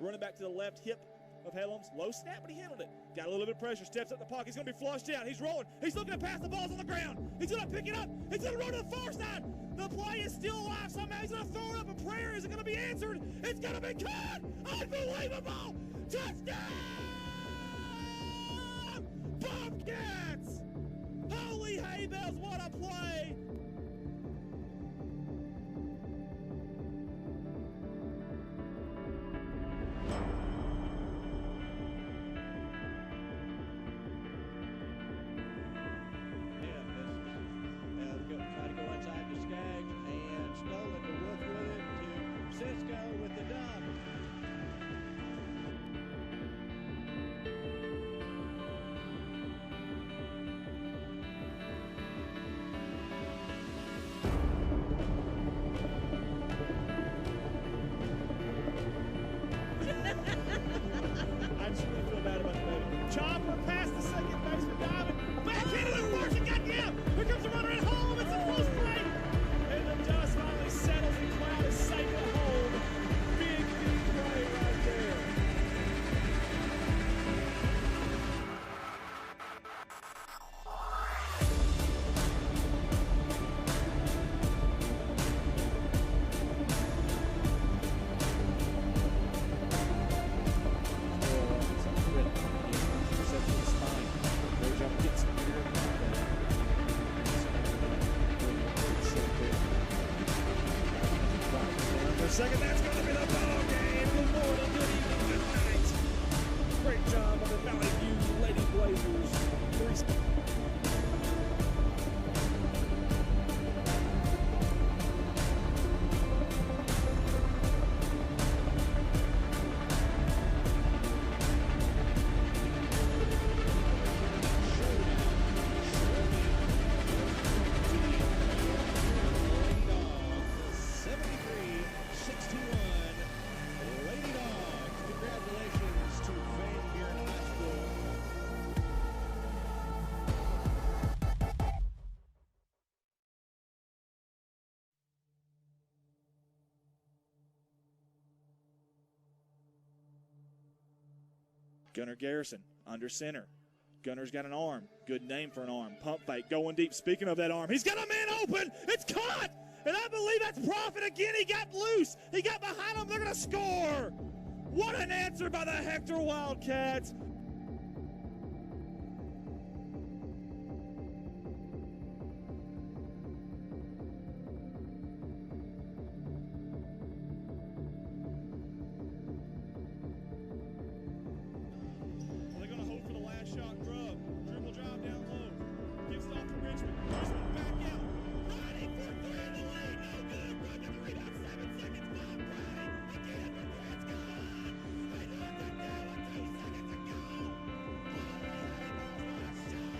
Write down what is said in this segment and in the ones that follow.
Running back to the left hip of Helms. Low snap, but he handled it. Got a little bit of pressure. Steps up the pocket. He's going to be flushed down. He's rolling. He's looking to pass. The ball's on the ground. He's going to pick it up. He's going to run to the far side. The play is still alive. Somehow he's going to throw it up. A prayer isn't going to be answered. It's going to be caught. Unbelievable. Touchdown! Bobcats! Holy hay bells, what a play! Try to go outside to Skaggs and stolen to Wolf with it to Cisco with the dub. I just really feel bad about the baby. Chopper past the second baseman, diving back into the force and got down. Here comes the runner at home. It's a close play. And the dust finally settles and Cloud is safe at home. Big play right there. Second, that's going to be the ball game. Good morning, good evening, good night. Great job on the Valley View Lady Blazers. Gunnar Garrison under center. Gunner's got an arm. Good name for an arm. Pump fake going deep. Speaking of that arm, he's got a man open. It's caught. And I believe that's Profit again. He got loose. He got behind him. They're going to score. What an answer by the Hector Wildcats. Shot, dribble drive down low, gives it off to Richmond, back out, riding for three in the lead, no good, run to the rebound, 7 seconds, Bob Bray, again, McGrath's gone, they do it now with 2 seconds to go, last shot.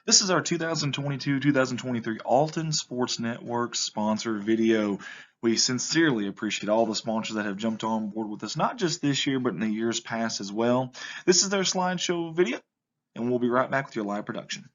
This is our 2022-2023 Alton Sports Network sponsored video. We sincerely appreciate all the sponsors that have jumped on board with us, not just this year, but in the years past as well. This is their slideshow video, and we'll be right back with your live production.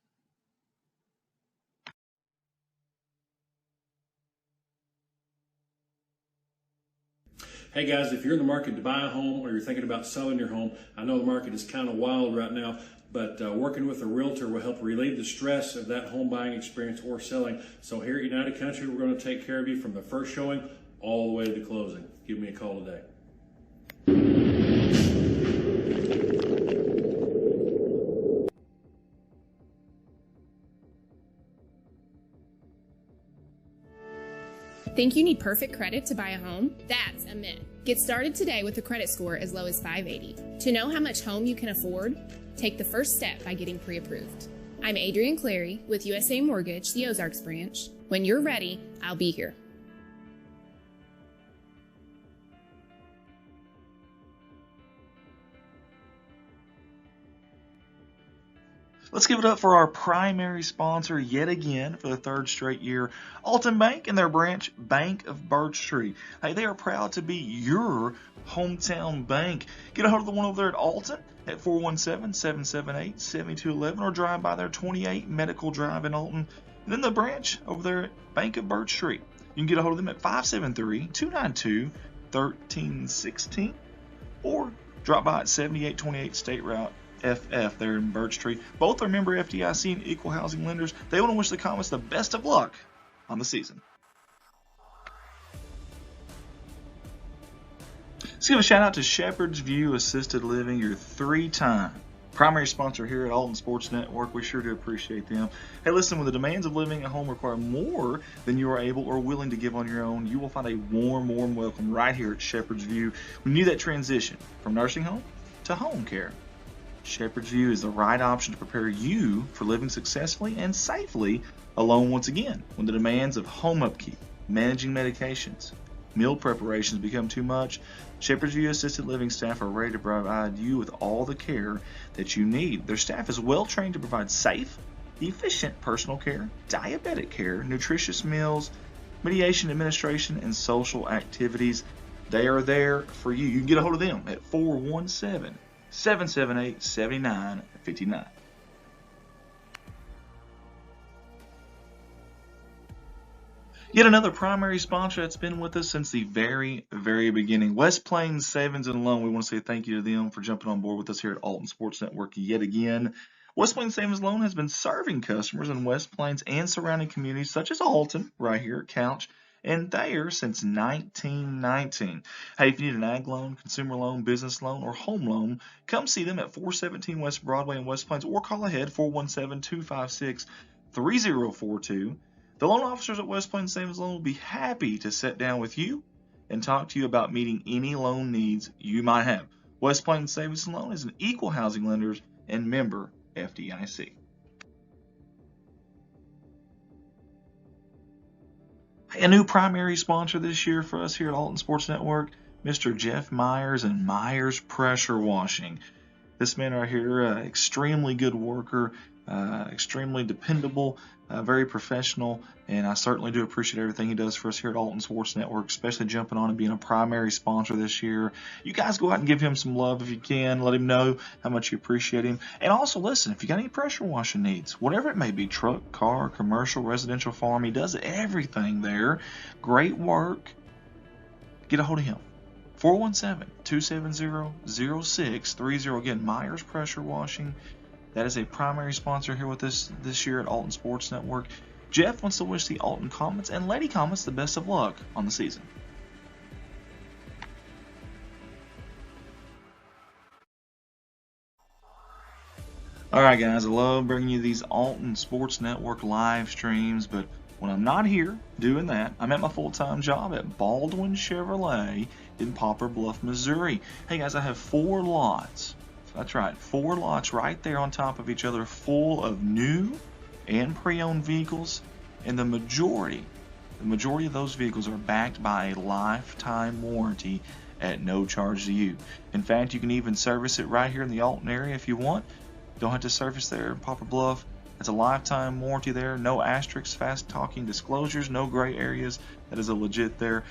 Hey guys, if you're in the market to buy a home or you're thinking about selling your home, I know the market is kind of wild right now, but working with a realtor will help relieve the stress of that home buying experience or selling. So here at United Country, we're going to take care of you from the first showing all the way to the closing. Give me a call today. Think you need perfect credit to buy a home? That's a myth. Get started today with a credit score as low as 580. To know how much home you can afford, take the first step by getting pre-approved. I'm Adrienne Clary with USA Mortgage, the Ozarks branch. When you're ready, I'll be here. Let's give it up for our primary sponsor yet again for the third straight year, Alton Bank and their branch, Bank of Birch Tree. Hey, they are proud to be your hometown bank. Get a hold of the one over there at Alton at 417-778-7211 or drive by their 28 Medical Drive in Alton. And then the branch over there at Bank of Birch Tree. You can get a hold of them at 573-292-1316 or drop by at 7828 State Route FF there in Birch Tree. Both are member FDIC and equal housing lenders. They want to wish the Comets the best of luck on the season. Let's give a shout out to Shepherd's View Assisted Living, your 3-time primary sponsor here at Alton Sports Network. We sure do appreciate them. Hey, listen, when the demands of living at home require more than you are able or willing to give on your own, you will find a warm welcome right here at Shepherd's View. We need that transition from nursing home to home care. Shepherd's View is the right option to prepare you for living successfully and safely alone once again when the demands of home upkeep, managing medications, meal preparations become too much. Shepherd's View Assisted Living staff are ready to provide you with all the care that you need. Their staff is well trained to provide safe, efficient personal care, diabetic care, nutritious meals, mediation administration, and social activities. They are there for you. You can get a hold of them at 417-778-7959. Yet another primary sponsor that's been with us since the very beginning, West Plains Savings and Loan. We want to say thank you to them for jumping on board with us here at Alton Sports Network yet again. West Plains Savings and Loan has been serving customers in West Plains and surrounding communities such as Alton, right here at Couch, and Thayer since 1919. Hey, if you need an ag loan, consumer loan, business loan, or home loan, come see them at 417 West Broadway in West Plains or call ahead 417-256-3042. The loan officers at West Plains Savings Loan will be happy to sit down with you and talk to you about meeting any loan needs you might have. West Plains Savings Loan is an equal housing lender and member FDIC. A new primary sponsor this year for us here at Alton Sports Network, Mr. Jeff Myers and Myers Pressure Washing. This man right here, extremely good worker, extremely dependable, very professional, and I certainly do appreciate everything he does for us here at Alton Sports Network, especially jumping on and being a primary sponsor this year. You guys go out and give him some love if you can. Let him know how much you appreciate him. And also, listen, if you got any pressure washing needs, whatever it may be, truck, car, commercial, residential, farm, he does everything there. Great work. Get a hold of him. 417-270-0630. Again, Myers Pressure Washing. That is a primary sponsor here with us this year at Alton Sports Network. Jeff wants to wish the Alton Comets and Lady Comets the best of luck on the season. All right, guys, I love bringing you these Alton Sports Network live streams, but when I'm not here doing that, I'm at my full-time job at Baldwin Chevrolet in Poplar Bluff, Missouri. Hey, guys, I have 4 lots. That's right, 4 lots right there on top of each other, full of new and pre-owned vehicles, and the majority of those vehicles are backed by a lifetime warranty at no charge to you. In fact, you can even service it right here in the Alton area if you want. Don't have to service there in Poplar Bluff. It's a lifetime warranty there, no asterisks, fast-talking disclosures, no gray areas. That is a legit there.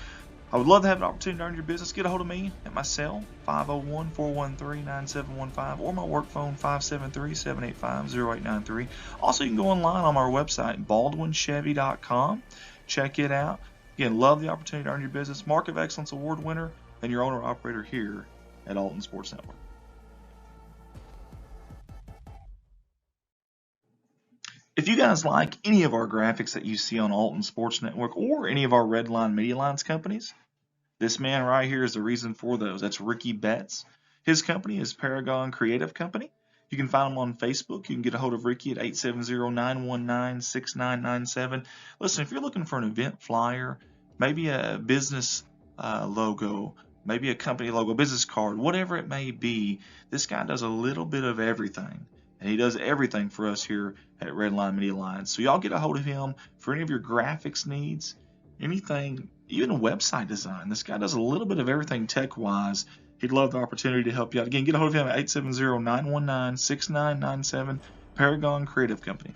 I would love to have an opportunity to earn your business. Get a hold of me at my cell, 501-413-9715, or my work phone, 573-785-0893. Also, you can go online on our website, baldwinchevy.com. Check it out. Again, love the opportunity to earn your business. Mark of Excellence Award winner, and your owner-operator here at Alton Sports Network. If you guys like any of our graphics that you see on Alton Sports Network or any of our Redline Media Lines companies, this man right here is the reason for those. That's Ricky Betts. His company is Paragon Creative Company. You can find him on Facebook. You can get a hold of Ricky at 870-919-6997. Listen, if you're looking for an event flyer, maybe a business logo, maybe a company logo, business card, whatever it may be, this guy does a little bit of everything. And he does everything for us here at Redline Media Lines. So y'all get a hold of him for any of your graphics needs, anything, even a website design. This guy does a little bit of everything tech-wise. He'd love the opportunity to help you out. Again, get a hold of him at 870-919-6997, Paragon Creative Company.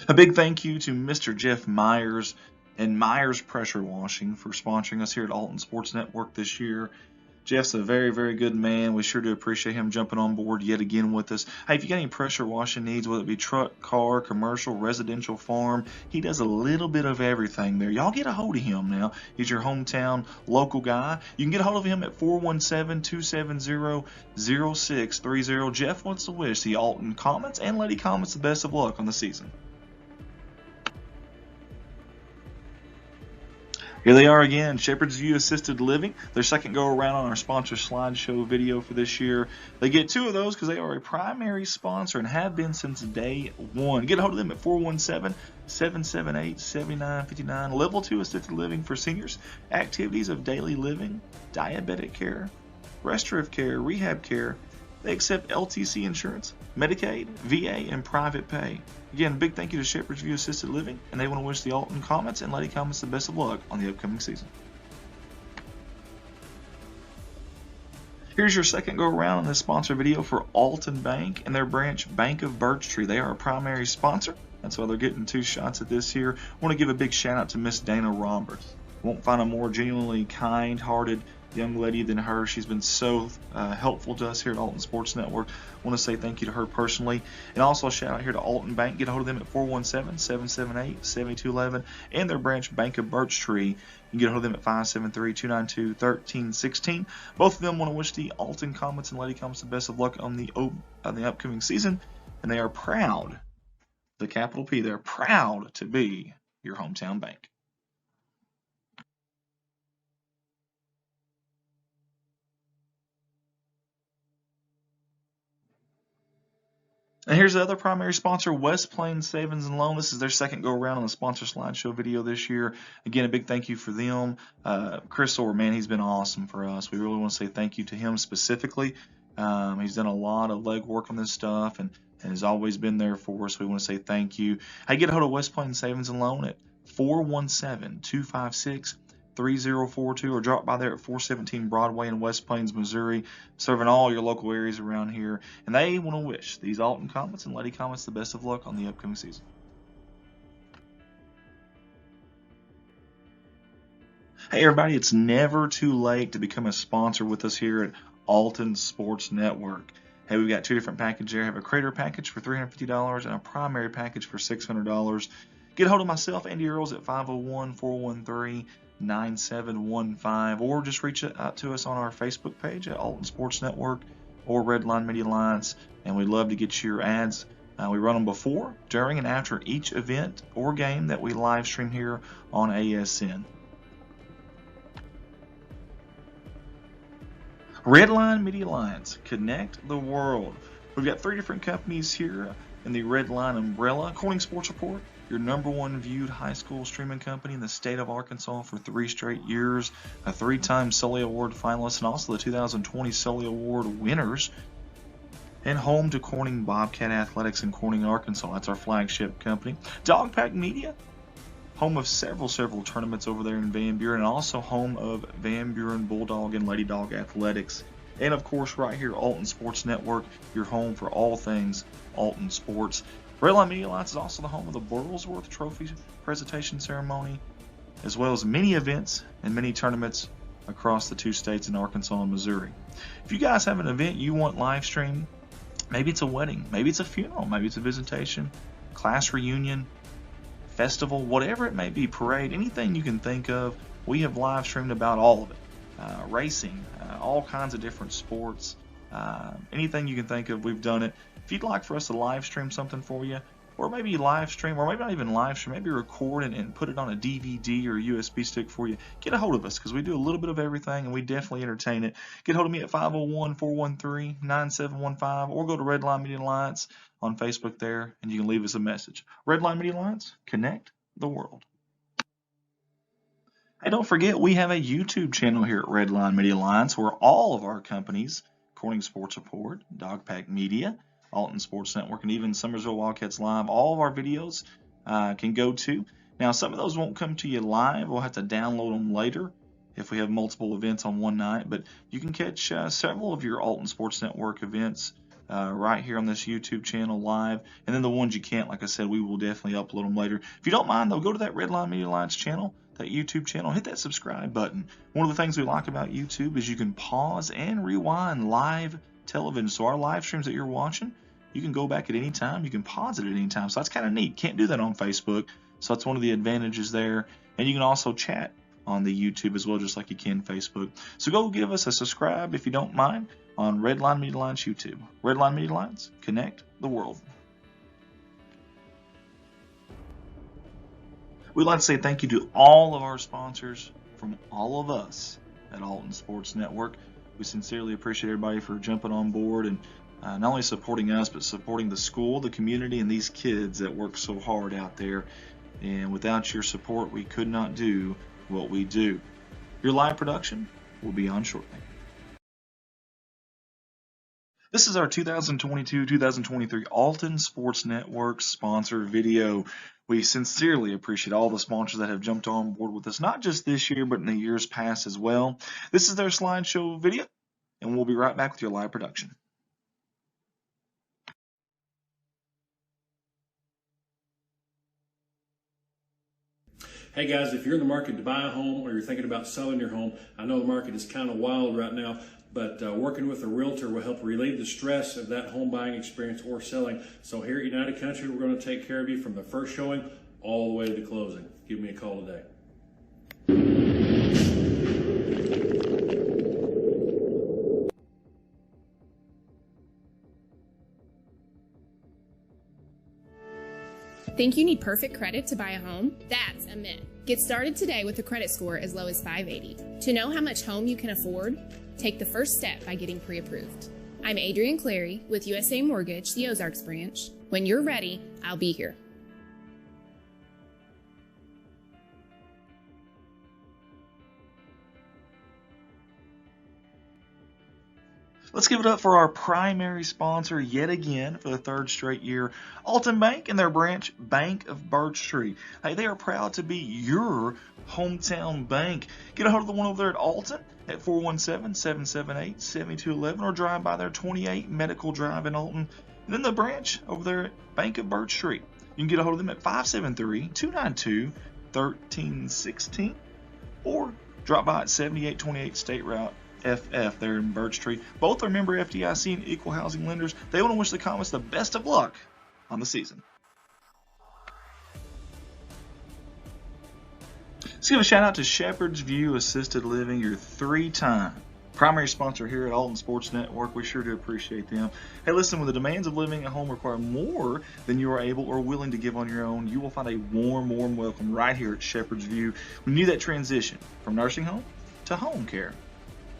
A big thank you to Mr. Jeff Myers and Myers Pressure Washing for sponsoring us here at Alton Sports Network this year. Jeff's a very, very good man. We sure do appreciate him jumping on board yet again with us. Hey, if you got any pressure washing needs, whether it be truck, car, commercial, residential, farm, he does a little bit of everything there. Y'all get a hold of him now. He's your hometown local guy. You can get a hold of him at 417-270-0630. Jeff wants to wish the Alton Comets and Lady Comets the best of luck on the season. Here they are again, Shepherd's View Assisted Living, their second go around on our sponsor slideshow video for this year. They get 2 of those because they are a primary sponsor and have been since day one. Get a hold of them at 417-778-7959. Level 2 Assisted Living for seniors, activities of daily living, diabetic care, restorative care, rehab care. They accept LTC insurance, Medicaid, VA, and private pay. Again, big thank you to Shepherd's View Assisted Living, and they want to wish the Alton Comets and Lady Comets the best of luck on the upcoming season. Here's your second go around on this sponsor video for Alton Bank and their branch Bank of Birch Tree. They are a primary sponsor. That's why they're getting 2 shots at this here. I want to give a big shout out to Miss Dana Roberts. Won't find a more genuinely kind-hearted young lady than her. She's been so helpful to us here at Alton Sports Network. I want to say thank you to her personally. And also a shout out here to Alton Bank. Get a hold of them at 417-778-7211 and their branch Bank of Birch Tree. You can get a hold of them at 573-292-1316. Both of them want to wish the Alton Comets and Lady Comets the best of luck on the upcoming season. And they are proud, the capital P, they're proud to be your hometown bank. And here's the other primary sponsor, West Plains Savings and Loan. This is their second go around on the sponsor slideshow video this year. Again, a big thank you for them. Chris Orr, man, he's been awesome for us. We really want to say thank you to him specifically. He's done a lot of legwork on this stuff and has always been there for us. We want to say thank you. I get a hold of West Plains Savings and Loan at 417-256-3042 or drop by there at 417 Broadway in West Plains, Missouri, serving all your local areas around here. And they want to wish these Alton Comets and Lady Comets the best of luck on the upcoming season. Hey everybody, it's never too late to become a sponsor with us here at Alton Sports Network. Hey, we've got 2 different packages here. I have a creator package for $350 and a primary package for $600. Get a hold of myself, Andy Earls, at 501-413-9715, or just reach out to us on our Facebook page at Alton Sports Network or Redline Media Lines, and we'd love to get your ads. We run them before, during, and after each event or game that we live stream here on ASN. Redline Media Lines, connect the world. We've got 3 different companies here in the Redline umbrella. According to Sports Report, your #1 viewed high school streaming company in the state of Arkansas for 3 straight years, a 3-time Sully Award finalist, and also the 2020 Sully Award winners, and home to Corning Bobcat Athletics in Corning, Arkansas. That's our flagship company. Dogpack Media, home of several tournaments over there in Van Buren, and also home of Van Buren Bulldog and Lady Dog Athletics. And of course, right here, Alton Sports Network, your home for all things Alton Sports. Redline Media Lines is also the home of the Burlsworth Trophy presentation ceremony, as well as many events and many tournaments across the 2 states in Arkansas and Missouri. If you guys have an event you want live streamed, maybe it's a wedding, maybe it's a funeral, maybe it's a visitation, class reunion, festival, whatever it may be, parade, anything you can think of, we have live streamed about all of it. Racing, all kinds of different sports, anything you can think of, we've done it. If you'd like for us to live stream something for you, or maybe live stream, or maybe not even live stream, maybe record and put it on a DVD or a USB stick for you, get a hold of us, because we do a little bit of everything and we definitely entertain it. Get a hold of me at 501-413-9715, or go to Redline Media Alliance on Facebook there, and you can leave us a message. Redline Media Alliance, connect the world. Hey, don't forget, we have a YouTube channel here at Redline Media Alliance where all of our companies, Corning Sports Report, Dogpack Media, Alton Sports Network, and even Summersville Wildcats Live, all of our videos can go to. Now, some of those won't come to you live. We'll have to download them later if we have multiple events on one night, but you can catch several of your Alton Sports Network events right here on this YouTube channel live, and then the ones you can't, like I said, we will definitely upload them later. If you don't mind, though, go to that Redline Media Alliance channel, that YouTube channel, hit that subscribe button. One of the things we like about YouTube is you can pause and rewind live television. So our live streams that you're watching, you can go back at any time. You can pause it at any time. So that's kind of neat. Can't do that on Facebook. So that's one of the advantages there. And you can also chat on the YouTube as well, just like you can Facebook. So go give us a subscribe if you don't mind on Redline Media Alliance YouTube. Redline Media Alliance, connect the world. We'd like to say thank you to all of our sponsors from all of us at Alton Sports Network. We sincerely appreciate everybody for jumping on board and not only supporting us, but supporting the school, the community, and these kids that work so hard out there. And without your support, we could not do what we do. Your live production will be on shortly. This is our 2022-2023 Alton Sports Network sponsored video. We sincerely appreciate all the sponsors that have jumped on board with us, not just this year, but in the years past as well. This is their slideshow video, and we'll be right back with your live production. Hey guys, if you're in the market to buy a home or you're thinking about selling your home, I know the market is kind of wild right now, but working with a realtor will help relieve the stress of that home buying experience or selling. So here at United Country, we're going to take care of you from the first showing all the way to the closing. Give me a call today. Think you need perfect credit to buy a home? That's a myth. Get started today with a credit score as low as 580. To know how much home you can afford, take the first step by getting pre-approved. I'm Adrienne Clary with USA Mortgage, the Ozarks branch. When you're ready, I'll be here. Let's give it up for our primary sponsor yet again for the third straight year, Alton Bank and their branch, Bank of Birch Tree. Hey, they are proud to be your hometown bank. Get a hold of the one over there at Alton at 417-778-7211 or drive by their 28 Medical Drive in Alton. And then the branch over there at Bank of Birch Tree. You can get a hold of them at 573-292-1316 or drop by at 7828 State Route FF there in Birch Tree. Both are member FDIC and equal housing lenders. They want to wish the Comets the best of luck on the season. Let's give a shout out to Shepherd's View Assisted Living, your 3-time primary sponsor here at Alton Sports Network. We sure do appreciate them. Hey, listen, when the demands of living at home require more than you are able or willing to give on your own, you will find a warm welcome right here at Shepherd's View. We need that transition from nursing home to home care.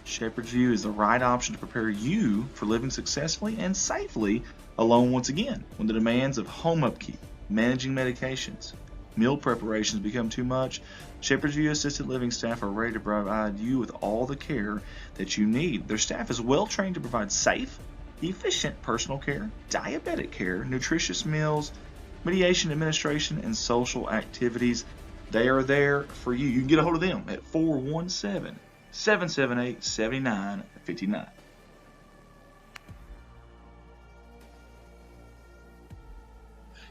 Shepherd's View is the right option to prepare you for living successfully and safely alone once again when the demands of home upkeep, managing medications, meal preparations become too much. Shepherd's View Assisted Living staff are ready to provide you with all the care that you need. Their staff is well trained to provide safe, efficient personal care, diabetic care, nutritious meals, mediation administration, and social activities. They are there for you. You can get a hold of them at 417-778-7959.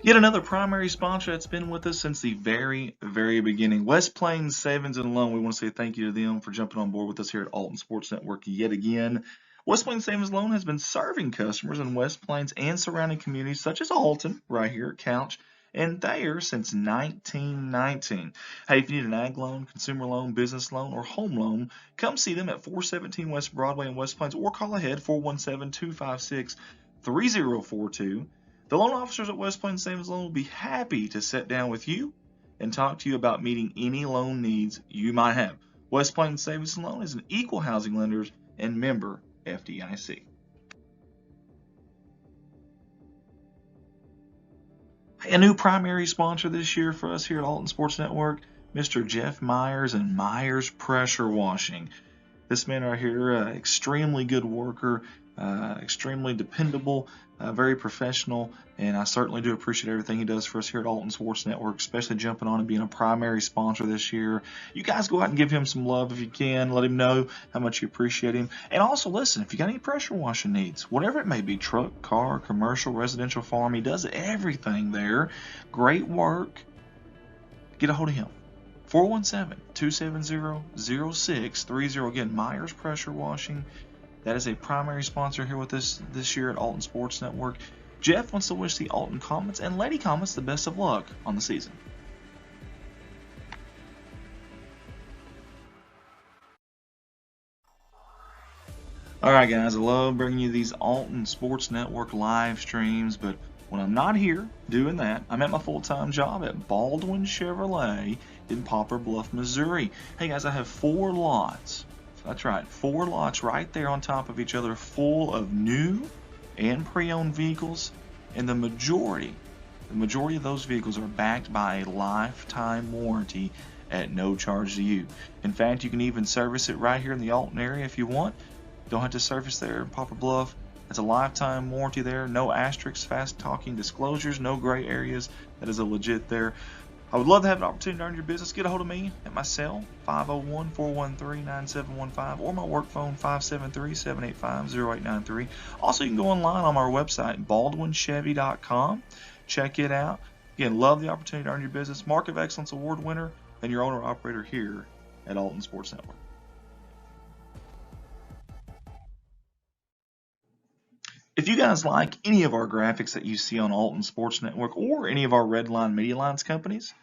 Yet another primary sponsor that's been with us since the very beginning, West Plains Savings and Loan. We want to say thank you to them for jumping on board with us here at Alton Sports Network yet again. West Plains Savings Loan has been serving customers in West Plains and surrounding communities such as Alton, right here at Couch, and Thayer since 1919. Hey, if you need an ag loan, consumer loan, business loan, or home loan, come see them at 417 West Broadway in West Plains or call ahead 417-256-3042. The loan officers at West Plains Savings Loan will be happy to sit down with you and talk to you about meeting any loan needs you might have. West Plains Savings Loan is an equal housing lender and member FDIC. A new primary sponsor this year for us here at Alton Sports Network, Mr. Jeff Myers and Myers Pressure Washing. This man right here, extremely good worker, extremely dependable, very professional, and I certainly do appreciate everything he does for us here at Alton Sports Network, especially jumping on and being a primary sponsor this year. You guys go out and give him some love if you can. Let him know how much you appreciate him. And also, listen, if you got any pressure washing needs, whatever it may be, truck, car, commercial, residential, farm, he does everything there. Great work. Get a hold of him. 417-270-0630. Again, Myers Pressure Washing. That is a primary sponsor here with us this year at Alton Sports Network. Jeff wants to wish the Alton Comets and Lady Comets the best of luck on the season. All right, guys, I love bringing you these Alton Sports Network live streams, but when I'm not here doing that, I'm at my full-time job at Baldwin Chevrolet in Poplar Bluff, Missouri. Hey, guys, I have 4 lots. That's right, 4 lots right there on top of each other, full of new and pre-owned vehicles, and the majority of those vehicles are backed by a lifetime warranty at no charge to you. In fact, you can even service it right here in the Alton area if you want. Don't have to service there in Poplar Bluff. It's a lifetime warranty there, no asterisks, fast-talking disclosures, no gray areas. That is a legit there. I would love to have an opportunity to earn your business. Get a hold of me at my cell, 501-413-9715, or my work phone, 573-785-0893. Also, you can go online on our website, baldwinchevy.com. Check it out. Again, love the opportunity to earn your business. Mark of Excellence Award winner and your owner-operator here at Alton Sports Network. If you guys like any of our graphics that you see on Alton Sports Network or any of our Red Line Media Lines companies,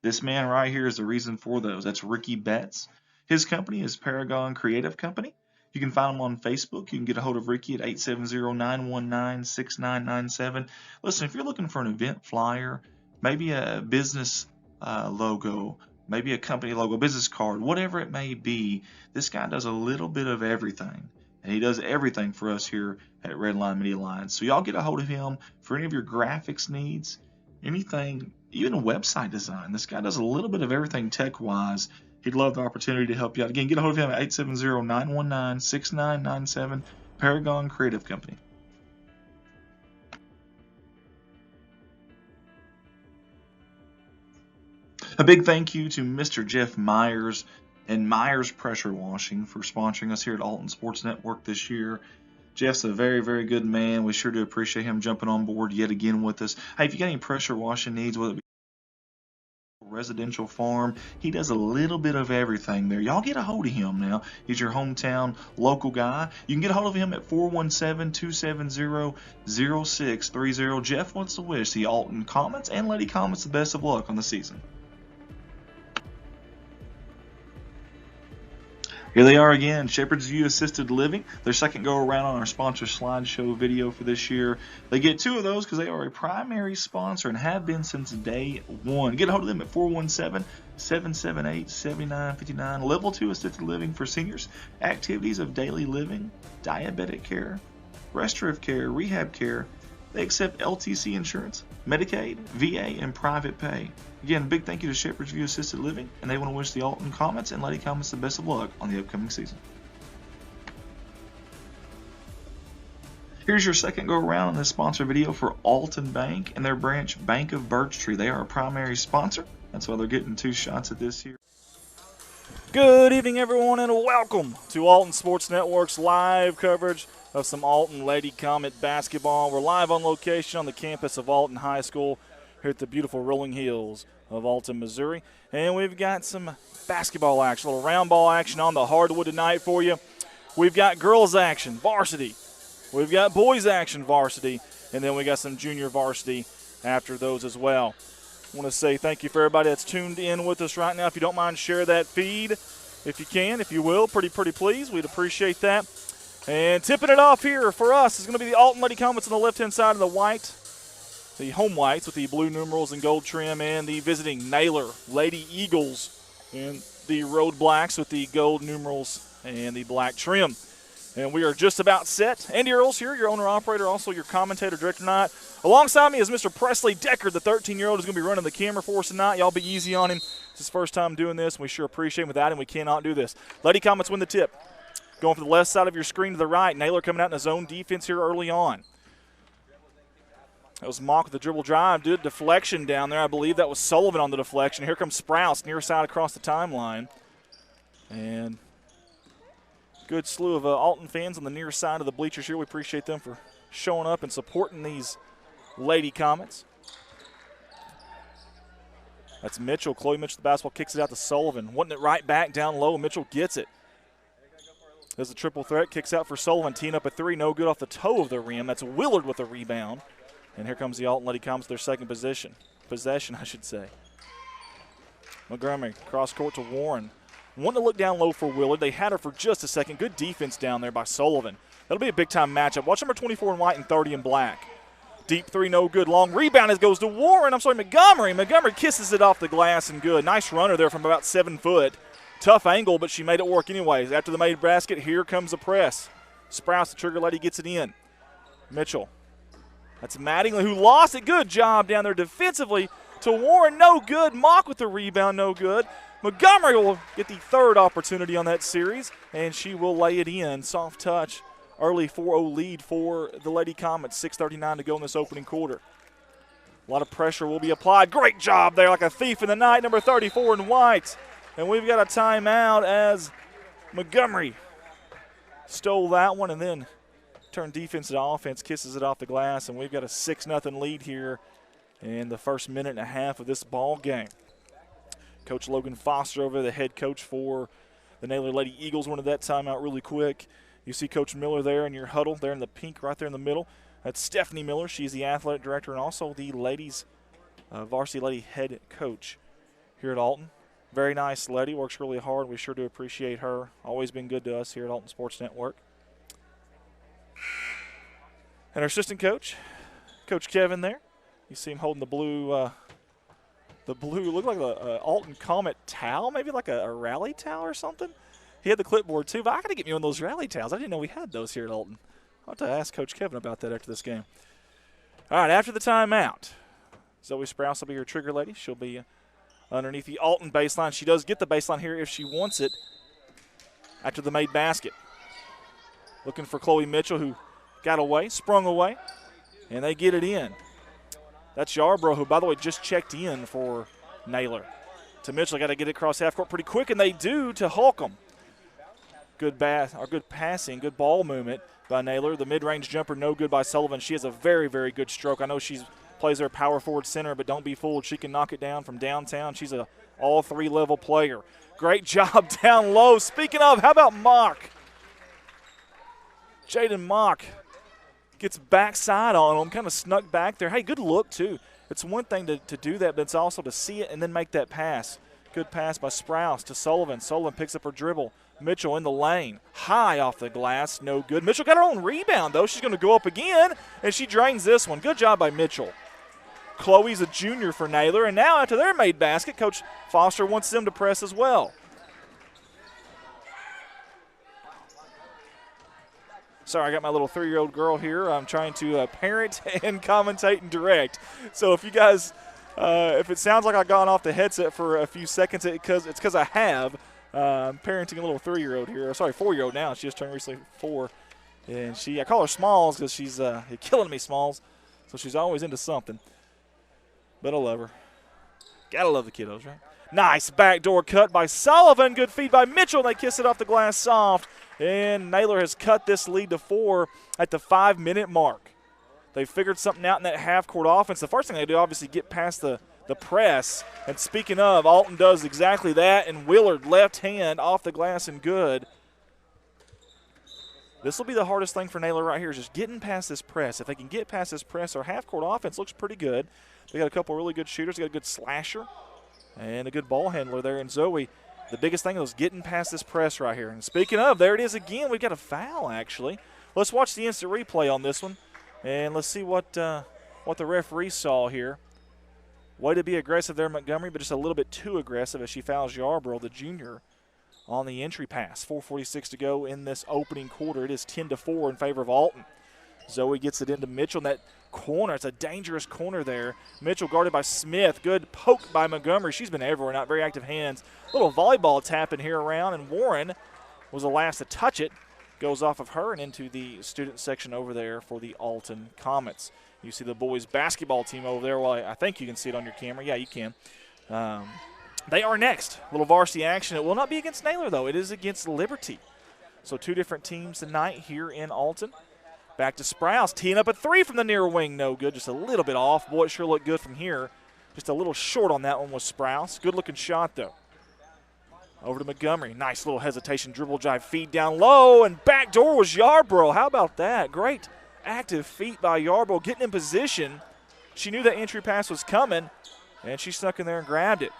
this man right here is the reason for those. That's Ricky Betts. His company is Paragon Creative Company. You can find him on Facebook. You can get a hold of Ricky at 870-919-6997. Listen, if you're looking for an event flyer, maybe a business logo, maybe a company logo, business card, whatever it may be, this guy does a little bit of everything. And he does everything for us here at Red Line Media Lines. So y'all get a hold of him for any of your graphics needs, anything, even a website design. This guy does a little bit of everything tech-wise. He'd love the opportunity to help you out. Again, get a hold of him at 870-919-6997, Paragon Creative Company. A big thank you to Mr. Jeff Myers and Myers Pressure Washing for sponsoring us here at Alton Sports Network this year. Jeff's a very, very good man. We sure do appreciate him jumping on board yet again with us. Hey, if you got any pressure washing needs, whether it be residential, farm, he does a little bit of everything there. Y'all get a hold of him now. He's your hometown local guy. You can get a hold of him at 417-270-0630. Jeff wants to wish the Alton Comets and Lady Comets the best of luck on the season. Here they are again, Shepherd's View Assisted Living, their second go around on our sponsor slideshow video for this year. They get 2 of those because they are a primary sponsor and have been since day 1. Get a hold of them at 417-778-7959. Level 2 Assisted Living for seniors, activities of daily living, diabetic care, restorative care, rehab care. They accept LTC insurance, Medicaid, VA, and private pay. Again, big thank you to Shepherd's View Assisted Living, and they want to wish the Alton Comets and Lady Comets the best of luck on the upcoming season. Here's your second go around on this sponsor video for Alton Bank and their branch Bank of Birch Tree. They are a primary sponsor. That's why they're getting 2 shots at this here. Good evening, everyone, and welcome to Alton Sports Network's live coverage of some Alton Lady Comet basketball. We're live on location on the campus of Alton High School here at the beautiful rolling hills of Alton, Missouri. And we've got some basketball action, a little round ball action on the hardwood tonight for you. We've got girls action, varsity. We've got boys action, varsity. And then we got some junior varsity after those as well. I want to say thank you for everybody that's tuned in with us right now. If you don't mind, share that feed if you can, if you will. Pretty please. We'd appreciate that. And tipping it off here for us is going to be the Alton Lady Comets on the left-hand side of the white. The home whites with the blue numerals and gold trim, and the visiting Naylor Lady Eagles and the road blacks with the gold numerals and the black trim. And we are just about set. Andy Earls here, your owner-operator, also your commentator, director tonight. Alongside me is Mr. Presley Decker, the 13-year-old who's going to be running the camera for us tonight. Y'all be easy on him. It's his first time doing this, and we sure appreciate him. Without him, we cannot do this. Lady Comets win the tip. Going from the left side of your screen to the right. Naylor coming out in a zone defense here early on. That was Mock with the dribble drive. Did deflection down there. I believe that was Sullivan on the deflection. Here comes Sprouse, near side across the timeline. And good slew of Alton fans on the near side of the bleachers here. We appreciate them for showing up and supporting these Lady Comets. That's Mitchell. Chloe Mitchell, the basketball, kicks it out to Sullivan. Wanting it right back down low. Mitchell gets it. There's a triple threat. Kicks out for Sullivan. Teeing up a three. No good off the toe of the rim. That's Willard with a rebound. And here comes the Alton Lady Comets, their second possession, I should say. Montgomery, cross court to Warren. Wanting to look down low for Willard. They had her for just a second. Good defense down there by Sullivan. That'll be a big-time matchup. Watch number 24 in white and 30 in black. Deep three, no good. Long rebound as goes to Warren. Montgomery. Montgomery kisses it off the glass and good. Nice runner there from about 7 foot. Tough angle, but she made it work anyways. After the made basket, here comes the press. Sprouse, the trigger lady, gets it in. Mitchell. That's Mattingly who lost it. Good job down there defensively to Warren. No good. Mock with the rebound. No good. Montgomery will get the third opportunity on that series, and she will lay it in. Soft touch. Early 4-0 lead for the Lady Comets. 6:39 to go in this opening quarter. A lot of pressure will be applied. Great job there, like a thief in the night. Number 34 in white. And we've got a timeout as Montgomery stole that one and then turned defense to offense, kisses it off the glass, and we've got a 6-0 lead here in the first minute and a half of this ball game. Coach Logan Foster over the head coach for the Naylor Lady Eagles wanted that timeout really quick. You see Coach Miller there in your huddle, there in the pink right there in the middle. That's Stephanie Miller. She's the athletic director and also the ladies varsity lady head coach here at Alton. Very nice lady, works really hard. We sure do appreciate her. Always been good to us here at Alton Sports Network. And our assistant coach, Coach Kevin there. You see him holding the blue, look like a Alton Comet towel, maybe like a rally towel or something. He had the clipboard too, but I got to get me one of those rally towels. I didn't know we had those here at Alton. I'll have to ask Coach Kevin about that after this game. All right, after the timeout, Zoe Sprouse will be your trigger lady. She'll be underneath the Alton baseline. She does get the baseline here if she wants it after the made basket. Looking for Chloe Mitchell, who got away, sprung away, and they get it in. That's Yarbrough, who, by the way, just checked in for Naylor. To Mitchell, got to get it across half court pretty quick, and they do to Holcomb. Good passing, good ball movement by Naylor. The mid-range jumper, no good by Sullivan. She has a very, very good stroke. I know she plays her power forward center, but don't be fooled. She can knock it down from downtown. She's a all three-level player. Great job down low. Speaking of, how about Mock? Jaden Mock gets backside on him, kind of snuck back there. Hey, good look, too. It's one thing to do that, but it's also to see it and then make that pass. Good pass by Sprouse to Sullivan. Sullivan picks up her dribble. Mitchell in the lane. High off the glass, no good. Mitchell got her own rebound, though. She's going to go up again, and she drains this one. Good job by Mitchell. Chloe's a junior for Naylor, and now after their made basket, Coach Foster wants them to press as well. Sorry, I got my little 3-year-old girl here. I'm trying to parent and commentate and direct. So if you guys, if it sounds like I've gone off the headset for a few seconds, it's because I have. I'm parenting a little 3-year-old here. Sorry, 4-year-old now. She just turned recently 4. And I call her Smalls because she's killing me, Smalls. So she's always into something. But I love her. Gotta love the kiddos, right? Nice backdoor cut by Sullivan. Good feed by Mitchell. They kiss it off the glass soft. And Naylor has cut this lead to 4 at the 5-minute mark. They figured something out in that half-court offense. The first thing they do, obviously, get past the press. And speaking of, Alton does exactly that. And Willard, left hand, off the glass and good. This will be the hardest thing for Naylor right here, is just getting past this press. If they can get past this press, our half-court offense looks pretty good. They got a couple really good shooters. They got a good slasher and a good ball handler there in Zoe. The biggest thing is getting past this press right here. And speaking of, there it is again. We've got a foul, actually. Let's watch the instant replay on this one, and let's see what the referee saw here. Way to be aggressive there, Montgomery, but just a little bit too aggressive as she fouls Yarborough, the junior, on the entry pass. 4:46 to go in this opening quarter. It is 10-4 in favor of Alton. Zoe gets it into Mitchell in that corner. It's a dangerous corner there. Mitchell guarded by Smith. Good poke by Montgomery. She's been everywhere, not very active hands. Little volleyball tapping here around, and Warren was the last to touch it. Goes off of her and into the student section over there for the Alton Comets. You see the boys basketball team over there. Well, I think you can see it on your camera. Yeah, you can. They are next. A little varsity action. It will not be against Naylor, though. It is against Liberty. So two different teams tonight here in Alton. Back to Sprouse, teeing up a three from the near wing. No good, just a little bit off. Boy, it sure looked good from here. Just a little short on that one was Sprouse. Good-looking shot, though. Over to Montgomery. Nice little hesitation, dribble drive, feed down low, and backdoor was Yarborough. How about that? Great active feet by Yarborough, getting in position. She knew that entry pass was coming, and she snuck in there and grabbed it.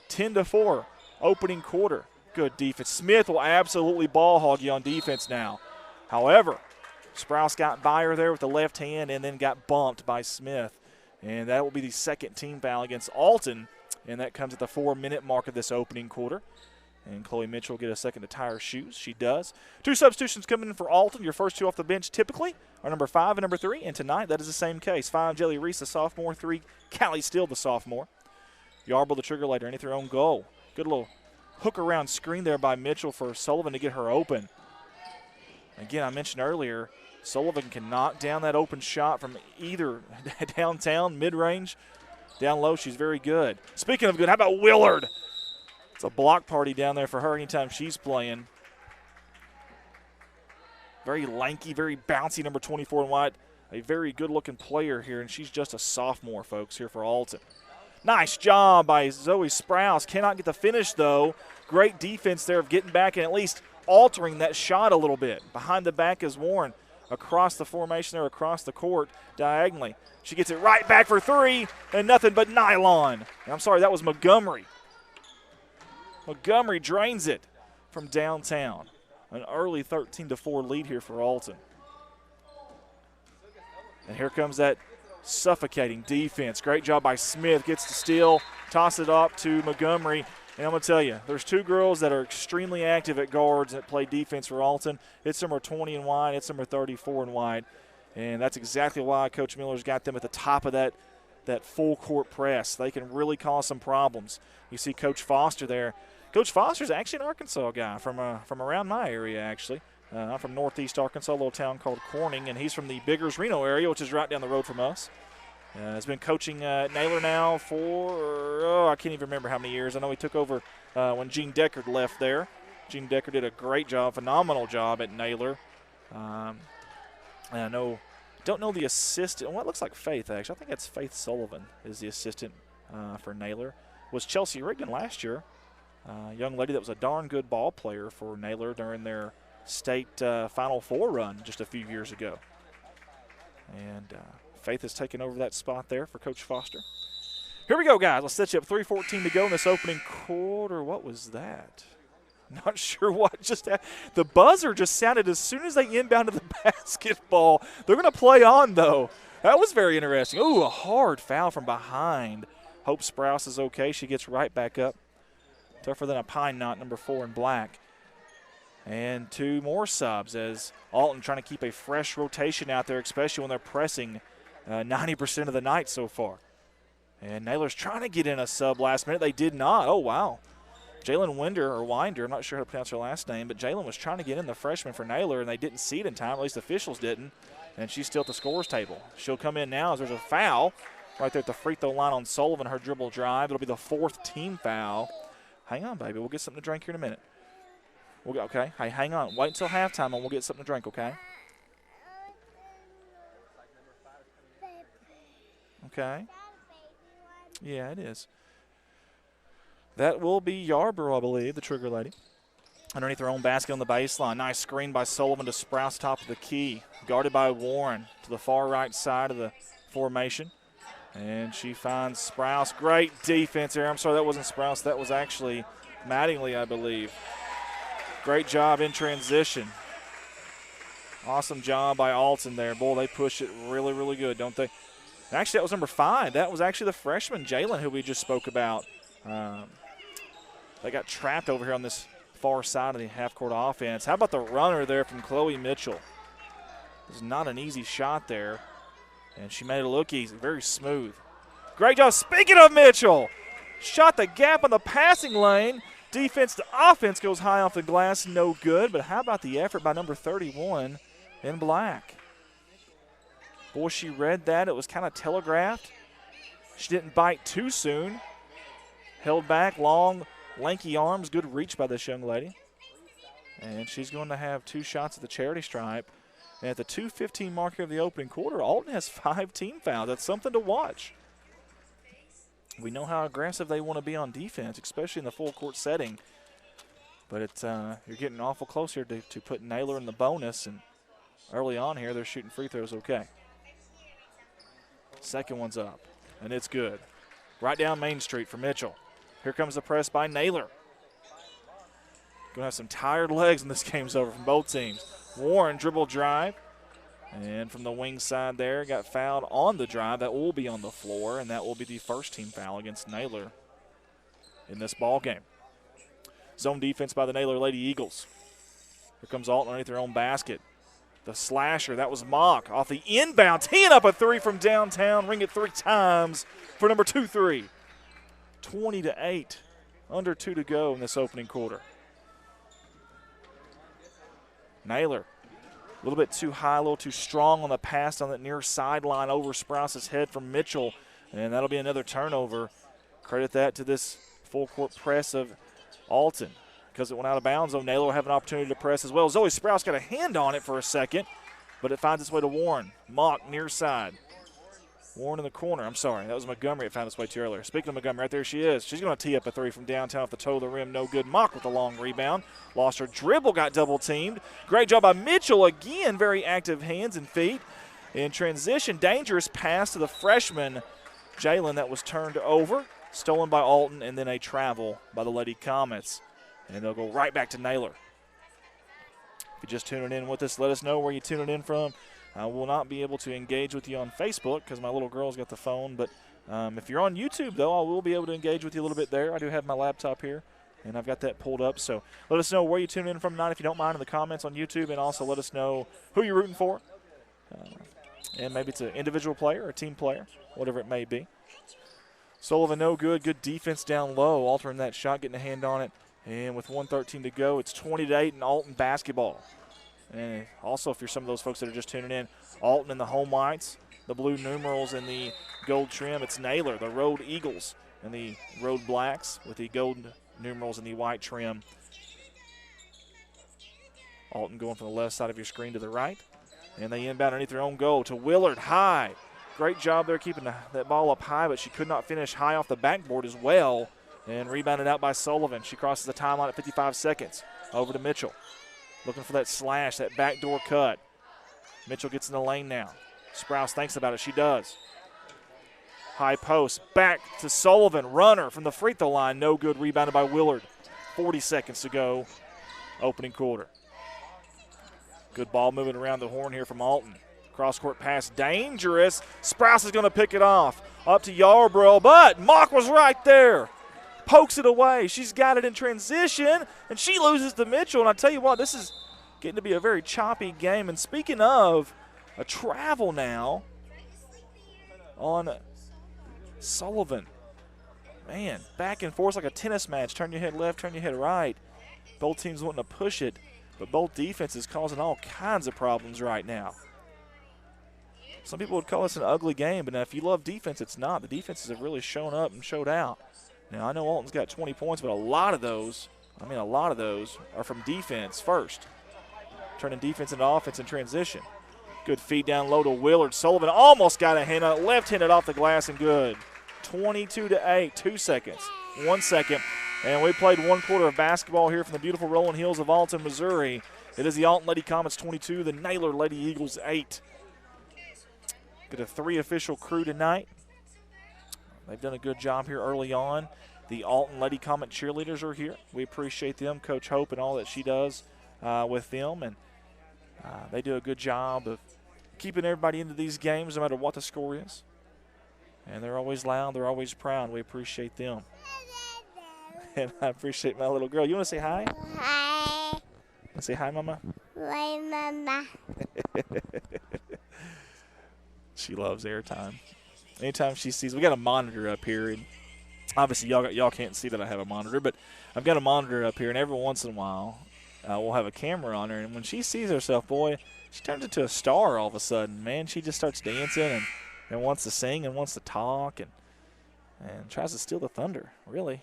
10-4, opening quarter. Good defense. Smith will absolutely ball hog you on defense now. However, Sprouse got by her there with the left hand and then got bumped by Smith. And that will be the second team foul against Alton, and that comes at the 4-minute mark of this opening quarter. And Chloe Mitchell will get a second to tie her shoes. She does. Two substitutions coming in for Alton. Your first two off the bench typically are number 5 and number 3. And tonight, that is the same case. 5, Jelly Reese, the sophomore. 3, Callie Steele, the sophomore. Yarborough, the trigger later, underneath her own goal. Good little hook around screen there by Mitchell for Sullivan to get her open. Again, I mentioned earlier, Sullivan can knock down that open shot from either downtown, mid-range, down low. She's very good. Speaking of good, how about Willard? It's a block party down there for her anytime she's playing. Very lanky, very bouncy, number 24 in white. A very good-looking player here, and she's just a sophomore, folks, here for Alton. Nice job by Zoe Sprouse. Cannot get the finish, though. Great defense there of getting back and at least altering that shot a little bit. Behind the back is Warren. Across the formation there, across the court, diagonally. She gets it right back for 3, and nothing but nylon. I'm sorry, that was Montgomery. Montgomery drains it from downtown. An early 13-4 lead here for Alton. And here comes that suffocating defense. Great job by Smith. Gets the steal, toss it up to Montgomery. And I'm going to tell you, there's two girls that are extremely active at guards that play defense for Alton. It's number 20 in white. It's number 34 in white. And that's exactly why Coach Miller's got them at the top of that full court press. They can really cause some problems. You see Coach Foster there. Coach Foster's actually an Arkansas guy from around my area, actually. I'm from northeast Arkansas, a little town called Corning, and he's from the Biggers, Reno area, which is right down the road from us. Has been coaching Naylor now for, I can't even remember how many years. I know he took over when Gene Deckard left there. Gene Deckard did a great job, phenomenal job at Naylor. And I don't know the assistant. Well, it looks like Faith, actually. I think that's Faith Sullivan is the assistant for Naylor. Was Chelsea Rigdon last year. Young lady that was a darn good ball player for Naylor during their state Final Four run just a few years ago. And Faith has taken over that spot there for Coach Foster. Here we go, guys. Let's set you up. 3:14 to go in this opening quarter. What was that? Not sure what just happened. The buzzer just sounded as soon as they inbounded the basketball. They're going to play on, though. That was very interesting. Ooh, a hard foul from behind. Hope Sprouse is okay. She gets right back up. Tougher than a pine knot, number 4 in black. And 2 more subs as Alton trying to keep a fresh rotation out there, especially when they're pressing 90% of the night so far. And Naylor's trying to get in a sub last minute. They did not. Oh, wow. Jalen Winder, I'm not sure how to pronounce her last name, but Jalen was trying to get in the freshman for Naylor, and they didn't see it in time. At least the officials didn't. And she's still at the scores table. She'll come in now as there's a foul right there at the free throw line on Sullivan, her dribble drive. It'll be the 4th team foul. Hang on, baby. We'll get something to drink here in a minute. Okay. Hey, hang on. Wait until halftime, and we'll get something to drink, okay? Okay. Yeah, it is. That will be Yarborough, I believe, the trigger lady. underneath her own basket on the baseline. Nice screen by Sullivan to Sprouse, top of the key. Guarded by Warren to the far right side of the formation. And she finds Sprouse. Great defense here. I'm sorry, that wasn't Sprouse. That was actually Mattingly, I believe. Great job in transition. Awesome job by Alton there. Boy, they push it really, really good, don't they? Actually, that was number 5. That was actually the freshman, Jalen, who we just spoke about. They got trapped over here on this far side of the half-court offense. How about the runner there from Chloe Mitchell? This is not an easy shot there, and she made it look easy, very smooth. Great job. Speaking of Mitchell, shot the gap on the passing lane. Defense to offense goes high off the glass, no good. But how about the effort by number 31 in black? Boy, she read that. It was kind of telegraphed. She didn't bite too soon. Held back, long, lanky arms. Good reach by this young lady. And she's going to have 2 shots at the charity stripe. And at the 2:15 marker of the opening quarter, Alton has 5 team fouls. That's something to watch. We know how aggressive they want to be on defense, especially in the full court setting. But it's you're getting awful close here to put Naylor in the bonus. And early on here, they're shooting free throws okay. Second one's up, and it's good. Right down Main Street for Mitchell. Here comes the press by Naylor. Going to have some tired legs when this game's over from both teams. Warren dribble drive. And from the wing side there, got fouled on the drive. That will be on the floor, and that will be the first team foul against Naylor in this ball game. Zone defense by the Naylor Lady Eagles. Here comes Alton underneath their own basket. The slasher, that was Mock off the inbound. Teeing up a 3 from downtown. Ring it 3 times for number 2-3. 20-8. Under 2 to go in this opening quarter. Naylor. A little bit too high, a little too strong on the pass on that near sideline over Sprouse's head from Mitchell. And that'll be another turnover. Credit that to this full court press of Alton. Because it went out of bounds, though, Naylor will have an opportunity to press as well. Zoe Sprouse got a hand on it for a second, but it finds its way to Warren. Mock near side. Warren in the corner. I'm sorry, that was Montgomery. It found its way to earlier. Speaking of Montgomery, right there she is. She's going to tee up a 3 from downtown off the toe of the rim. No good. Mock with a long rebound. Lost her dribble, got double teamed. Great job by Mitchell again. Very active hands and feet. In transition, dangerous pass to the freshman, Jalen, that was turned over. Stolen by Alton, and then a travel by the Lady Comets. And they'll go right back to Naylor. If you're just tuning in with us, let us know where you're tuning in from. I will not be able to engage with you on Facebook because my little girl's got the phone. But if you're on YouTube, though, I will be able to engage with you a little bit there. I do have my laptop here, and I've got that pulled up. So let us know where you tune in from tonight, if you don't mind, in the comments on YouTube. And also let us know who you're rooting for. And maybe it's an individual player or a team player, whatever it may be. Sullivan, no good. Good defense down low, altering that shot, getting a hand on it. And with 1:13 to go, it's 20-8 in Alton basketball. And also, if you're some of those folks that are just tuning in, Alton in the home whites, the blue numerals and the gold trim. It's Naylor, the Road Eagles, and the Road Blacks with the gold numerals and the white trim. Alton going from the left side of your screen to the right. And they inbound underneath their own goal to Willard, high. Great job there keeping that ball up high, but she could not finish high off the backboard as well. And rebounded out by Sullivan. She crosses the timeline at 55 seconds. Over to Mitchell. Looking for that slash, that backdoor cut. Mitchell gets in the lane now. Sprouse thinks about it. She does. High post. Back to Sullivan. Runner from the free throw line. No good. Rebounded by Willard. 40 seconds to go. Opening quarter. Good ball moving around the horn here from Alton. Cross-court pass. Dangerous. Sprouse is going to pick it off. Up to Yarbrough, but Mock was right there. Pokes it away. She's got it in transition, and she loses to Mitchell. And I tell you what, this is getting to be a very choppy game. And speaking of a travel now on Sullivan. Man, back and forth like a tennis match. Turn your head left, turn your head right. Both teams wanting to push it, but both defenses causing all kinds of problems right now. Some people would call this an ugly game, but now if you love defense, it's not. The defenses have really shown up and showed out. Now, I know Alton's got 20 points, but a lot of those are from defense first. Turning defense into offense in transition. Good feed down low to Willard. Sullivan almost got a hand on it, left-handed off the glass and good. 22-8, 2 seconds. 1 second. And we played 1 quarter of basketball here from the beautiful rolling hills of Alton, Missouri. It is the Alton Lady Comets 22, the Naylor Lady Eagles 8. Got a 3 official crew tonight. They've done a good job here early on. The Alton Lady Comet cheerleaders are here. We appreciate them, Coach Hope, and all that she does with them. And they do a good job of keeping everybody into these games no matter what the score is. And they're always loud. They're always proud. We appreciate them. And I appreciate my little girl. You want to say hi? Hi. Want to say hi, Mama? Hi, Mama. She loves airtime. Anytime she sees, we got a monitor up here, and obviously y'all can't see that I have a monitor, but I've got a monitor up here, and every once in a while we'll have a camera on her, and when she sees herself, boy, she turns into a star all of a sudden. Man, she just starts dancing and wants to sing and wants to talk and tries to steal the thunder, really.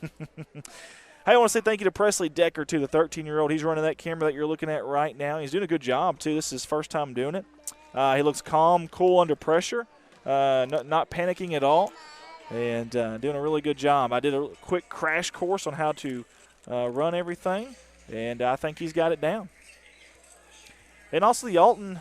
Hey, I want to say thank you to Presley Decker, too, the 13-year-old. He's running that camera that you're looking at right now. He's doing a good job, too. This is his first time doing it. He looks calm, cool under pressure, not panicking at all, and doing a really good job. I did a quick crash course on how to run everything, and I think he's got it down. And also the Alton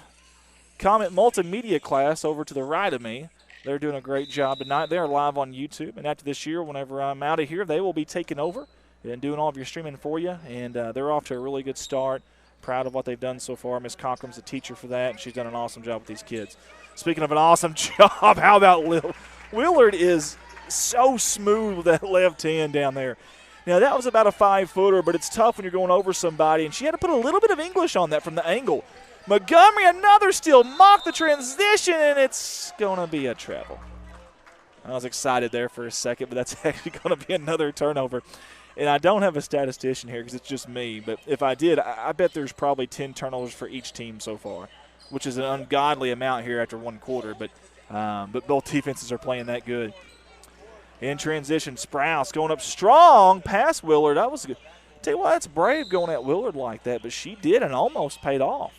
Comet Multimedia class over to the right of me. They're doing a great job tonight. They're live on YouTube, and after this year, whenever I'm out of here, they will be taking over and doing all of your streaming for you, and they're off to a really good start. Proud of what they've done so far. Miss Cockrum's the teacher for that, and she's done an awesome job with these kids. Speaking of an awesome job, how about Willard is so smooth with that left hand down there. Now, that was about a 5-footer, but it's tough when you're going over somebody, and she had to put a little bit of English on that from the angle. Montgomery, another steal, mock the transition, and it's going to be a travel. I was excited there for a second, but that's actually going to be another turnover. And I don't have a statistician here because it's just me, but if I did, I bet there's probably 10 turnovers for each team so far, which is an ungodly amount here after 1 quarter, but both defenses are playing that good. In transition, Sprouse going up strong past Willard. That was good. Tell you what, that's brave going at Willard like that, but she did and almost paid off.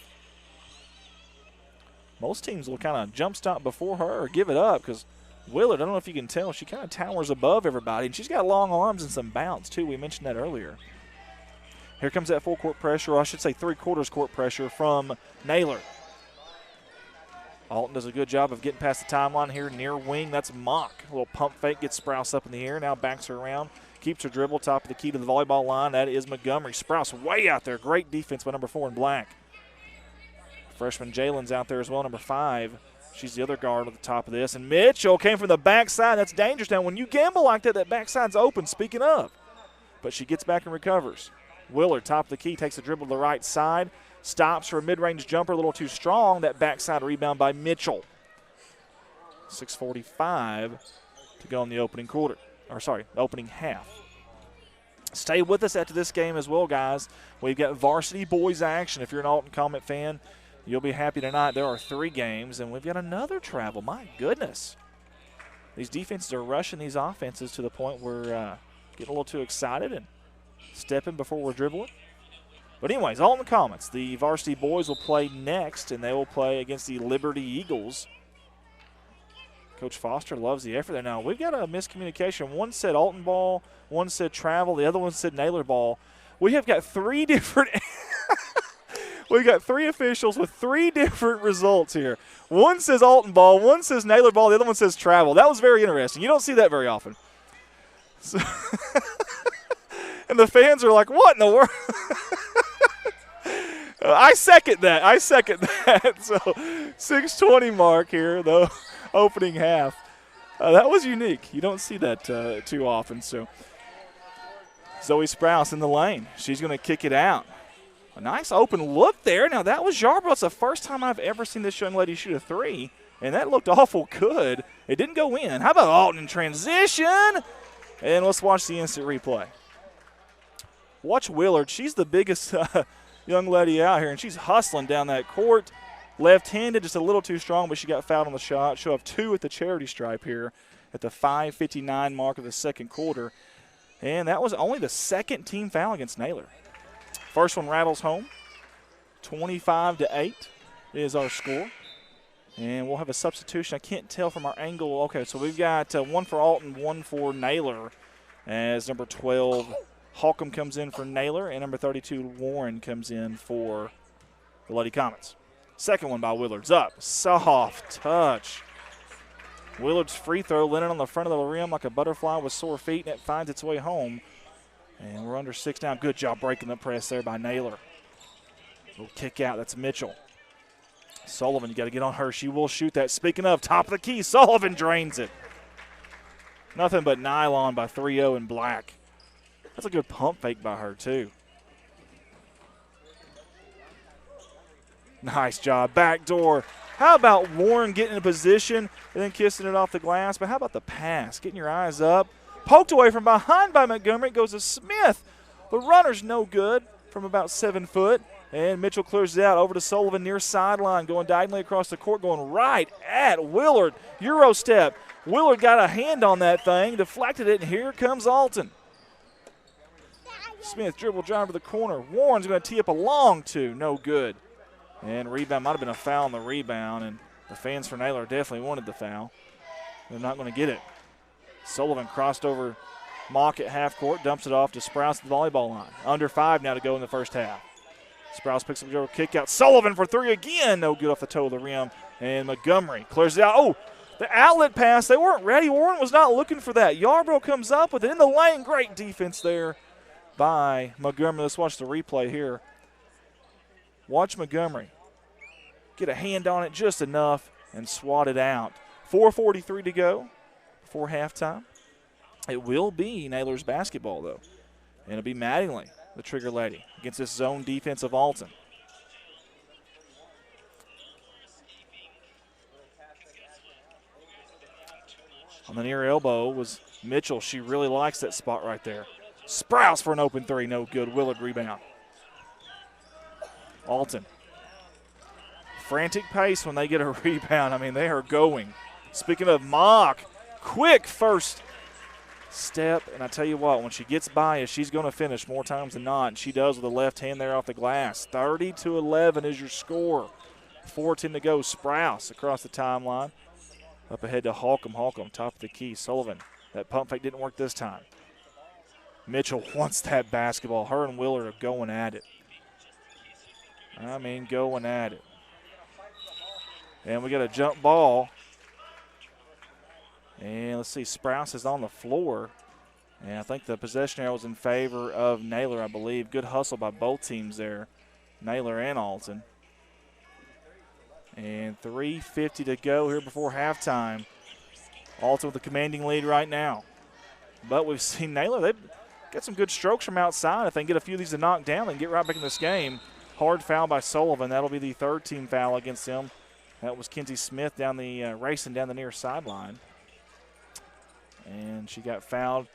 Most teams will kind of jump stop before her or give it up because Willard, I don't know if you can tell, she kind of towers above everybody, and she's got long arms and some bounce, too. We mentioned that earlier. Here comes that full court pressure, or I should say 3/4 court pressure from Naylor. Alton does a good job of getting past the timeline here near wing. That's Mock. A little pump fake, gets Sprouse up in the air, now backs her around, keeps her dribble, top of the key to the volleyball line. That is Montgomery. Sprouse way out there. Great defense by number 4 in black. Freshman Jalen's out there as well, number 5. She's the other guard at the top of this. And Mitchell came from the backside. That's dangerous. Now, when you gamble like that, that backside's open, speaking of. But she gets back and recovers. Willard, top of the key, takes a dribble to the right side. Stops for a mid-range jumper, a little too strong. That backside rebound by Mitchell. 6:45 to go in the opening quarter. Opening half. Stay with us after this game as well, guys. We've got varsity boys action. If you're an Alton Comet fan, you'll be happy tonight. There are 3 games, and we've got another travel. My goodness. These defenses are rushing these offenses to the point we're getting a little too excited and stepping before we're dribbling. But anyways, Alton Comets. The varsity boys will play next, and they will play against the Liberty Eagles. Coach Foster loves the effort there. Now, we've got a miscommunication. One said Alton ball, one said travel, the other one said Naylor ball. We have got 3 different – we've got 3 officials with 3 different results here. One says Alton ball, one says Naylor ball, the other one says travel. That was very interesting. You don't see that very often. So and the fans are like, what in the world? I second that. So 6:20 mark here, the opening half. That was unique. You don't see that too often. So Zoe Sprouse in the lane. She's going to kick it out. A nice open look there. Now, that was Yarbrough. It's the first time I've ever seen this young lady shoot a 3, and that looked awful good. It didn't go in. How about Alton in transition? And let's watch the instant replay. Watch Willard. She's the biggest young lady out here, and she's hustling down that court. Left-handed, just a little too strong, but she got fouled on the shot. She'll have 2 at the charity stripe here at the 5:59 mark of the second quarter. And that was only the second team foul against Naylor. First one rattles home. 25-8 is our score. And we'll have a substitution. I can't tell from our angle. Okay, so we've got 1 for Alton, 1 for Naylor. as number 12, Holcomb comes in for Naylor, and number 32, Warren comes in for the Lady Comets. Second one by Willard's up. Soft touch. Willard's free throw landed on the front of the rim like a butterfly with sore feet, and it finds its way home. And we're under 6 down. Good job breaking the press there by Naylor. Little kick out. That's Mitchell. Sullivan, you got to get on her. She will shoot that. Speaking of, top of the key, Sullivan drains it. Nothing but nylon by 3-0 in black. That's a good pump fake by her, too. Nice job. Backdoor. How about Warren getting in a position and then kissing it off the glass? But how about the pass? Getting your eyes up. Poked away from behind by Montgomery. It goes to Smith. The runner's no good from about 7 foot. And Mitchell clears it out over to Sullivan near sideline, going diagonally across the court, going right at Willard. Euro step. Willard got a hand on that thing, deflected it, and here comes Alton. Smith dribble drive to the corner. Warren's going to tee up a long two. No good. And rebound, might have been a foul on the rebound, and the fans for Naylor definitely wanted the foul. They're not going to get it. Sullivan crossed over Mock at half court, dumps it off to Sprouse at the volleyball line. Under 5 now to go in the first half. Sprouse picks up a kick out. Sullivan for 3 again. No good off the toe of the rim. And Montgomery clears it out. Oh, the outlet pass. They weren't ready. Warren was not looking for that. Yarbrough comes up with it in the lane. Great defense there by Montgomery. Let's watch the replay here. Watch Montgomery get a hand on it just enough and swat it out. 4:43 to go before halftime. It will be Naylor's basketball, though. And it'll be Mattingly, the trigger lady, against this zone defense of Alton. On the near elbow was Mitchell. She really likes that spot right there. Sprouse for an open 3, no good. Willard rebound. Alton. Frantic pace when they get a rebound. I mean, they are going. Speaking of Mock, quick first step. And I tell you what, when she gets by us, she's going to finish more times than not. And she does with the left hand there off the glass. 30-11 is your score. 4:10 to go. Sprouse across the timeline. Up ahead to Holcomb. Holcomb, top of the key. Sullivan. That pump fake didn't work this time. Mitchell wants that basketball. Her and Willard are going at it. I mean, going at it. And we got a jump ball. And let's see, Sprouse is on the floor. And I think the possession arrow was in favor of Naylor, I believe. Good hustle by both teams there, Naylor and Alton. And 3:50 to go here before halftime. Alton with the commanding lead right now. But we've seen Naylor, they've got some good strokes from outside. If they can get a few of these to knock down, they can get right back in this game. Hard foul by Sullivan. That'll be the 3rd team foul against him. That was Kenzie Smith down the racing down the near sideline. And she got fouled.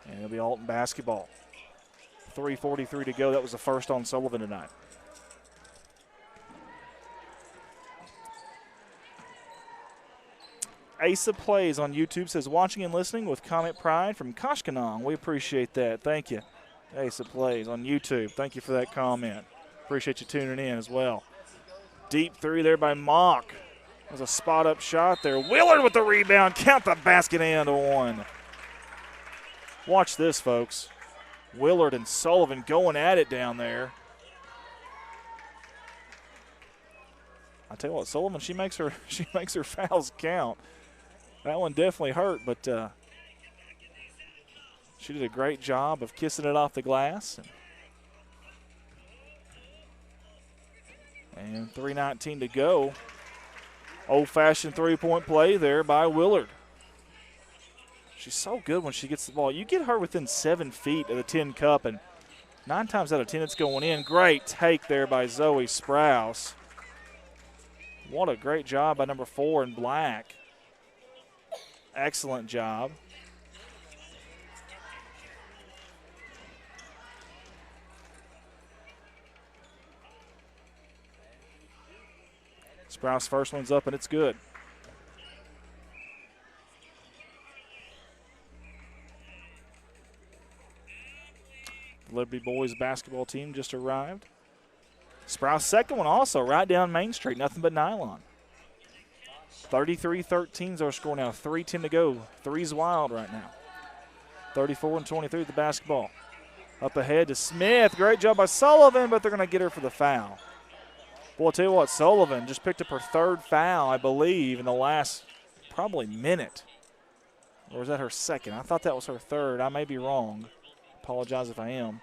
And it'll be Alton basketball. 3:43 to go. That was the first on Sullivan tonight. Asa Plays on YouTube says, watching and listening with Comet Pride from Koshkonong. We appreciate that. Thank you. Asa Plays on YouTube. Thank you for that comment. Appreciate you tuning in as well. Deep 3 there by Mock. There's a spot-up shot there. Willard with the rebound. Count the basket and 1. Watch this, folks. Willard and Sullivan going at it down there. I tell you what, Sullivan, she makes her fouls count. That one definitely hurt, but she did a great job of kissing it off the glass. And 3:19 to go. Old-fashioned three-point play there by Willard. She's so good when she gets the ball. You get her within 7 feet of the 10 cup, and 9 times out of 10 it's going in. Great take there by Zoe Sprouse. What a great job by number 4 in black. Excellent job. Sprouse first one's up, and it's good. The Liberty Boys basketball team just arrived. Sprouse second one also right down Main Street, nothing but nylon. 33-13 is our score now. 3:10 to go. Three's wild right now. 34-23 with the basketball. Up ahead to Smith. Great job by Sullivan, but they're going to get her for the foul. Boy, I'll tell you what, Sullivan just picked up her third foul, I believe, in the last probably minute. Or was that her second? I thought that was her third. I may be wrong. Apologize if I am.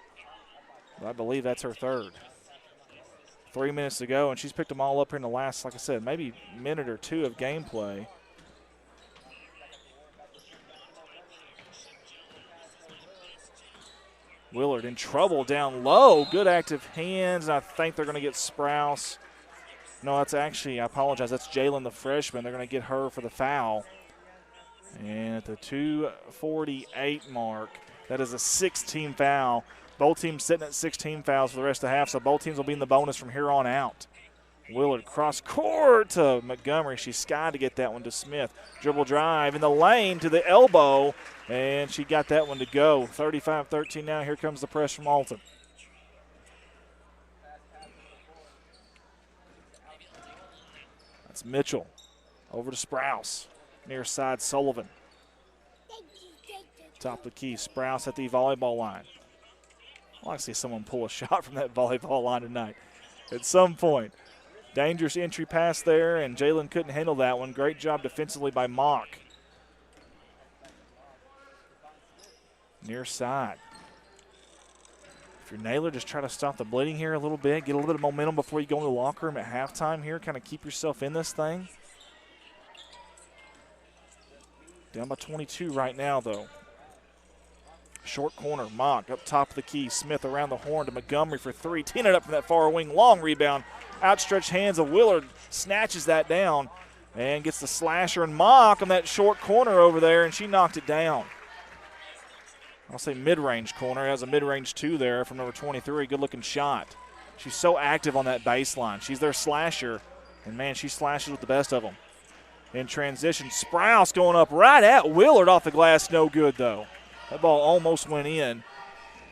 But I believe that's her third. 3 minutes to go, and she's picked them all up here in the last, like I said, maybe minute or two of gameplay. Willard in trouble down low. Good active hands, and I think they're going to get Sprouse. No, that's actually, I apologize, that's Jalen, the freshman. They're going to get her for the foul. And at the 2:48 mark, that is a 16 foul. Both teams sitting at 16 fouls for the rest of the half, so both teams will be in the bonus from here on out. Willard cross court to Montgomery. She skied to get that one to Smith. Dribble drive in the lane to the elbow, and she got that one to go. 35-13 now. Here comes the press from Alton. That's Mitchell. Over to Sprouse. Near side Sullivan. Top of the key. Sprouse at the volleyball line. I'd like to see someone pull a shot from that volleyball line tonight at some point. Dangerous entry pass there, and Jalen couldn't handle that one. Great job defensively by Mock. Near side. If you're Naylor, just try to stop the bleeding here a little bit. Get a little bit of momentum before you go in the locker room at halftime here. Kind of keep yourself in this thing. Down by 22 right now, though. Short corner, Mock up top of the key. Smith around the horn to Montgomery for three. Teeing it up from that far wing. Long rebound. Outstretched hands of Willard. Snatches that down and gets the slasher and Mock on that short corner over there, and she knocked it down. I'll say mid-range corner. Has a mid-range two there from number 23. Good-looking shot. She's so active on that baseline. She's their slasher, and, man, she slashes with the best of them. In transition, Sprouse going up right at Willard off the glass. No good, though. That ball almost went in.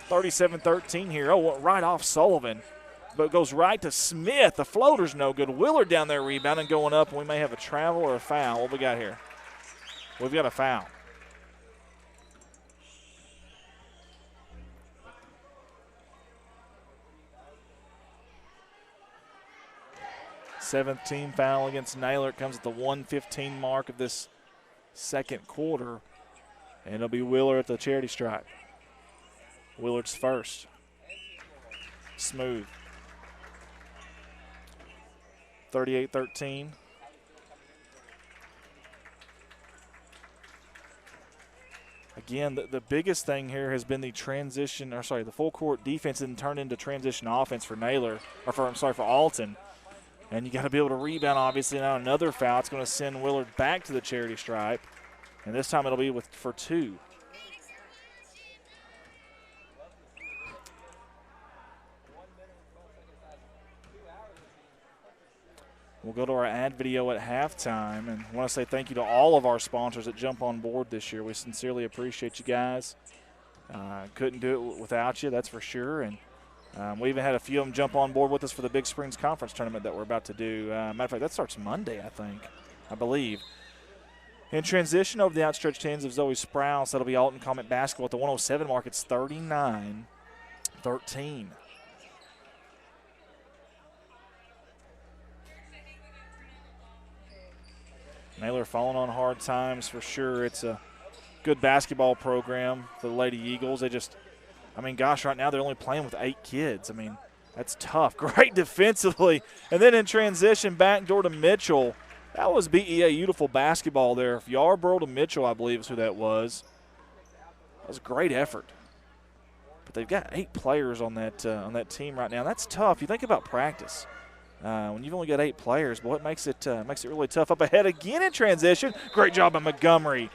37-13 here. Oh, right off Sullivan. But goes right to Smith. The floater's no good. Willard down there rebounding, going up. We may have a travel or a foul. What we got here? We've got a foul. Seventh team foul against Naylor. It comes at the 1:15 mark of this second quarter. And it'll be Willard at the charity stripe. Willard's first. Smooth. 38-13. Again, the biggest thing here has been the transition, or sorry, the full court defense didn't turn into transition offense for Naylor, or for Alton. And you got to be able to rebound, obviously. Now another foul. It's going to send Willard back to the charity stripe. And this time it'll be for two. We'll go to our ad video at halftime. And I want to say thank you to all of our sponsors that jump on board this year. We sincerely appreciate you guys. Couldn't do it without you, that's for sure. And we even had a few of them jump on board with us for the Big Springs Conference tournament that we're about to do. Matter of fact, that starts Monday, I believe. In transition over the outstretched hands of Zoe Sprouse, that'll be Alton Comet basketball at the 107 mark. It's 39-13. Naylor falling on hard times for sure. It's a good basketball program for the Lady Eagles. They just, gosh, right now they're only playing with 8 kids. That's tough. Great defensively. And then in transition, backdoor to Mitchell. That was BEA beautiful basketball there. Yarborough to Mitchell, I believe is who that was. That was a great effort. But they've got 8 players on that team right now. That's tough. You think about practice. When you've only got 8 players, boy, it makes it really tough. Up ahead again in transition. Great job by Montgomery.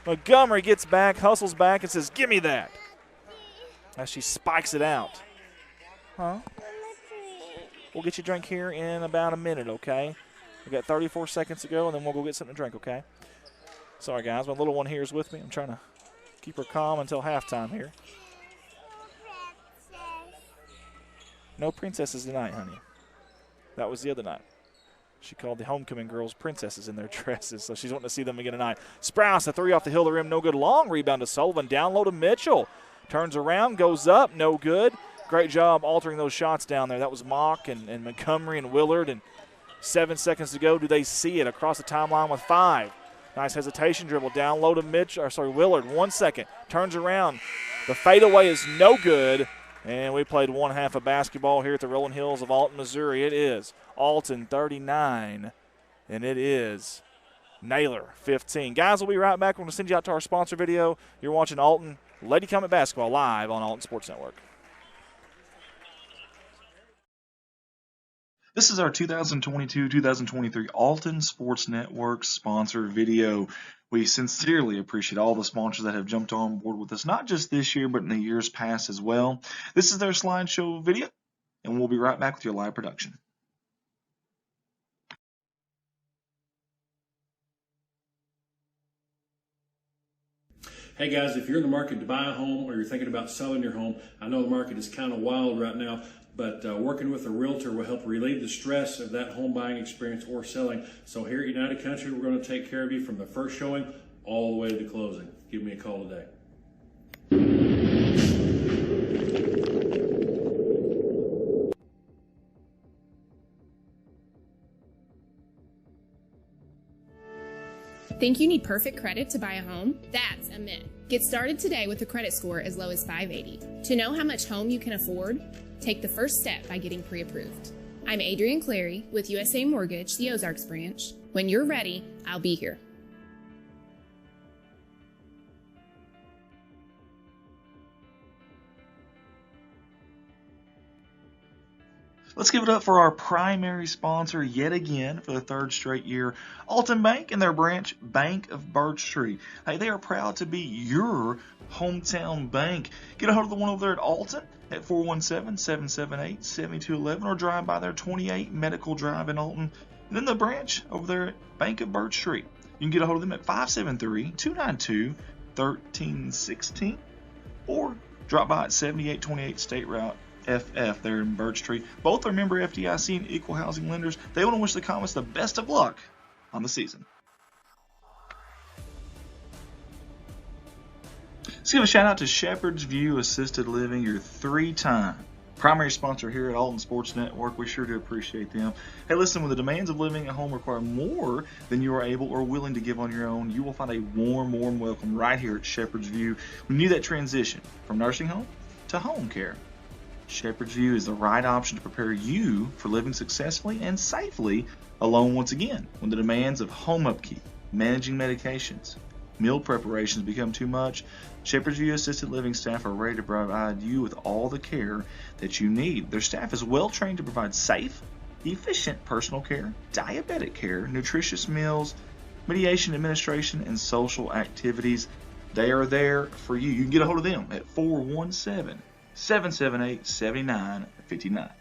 Montgomery gets back, hustles back, and says, "Give me that." As she spikes it out. Huh? We'll get you a drink here in about a minute, okay? We got 34 seconds to go, and then we'll go get something to drink, okay? Sorry, guys. My little one here is with me. I'm trying to keep her calm until halftime here. No princesses tonight, honey. That was the other night. She called the homecoming girls princesses in their dresses, so she's wanting to see them again tonight. Sprouse, a three off the hill of the rim, no good. Long rebound to Sullivan, down low to Mitchell. Turns around, goes up, no good. Great job altering those shots down there. That was Mock and Montgomery and Willard. And 7 seconds to go. Do they see it across the timeline with 5? Nice hesitation dribble down low to Willard. 1 second. Turns around. The fadeaway is no good. And we played one half of basketball here at the Rolling Hills of Alton, Missouri. It is Alton 39, and it is Naylor 15. Guys, we'll be right back. We're going to send you out to our sponsor video. You're watching Alton Lady Comet Basketball live on Alton Sports Network. This is our 2022-2023 Alton Sports Network sponsor video. We sincerely appreciate all the sponsors that have jumped on board with us, not just this year, but in the years past as well. This is their slideshow video, and we'll be right back with your live production. Hey guys, if you're in the market to buy a home or you're thinking about selling your home, I know the market is kind of wild right now, but working with a realtor will help relieve the stress of that home buying experience or selling. So here at United Country, we're going to take care of you from the first showing all the way to the closing. Give me a call today. Think you need perfect credit to buy a home? That's a myth. Get started today with a credit score as low as 580. To know how much home you can afford, take the first step by getting pre-approved. I'm Adrienne Clary with USA Mortgage, the Ozarks branch. When you're ready, I'll be here. Let's give it up for our primary sponsor yet again for the third straight year, Alton Bank and their branch, Bank of Birch Tree. Hey, they are proud to be your hometown bank. Get a hold of the one over there at Alton at 417-778-7211 or drive by their 28 Medical Drive in Alton. And then the branch over there at Bank of Birch Tree. You can get a hold of them at 573-292-1316 or drop by at 7828 State Route FF there in Birch Tree. Both are member FDIC and equal housing lenders. They want to wish the Comets the best of luck on the season. Let's give a shout out to Shepherd's View Assisted Living, your 3-time primary sponsor here at Alton Sports Network. We sure do appreciate them. Hey, listen, when the demands of living at home require more than you are able or willing to give on your own, you will find a warm welcome right here at Shepherd's View. We knew that transition from nursing home to home care. Shepherd's View is the right option to prepare you for living successfully and safely alone once again when the demands of home upkeep, managing medications, meal preparations become too much. Shepherd's View Assisted Living staff are ready to provide you with all the care that you need. Their staff is well trained to provide safe, efficient personal care, diabetic care, nutritious meals, mediation administration, and social activities. They are there for you. You can get a hold of them at 417-778-7959.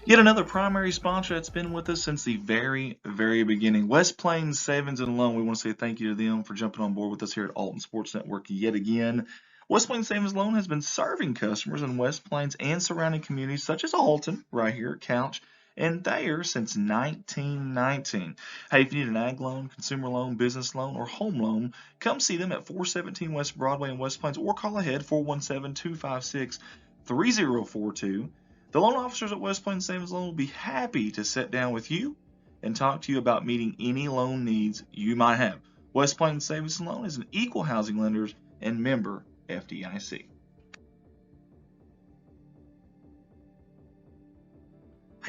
Yet another primary sponsor that's been with us since the very beginning, West Plains Savings and Loan. We want to say thank you to them for jumping on board with us here at Alton Sports Network yet again. West Plains Savings Loan has been serving customers in West Plains and surrounding communities such as Alton, right here at Couch, and Thayer since 1919. Hey, if you need an ag loan, consumer loan, business loan, or home loan, come see them at 417 West Broadway in West Plains or call ahead 417-256-3042. The loan officers at West Plains Savings Loan will be happy to sit down with you and talk to you about meeting any loan needs you might have. West Plains Savings Loan is an equal housing lender and member FDIC.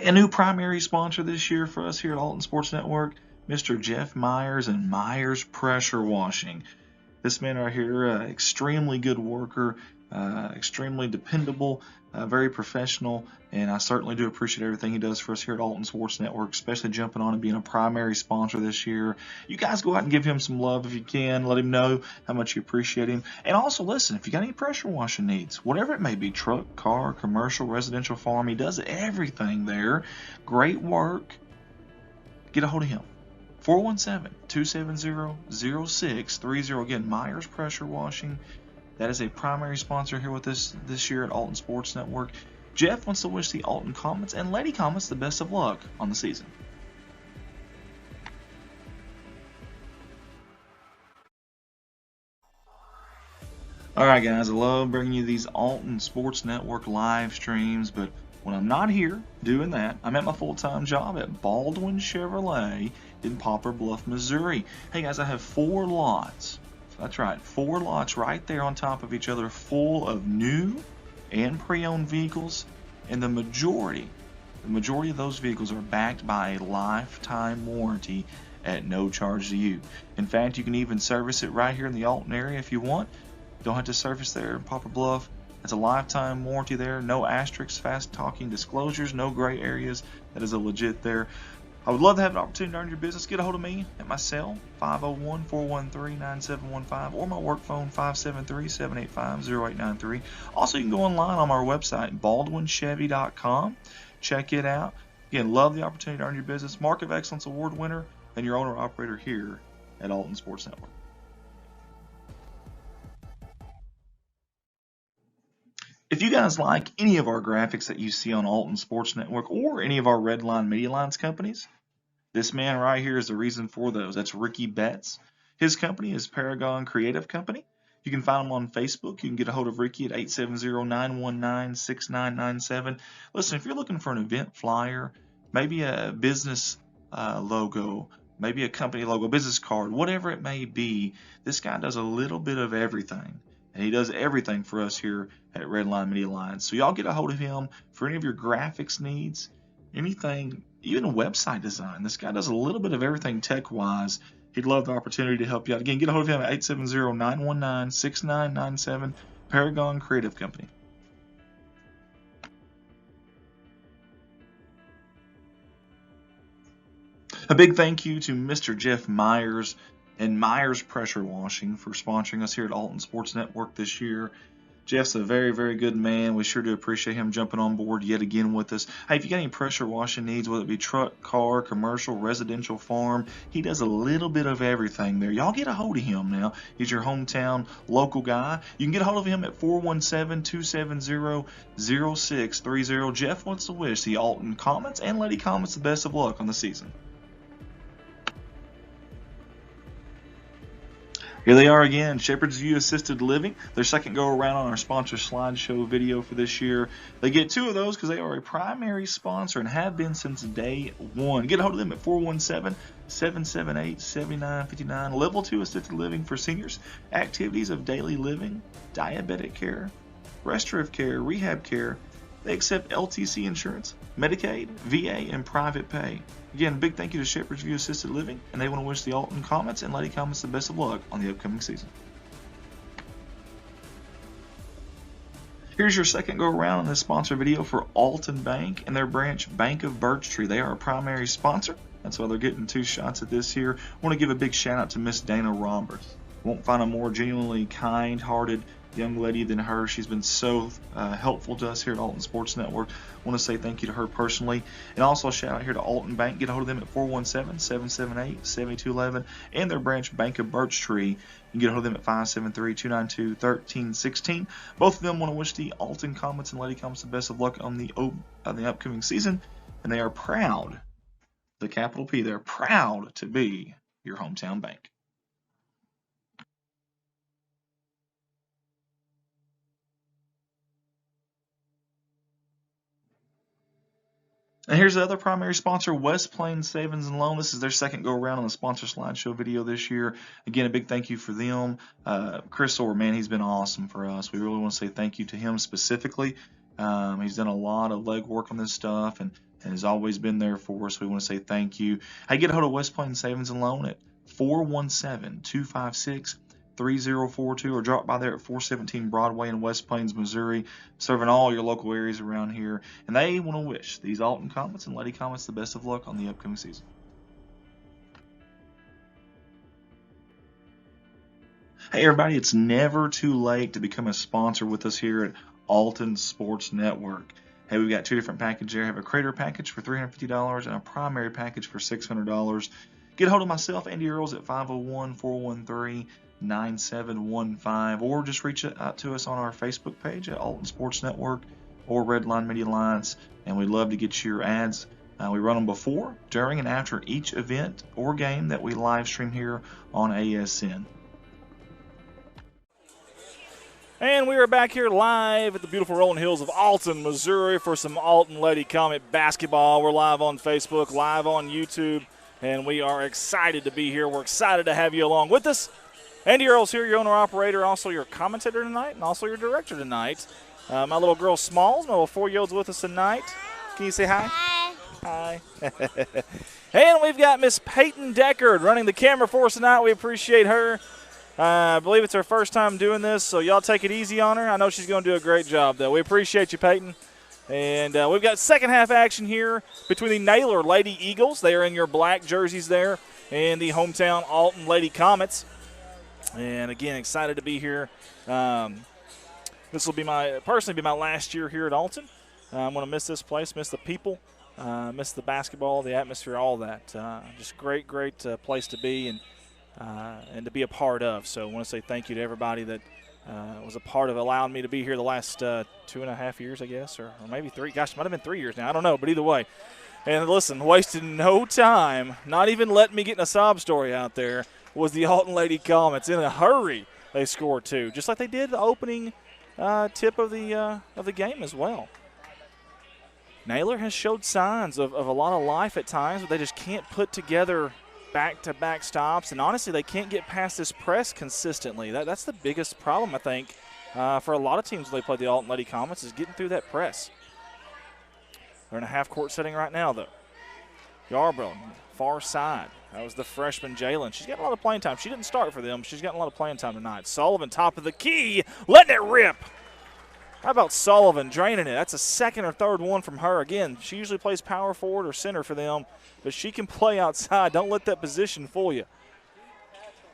A new primary sponsor this year for us here at Alton Sports Network, Mr. Jeff Myers and Myers Pressure Washing. This man right here, extremely good worker, extremely dependable, very professional, and I certainly do appreciate everything he does for us here at Alton Sports Network, especially jumping on and being a primary sponsor this year. You guys go out and give him some love if you can. Let him know how much you appreciate him. And also, listen, if you got any pressure washing needs, whatever it may be, truck, car, commercial, residential, farm, he does everything there. Great work. Get a hold of him. 417-270-0630. Again, Myers Pressure Washing. That is a primary sponsor here with us this year at Alton Sports Network. Jeff wants to wish the Alton Comets and Lady Comets the best of luck on the season. Alright guys, I love bringing you these Alton Sports Network live streams, but when I'm not here doing that, I'm at my full-time job at Baldwin Chevrolet in Poplar Bluff, Missouri. Hey guys, I have 4 lots. That's right, 4 lots right there on top of each other full of new and pre-owned vehicles, and the majority of those vehicles are backed by a lifetime warranty at no charge to you. In fact, you can even service it right here in the Alton area if you want. Don't have to service there in Poplar Bluff. It's a lifetime warranty there. No asterisks, fast talking disclosures, no gray areas. That is a legit there. I would love to have an opportunity to earn your business. Get a hold of me at my cell, 501-413-9715, or my work phone, 573-785-0893. Also, you can go online on our website, baldwinchevy.com. Check it out. Again, love the opportunity to earn your business. Mark of Excellence Award winner and your owner-operator here at Alton Sports Network. If you guys like any of our graphics that you see on Alton Sports Network or any of our Red Line Media Lines companies, this man right here is the reason for those. That's Ricky Betts. His company is Paragon Creative Company. You can find him on Facebook. You can get a hold of Ricky at 870-919-6997. Listen, if you're looking for an event flyer, maybe a business logo, maybe a company logo, business card, whatever it may be, this guy does a little bit of everything. And he does everything for us here at Red Line Media Lines. So y'all get a hold of him for any of your graphics needs, anything, even a website design. This guy does a little bit of everything tech-wise. He'd love the opportunity to help you out. Again, get a hold of him at 870-919-6997, Paragon Creative Company. A big thank you to Mr. Jeff Myers and Myers Pressure Washing for sponsoring us here at Alton Sports Network this year. Jeff's a very, very good man. We sure do appreciate him jumping on board yet again with us. Hey, if you got any pressure washing needs, whether it be truck, car, commercial, residential, farm, he does a little bit of everything there. Y'all get a hold of him now. He's your hometown local guy. You can get a hold of him at 417-270-0630. Jeff wants to wish the Alton Comets and Lady Comets the best of luck on the season. Here they are again, Shepherd's View Assisted Living, their second go around on our sponsor slideshow video for this year. They get 2 of those because they are a primary sponsor and have been since day 1. Get a hold of them at 417-778-7959. Level 2 Assisted Living for seniors, activities of daily living, diabetic care, restorative care, rehab care. They accept LTC insurance, Medicaid, VA, and private pay. Again, big thank you to Shepherd's View Assisted Living, and they want to wish the Alton Comets and Lady Comets the best of luck on the upcoming season. Here's your second go around on this sponsor video for Alton Bank and their branch Bank of Birch Tree. They are a primary sponsor. That's why they're getting 2 shots at this here. I want to give a big shout out to Miss Dana Roberts. Won't find a more genuinely kind-hearted young lady than her. She's been so helpful to us here at Alton Sports Network. I want to say thank you to her personally. And also a shout out here to Alton Bank. Get a hold of them at 417-778-7211 and their branch Bank of Birch Tree. You can get a hold of them at 573-292-1316. Both of them want to wish the Alton Comets and Lady Comets the best of luck on the upcoming season. And they are proud, the capital P, they're proud to be your hometown bank. And here's the other primary sponsor, West Plains Savings and Loan. This is their second go around on the sponsor slideshow video this year. Again, a big thank you for them. Chris Orr, man, he's been awesome for us. We really want to say thank you to him specifically. He's done a lot of legwork on this stuff and has always been there for us. We want to say thank you. Hey, get a hold of West Plains Savings and Loan at 417-256-3042 or drop by there at 417 Broadway in West Plains, Missouri, serving all your local areas around here. And they want to wish these Alton Comets and Lady Comets the best of luck on the upcoming season. Hey everybody, it's never too late to become a sponsor with us here at Alton Sports Network. Hey, we've got 2 different packages here. I have a Crater package for $350 and a primary package for $600. Get a hold of myself, Andy Earls, at 501-413-9715, or just reach out to us on our Facebook page at Alton Sports Network. or Red Line Media Alliance, and we'd love to get your ads. We run them before, during, and after each event or game that we live stream here on ASN. And we are back here live at the beautiful rolling hills of Alton, Missouri for some Alton Lady Comet basketball. We're live on Facebook, live on YouTube, and we are excited to be here. We're excited to have you along with us. Andy Earls here, your owner-operator, also your commentator tonight, and also your director tonight. My little girl Smalls, my little 4-year-old's with us tonight. Can you say hi? Hi. And we've got Miss Peyton Deckard running the camera for us tonight. We appreciate her. I believe it's her first time doing this, so y'all take it easy on her. I know she's going to do a great job, though. We appreciate you, Peyton. And we've got second half action here between the Naylor Lady Eagles. They are in your black jerseys there, and the hometown Alton Lady Comets. And, again, excited to be here. This will be personally be my last year here at Alton. I'm going to miss this place, miss the people. Miss the basketball, the atmosphere, all that. Just great place to be and to be a part of. So I want to say thank you to everybody that was a part of allowing me to be here the last 2.5 years, I guess, or maybe 3. Gosh, it might have been 3 years now. I don't know, but either way. And listen, wasted no time, not even letting me get in a sob story out there, was the Alton Lady Comets. In a hurry, they scored 2, just like they did the opening tip of the game as well. Naylor has showed signs of a lot of life at times, but they just can't put together back-to-back stops. And honestly, they can't get past this press consistently. That's the biggest problem, I think, for a lot of teams when they play the Alton Lady Comets, is getting through that press. They're in a half-court setting right now, though. Yarbrough, far side. That was the freshman Jalen. She's got a lot of playing time. She didn't start for them. She's gotten a lot of playing time tonight. Sullivan, top of the key, letting it rip. How about Sullivan draining it? That's a second or third one from her. Again, she usually plays power forward or center for them, but she can play outside. Don't let that position fool you.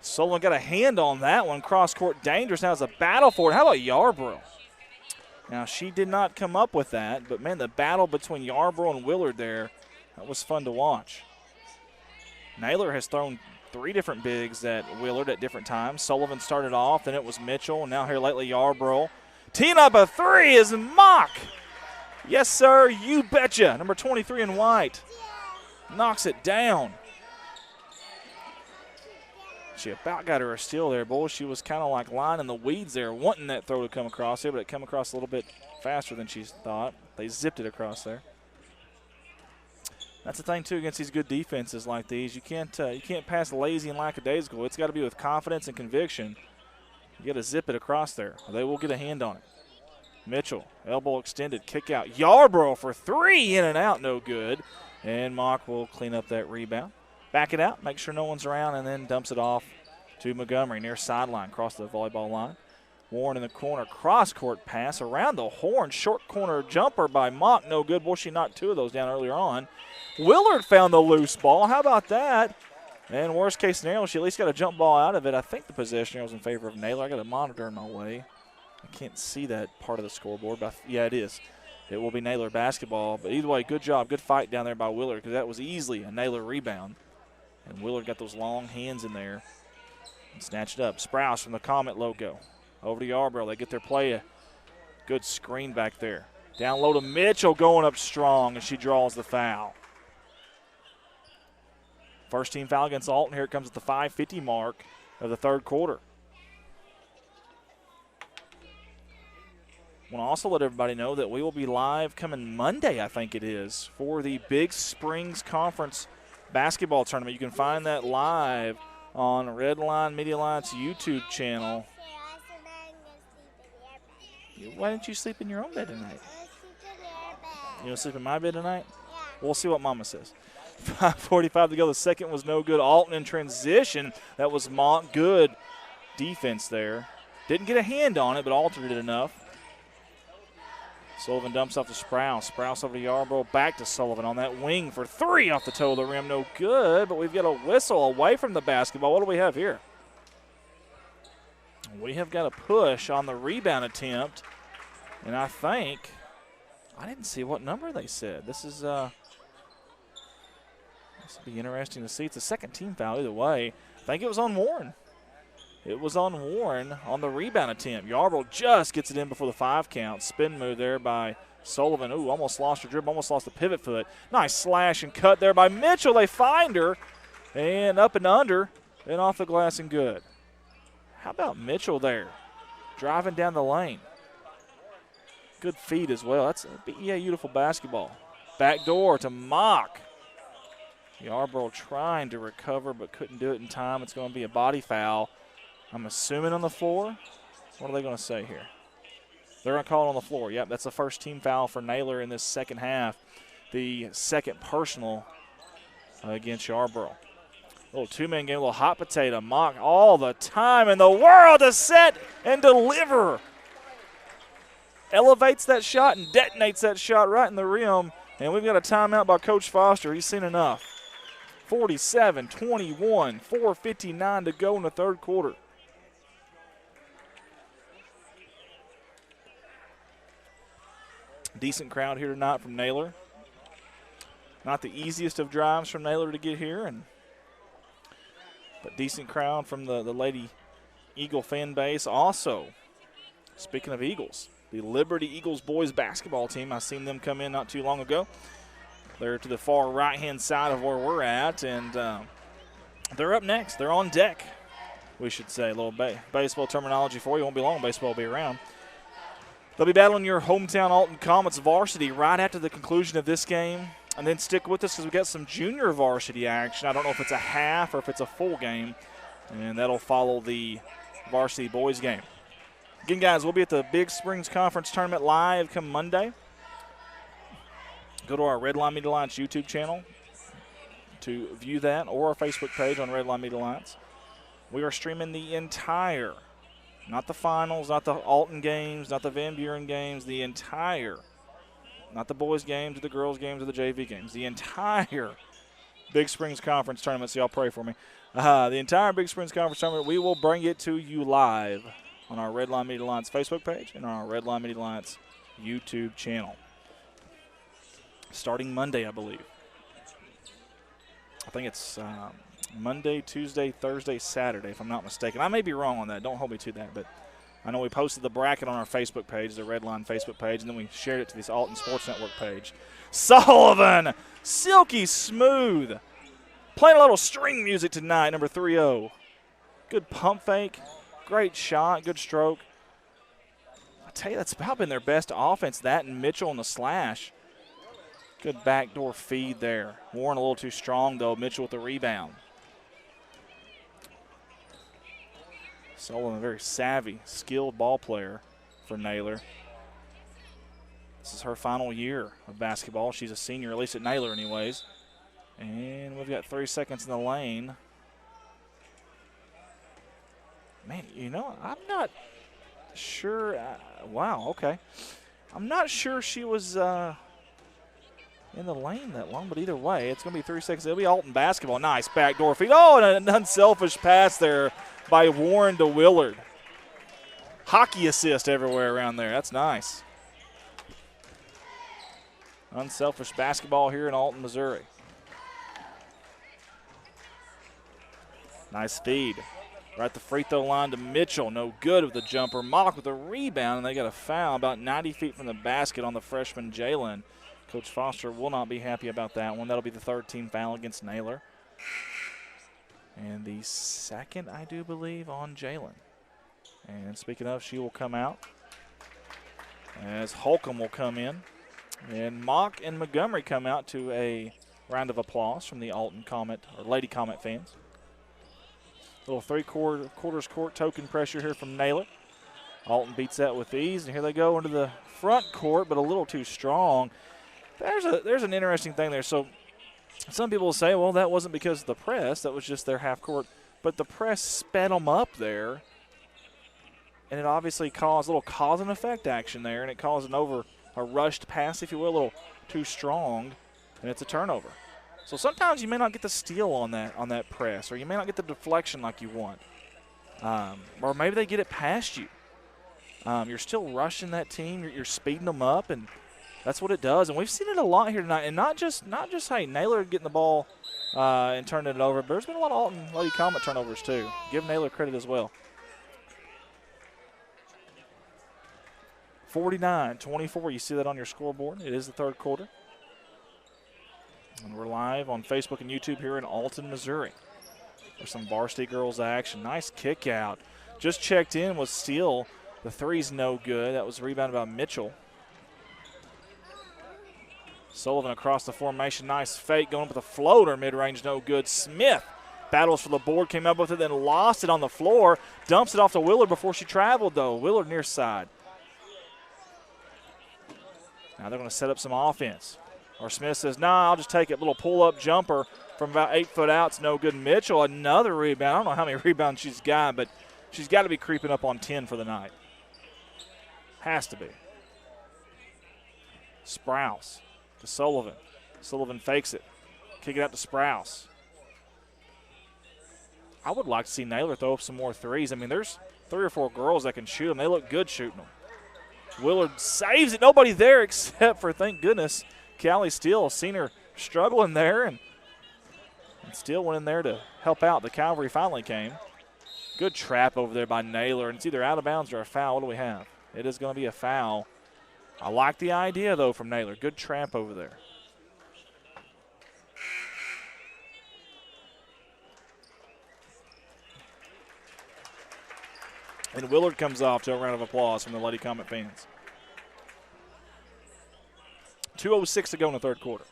Sullivan got a hand on that one. Cross-court dangerous. Now it's a battle for it. How about Yarbrough? Now, she did not come up with that, but, man, the battle between Yarbrough and Willard there, that was fun to watch. Naylor has thrown 3 different bigs at Willard at different times. Sullivan started off, then it was Mitchell, and now here lately Yarbrough. Teeing up a 3 is Mock. Yes, sir, you betcha. Number 23 in white. Knocks it down. She about got her a steal there, boy. She was kind of like lying in the weeds there, wanting that throw to come across there, but it came across a little bit faster than she thought. They zipped it across there. That's the thing, too, against these good defenses like these. You can't pass lazy and lackadaisical. It's got to be with confidence and conviction. You got to zip it across there, or they will get a hand on it. Mitchell, elbow extended, kick out. Yarbrough for 3, in and out, no good. And Mock will clean up that rebound. Back it out, make sure no one's around, and then dumps it off to Montgomery near sideline, across the volleyball line. Warren in the corner, cross-court pass around the horn. Short corner jumper by Mock, no good. Boy, she knocked 2 of those down earlier on. Willard found the loose ball. How about that? And worst case scenario, she at least got a jump ball out of it. I think the possession was in favor of Naylor. I got a monitor in my way. I can't see that part of the scoreboard, but yeah, it is. It will be Naylor basketball. But either way, good job. Good fight down there by Willard, because that was easily a Naylor rebound. And Willard got those long hands in there and snatched it up. Sprouse from the Comet logo. Over to Yarbrough. They get their play. A good screen back there. Down low to Mitchell, going up strong, and she draws the foul. First team foul against Alton. Here it comes at the 5:50 mark of the third quarter. I want to also let everybody know that we will be live coming Monday, I think it is, for the Big Springs Conference basketball tournament. You can find that live on Red Line Media Alliance YouTube channel. Why didn't you sleep in your own bed tonight? You want to sleep in my bed tonight? We'll see what Mama says. 5:45 to go. The second was no good. Alton in transition. That was Mont. Good defense there. Didn't get a hand on it, but altered it enough. Sullivan dumps off to Sprouse. Sprouse over to Yarbrough. Back to Sullivan on that wing for 3 off the toe of the rim. No good, but we've got a whistle away from the basketball. What do we have here? We have got a push on the rebound attempt, and I think I didn't see what number they said. This is this will be interesting to see. It's a second team foul either way. I think it was on Warren. It was on Warren on the rebound attempt. Yarbrough just gets it in before the 5 count. Spin move there by Sullivan, ooh, almost lost her dribble, almost lost the pivot foot. Nice slash and cut there by Mitchell. They find her, and up and under, and off the glass and good. How about Mitchell there, driving down the lane? Good feed as well. That's beautiful basketball. Back door to Mock. Yarborough trying to recover but couldn't do it in time. It's going to be a body foul. I'm assuming on the floor. What are they going to say here? They're going to call it on the floor. Yep, that's the first team foul for Naylor in this second half. The second personal against Yarborough. A little two-man game, a little hot potato. Mock all the time in the world to set and deliver. Elevates that shot and detonates that shot right in the rim. And we've got a timeout by Coach Foster. He's seen enough. 47-21, 4:59 to go in the third quarter. Decent crowd here tonight from Naylor. Not the easiest of drives from Naylor to get here, but decent crowd from the Lady Eagle fan base. Also, speaking of Eagles, the Liberty Eagles boys basketball team, I seen them come in not too long ago. They're to the far right-hand side of where we're at, and they're up next. They're on deck, we should say. A little baseball terminology for you. Won't be long. Baseball will be around. They'll be battling your hometown Alton Comets varsity right after the conclusion of this game. And then stick with us because we've got some junior varsity action. I don't know if it's a half or if it's a full game. And that'll follow the varsity boys game. Again, guys, we'll be at the Big Springs Conference Tournament live come Monday. Go to our Red Line Media Alliance YouTube channel to view that, or our Facebook page on Red Line Media Alliance. We are streaming the entire, not the finals, not the Alton games, not the Van Buren games, the entire, not the boys' games or the girls' games or the JV games, the entire Big Springs Conference Tournament. So y'all pray for me. The entire Big Springs Conference Tournament, we will bring it to you live on our Red Line Media Alliance Facebook page and on our Red Line Media Alliance YouTube channel. Starting Monday, I believe. I think it's Monday, Tuesday, Thursday, Saturday, if I'm not mistaken. I may be wrong on that. Don't hold me to that. But I know we posted the bracket on our Facebook page, the Red Line Facebook page, and then we shared it to this Alton Sports Network page. Sullivan, silky smooth. Playing a little string music tonight, number 3-0. Good pump fake. Great shot. Good stroke. I tell you, that's about been their best offense, that and Mitchell on the slash. Good backdoor feed there. Warren a little too strong, though. Mitchell with the rebound. Sullivan, a very savvy, skilled ball player for Naylor. This is her final year of basketball. She's a senior, at least at Naylor anyways. And we've got 3 seconds in the lane. Man, you know, I'm not sure. Wow, okay. I'm not sure she was in the lane that long, but either way, it's going to be 3 seconds. It'll be Alton basketball. Nice backdoor feed. Oh, and an unselfish pass there by Warren to Willard. Hockey assist everywhere around there. That's nice. Unselfish basketball here in Alton, Missouri. Nice feed. Right at the free throw line to Mitchell. No good with the jumper. Mock with a rebound, and they got a foul about 90 feet from the basket on the freshman Jalen. Coach Foster will not be happy about that one. That'll be the third team foul against Naylor. And the second, I do believe, on Jalen. And speaking of, she will come out as Holcomb will come in. And Mock and Montgomery come out to a round of applause from the Alton Comet, or Lady Comet fans. Little three-quarters court token pressure here from Naylor. Alton beats that with ease, and here they go into the front court, but a little too strong. There's an interesting thing there. So some people will say, well, that wasn't because of the press. That was just their half court. But the press sped them up there, and it obviously caused a little cause and effect action there, and it caused a rushed pass, if you will, a little too strong, and it's a turnover. So sometimes you may not get the steal on that press, or you may not get the deflection like you want. Or maybe they get it past you. You're still rushing that team. You're speeding them up, and that's what it does. And we've seen it a lot here tonight. And not just hey, Naylor getting the ball and turning it over, but there's been a lot of Alton Lady Comet turnovers too. Give Naylor credit as well. 49-24. You see that on your scoreboard. It is the third quarter. And we're live on Facebook and YouTube here in Alton, Missouri. There's some varsity girls action. Nice kick out. Just checked in with Steele. The three's no good. That was rebounded by Mitchell. Sullivan across the formation. Nice fake going up with a floater. Mid-range no good. Smith battles for the board. Came up with it, then lost it on the floor. Dumps it off to Willard before she traveled, though. Willard near side. Now they're going to set up some offense. Or Smith says, nah, I'll just take it. Little pull-up jumper from about 8 foot out. It's no good. Mitchell, another rebound. I don't know how many rebounds she's got, but she's got to be creeping up on 10 for the night. Has to be. Sprouse to Sullivan. Sullivan fakes it. Kick it out to Sprouse. I would like to see Naylor throw up some more threes. I mean, there's 3 or 4 girls that can shoot them. They look good shooting them. Willard saves it. Nobody there except for, thank goodness, Callie Steele. Seen her struggling there, and Steele went in there to help out. The Cavalry finally came. Good trap over there by Naylor, and it's either out of bounds or a foul. What do we have? It is going to be a foul. I like the idea, though, from Naylor. Good trap over there. And Willard comes off to a round of applause from the Lady Comet fans. 2:06 to go in the third quarter.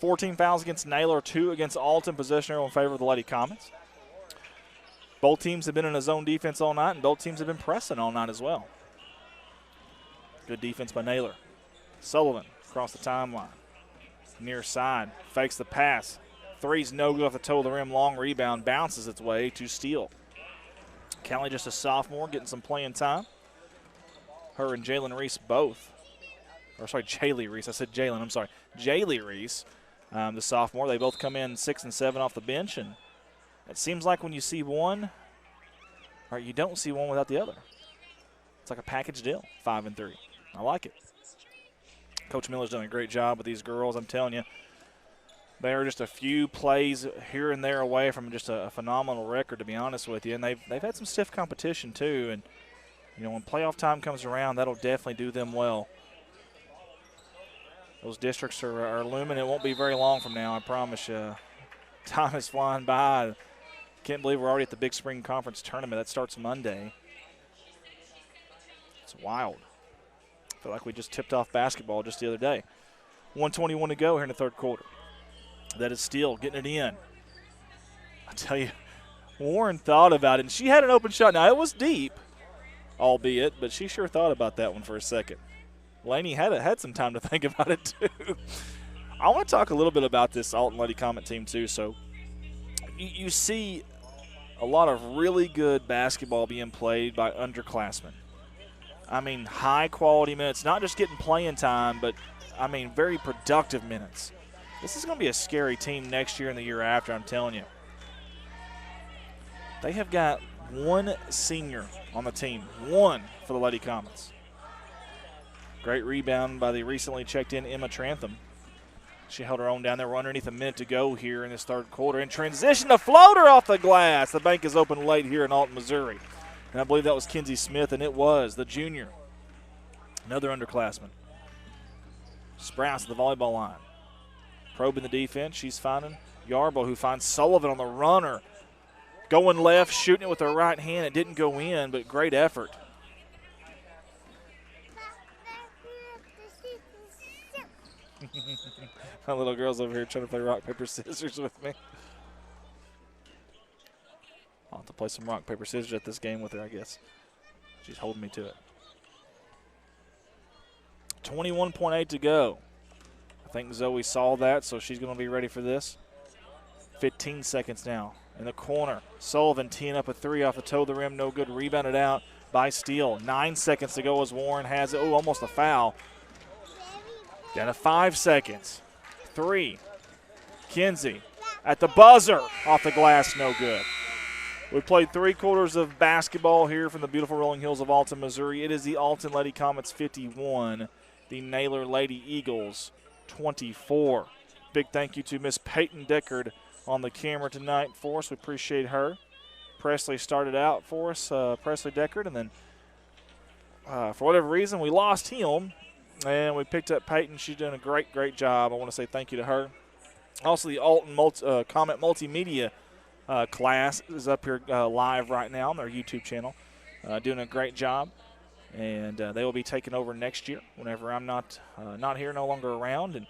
14 fouls against Naylor, 2 against Alton. Possession arrow in favor of the Lady Comets. Both teams have been in a zone defense all night, and both teams have been pressing all night as well. Good defense by Naylor. Sullivan across the timeline. Near side. Fakes the pass. Three's no good off the toe of the rim. Long rebound. Bounces its way to Steele. Callie just a sophomore getting some playing time. Her and Jalen Reese both. Or sorry, Jaylee Reese. I said Jalen. I'm sorry. Jaylee Reese, the sophomore. They both come in 6 and 7 off the bench. And it seems like when you see one, or you don't see one without the other. It's like a package deal, 5 and 3. I like it. Coach Miller's done a great job with these girls. I'm telling you, they are just a few plays here and there away from just a phenomenal record, to be honest with you. And they've had some stiff competition too. And you know, when playoff time comes around, that'll definitely do them well. Those districts are looming. It won't be very long from now, I promise you. Time is flying by. Can't believe we're already at the Big Spring Conference tournament. That starts Monday. It's wild. I feel like we just tipped off basketball just the other day. 1:21 to go here in the third quarter. That is Steele getting it in. I tell you, Warren thought about it, and she had an open shot. Now, it was deep, albeit, but she sure thought about that one for a second. Laney had some time to think about it, too. I want to talk a little bit about this Alton Lady Comet team, too. So you see a lot of really good basketball being played by underclassmen. I mean, high-quality minutes, not just getting playing time, but, I mean, very productive minutes. This is going to be a scary team next year and the year after, I'm telling you. They have got 1 senior on the team, 1 for the Lady Comets. Great rebound by the recently checked-in Emma Trantham. She held her own down there. We're underneath a minute to go here in this third quarter. In transition, a floater off the glass. The bank is open late here in Alton, Missouri. And I believe that was Kinsey Smith, and it was the junior. Another underclassman. Sprouse at the volleyball line. Probing the defense. She's finding Yarbo, who finds Sullivan on the runner. Going left, shooting it with her right hand. It didn't go in, but great effort. My little girl's over here trying to play rock, paper, scissors with me. I'll have to play some rock, paper, scissors at this game with her, I guess. She's holding me to it. 21.8 to go. I think Zoe saw that, so she's going to be ready for this. 15 seconds now in the corner. Sullivan teeing up a 3 off the toe of the rim. No good. Rebounded out by Steele. 9 seconds to go as Warren has it. Oh, almost a foul. Down to 5 seconds. 3. Kinsey at the buzzer. Off the glass, no good. We played 3 quarters of basketball here from the beautiful rolling hills of Alton, Missouri. It is the Alton Lady Comets 51, the Naylor Lady Eagles 24. Big thank you to Miss Peyton Deckard on the camera tonight for us. We appreciate her. Presley started out for us, Presley Deckard, and then for whatever reason, we lost him, and we picked up Peyton. She's doing a great job. I want to say thank you to her. Also, the Alton Comet Multimedia class is up here live right now on their YouTube channel, doing a great job. And they will be taking over next year whenever I'm not here, no longer around.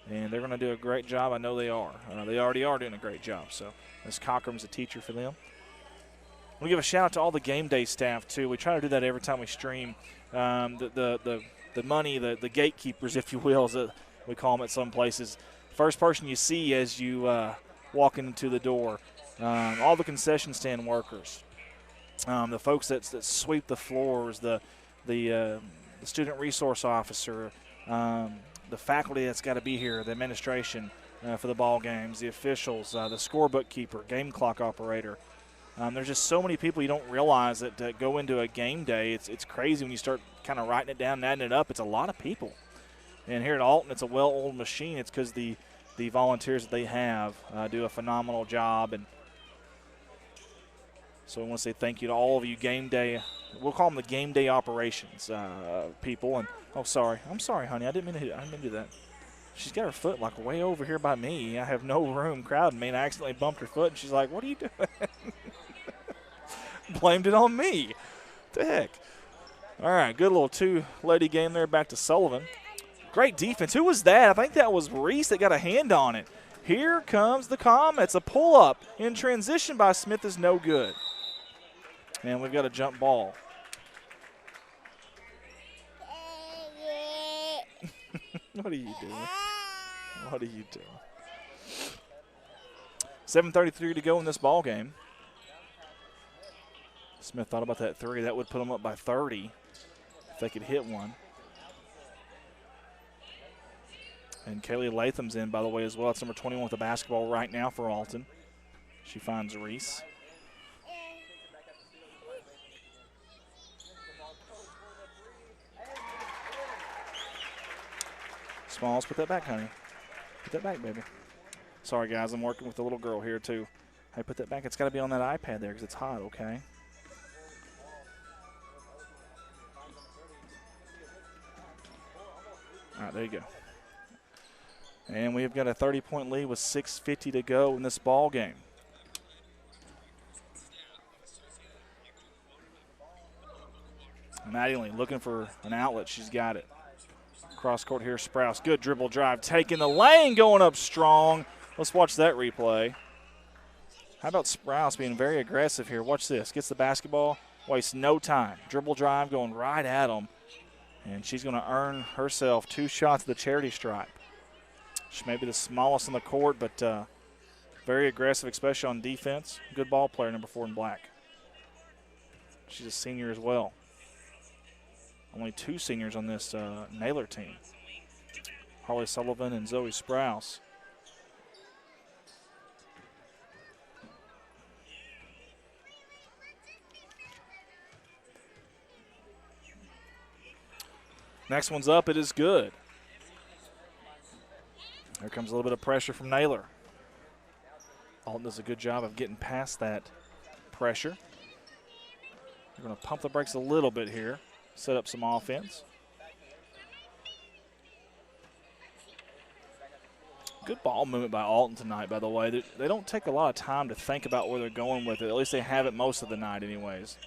And they're going to do a great job. I know they are. They already are doing a great job. So Ms. Cockrum's a teacher for them. We give a shout out to all the game day staff too. We try to do that every time we stream. The money, the gatekeepers, if you will, as we call them at some places. First person you see as you walk into the door. All the concession stand workers, the folks that sweep the floors, the student resource officer, the faculty that's got to be here, the administration for the ball games, the officials, the scorebook keeper, game clock operator. There's just so many people you don't realize that go into a game day. It's crazy when you start kind of writing it down and adding it up. It's a lot of people. And here at Alton, it's a well-oiled machine. It's because the volunteers that they have do a phenomenal job. And so I want to say thank you to all of you game day. We'll call them the game day operations people. And oh, sorry. I'm sorry, honey. I didn't mean to do that. She's got her foot like way over here by me. I have no room crowding me, and I accidentally bumped her foot. And she's like, "What are you doing?" Blamed it on me. What the heck? All right, good little two-lady game there. Back to Sullivan. Great defense. Who was that? I think that was Reese that got a hand on it. Here comes the Comets. A pull-up in transition by Smith is no good. And we've got a jump ball. What are you doing? What are you doing? 7:33 to go in this ball game. Smith thought about that three. That would put them up by 30 if they could hit one. And Kaylee Latham's in, by the way, as well. It's number 21 with the basketball right now for Alton. She finds Reese. Smalls, put that back, honey. Put that back, baby. Sorry, guys, I'm working with a little girl here, too. Hey, put that back. It's got to be on that iPad there because it's hot, okay? All right, there you go. And we've got a 30-point lead with 6:50 to go in this ball game. Mattingly looking for an outlet. She's got it. Cross court here, Sprouse. Good dribble drive. Taking the lane, going up strong. Let's watch that replay. How about Sprouse being very aggressive here? Watch this. Gets the basketball, wastes no time. Dribble drive going right at him. And she's going to earn herself 2 shots at the charity stripe. She may be the smallest on the court, but very aggressive, especially on defense. Good ball player, number 4 in black. She's a senior as well. Only 2 seniors on this Naylor team. Harley Sullivan and Zoe Sprouse. Next one's up. It is good. Here comes a little bit of pressure from Naylor. Alton does a good job of getting past that pressure. They're going to pump the brakes a little bit here. Set up some offense. Good ball movement by Alton tonight, by the way. They don't take a lot of time to think about where they're going with it. At least they haven't most of the night anyways.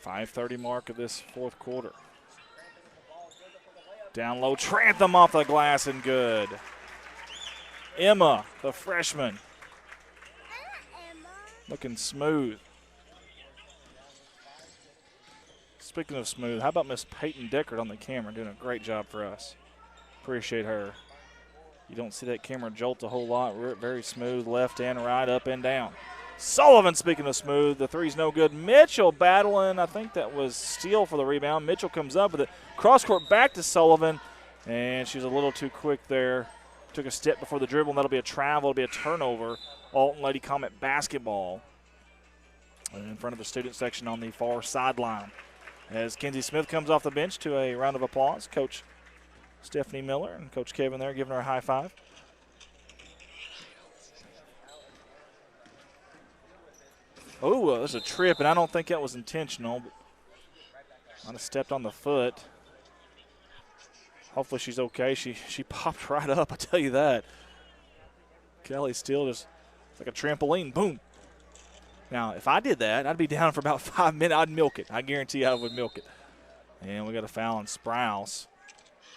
.5:30 mark of this 4th quarter. Down low, Trantham off the glass and good. Emma, the freshman. Looking smooth. Speaking of smooth, how about Miss Peyton Deckard on the camera doing a great job for us. Appreciate her. You don't see that camera jolt a whole lot. Very smooth, left and right, up and down. Sullivan, speaking of smooth, the three's no good. Mitchell battling. I think that was Steele for the rebound. Mitchell comes up with it. Cross court back to Sullivan, and she's a little too quick there. Took a step before the dribble, and that'll be a travel. It'll be a turnover. Alton Lady Comet basketball in front of the student section on the far sideline. As Kenzie Smith comes off the bench to a round of applause. Coach Stephanie Miller and Coach Kevin there giving her a high five. Oh, there's a trip, and I don't think that was intentional. But might have stepped on the foot. Hopefully she's okay. She popped right up, I tell you that. Kelly still just like a trampoline, boom. Now, if I did that, I'd be down for about 5 minutes. I'd milk it. I guarantee I would milk it. And we got a foul on Sprouse.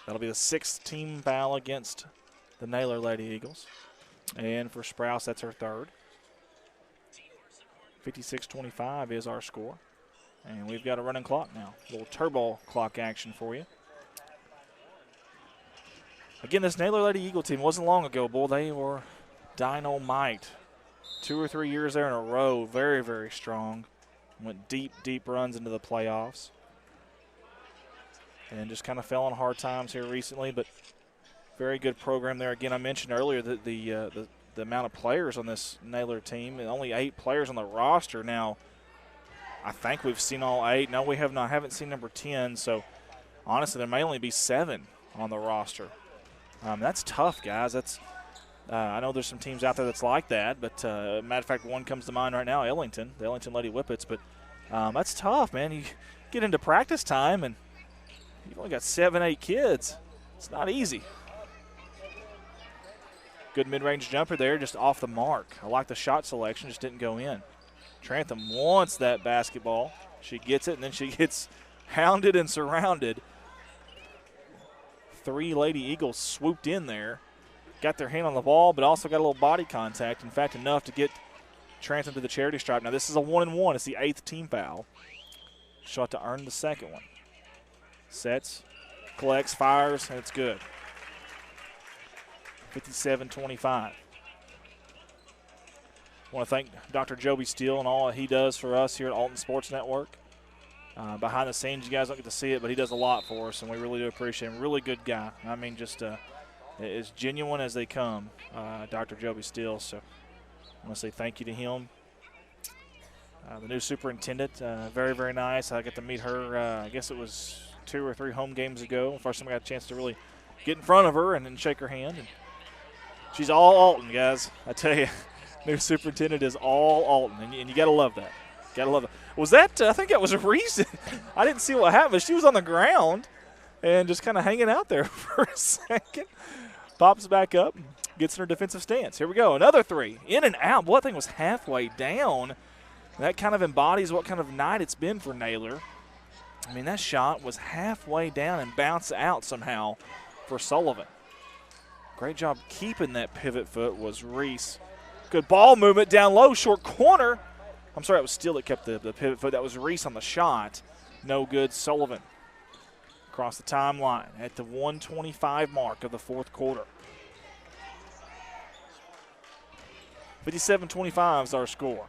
That'll be the 6th team foul against the Naylor Lady Eagles. And for Sprouse, that's her 3rd. 56-25 is our score. And we've got a running clock now. A little turbo clock action for you. Again, this Naylor Lady Eagle team wasn't long ago, boy. They were dynamite. 2 or 3 years there in a row. Very, very strong. Went deep, deep runs into the playoffs. And just kind of fell on hard times here recently, but very good program there. Again, I mentioned earlier that the amount of players on this Naylor team, only 8 players on the roster. Now, I think we've seen all 8. No, we have not. Haven't seen number 10, so honestly, there may only be 7 on the roster. That's tough, guys. That's I know there's some teams out there that's like that, but matter of fact, one comes to mind right now, Ellington, the Ellington Lady Whippets. But that's tough, man. You get into practice time, and you've only got 7, 8 kids. It's not easy. Good mid-range jumper there, just off the mark. I like the shot selection, just didn't go in. Trantham wants that basketball. She gets it, and then she gets hounded and surrounded. 3 Lady Eagles swooped in there, got their hand on the ball, but also got a little body contact. In fact, enough to get Trantham to the charity stripe. Now, this is a 1-and-1. It's the 8th team foul. Shot to earn the 2nd one. Sets, collects, fires, and it's good. 57-25. I want to thank Dr. Joby Steele and all that he does for us here at Alton Sports Network. Behind the scenes, you guys don't get to see it, but he does a lot for us, and we really do appreciate him. Really good guy. I mean, just as genuine as they come, Dr. Joby Steele. So I want to say thank you to him. The new superintendent, very, very nice. I got to meet her, I guess it was 2 or 3 home games ago. First time I got a chance to really get in front of her and shake her hand. And she's all Alton, guys. I tell you, new superintendent is all Alton, and you got to love that. Got to love it. Was that, I think that was a reason. I didn't see what happened. She was on the ground and just kind of hanging out there for a second. Pops back up, gets in her defensive stance. Here we go, another 3. In and out. Boy, that thing was halfway down. That kind of embodies what kind of night it's been for Naylor. I mean, that shot was halfway down and bounced out somehow for Sullivan. Great job keeping that pivot foot was Reese. Good ball movement down low, short corner. I'm sorry, it was Steele that kept the pivot foot. That was Reese on the shot. No good, Sullivan. Across the timeline at the 1:25 mark of the 4th quarter. 57-25 is our score.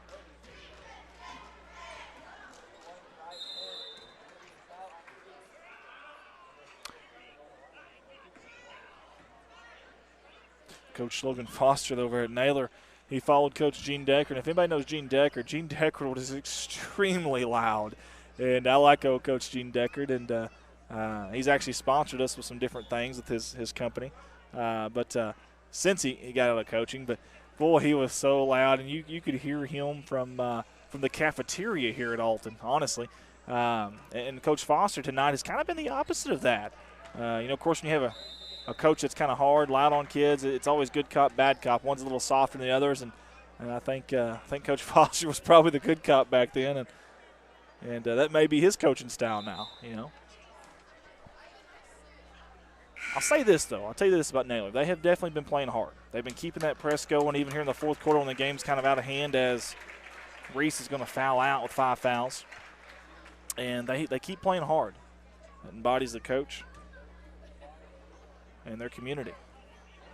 Coach Logan Foster over at Naylor, he followed Coach Gene Deckard. And if anybody knows Gene Deckard was extremely loud. And I like Coach Gene Deckard, and he's actually sponsored us with some different things with his company. But since he got out of coaching, but boy, he was so loud, and you could hear him from the cafeteria here at Alton, honestly. And Coach Foster tonight has kind of been the opposite of that. Of course, when you have a coach that's kind of hard, loud on kids, it's always good cop, bad cop. One's a little softer than the others, and I think Coach Foster was probably the good cop back then, and that may be his coaching style now. I'll say this, though. I'll tell you this about Naylor. They have definitely been playing hard. They've been keeping that press going, even here in the 4th quarter when the game's kind of out of hand, as Reese is going to foul out with 5 fouls. And they keep playing hard. That embodies the coach and their community.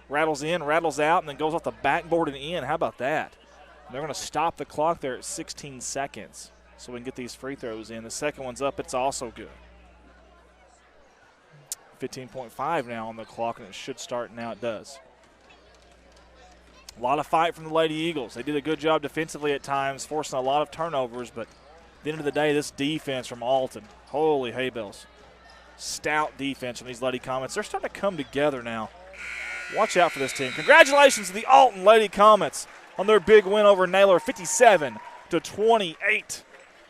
Rattles in, rattles out, and then goes off the backboard and in. How about that? And they're going to stop the clock there at 16 seconds so we can get these free throws in. The second one's up. It's also good. 15.5 now on the clock, and it should start. Now it does. A lot of fight from the Lady Eagles. They did a good job defensively at times, forcing a lot of turnovers, but at the end of the day, this defense from Alton, holy hay bells. Stout defense from these Lady Comets. They're starting to come together now. Watch out for this team. Congratulations to the Alton Lady Comets on their big win over Naylor, 57-25. 28.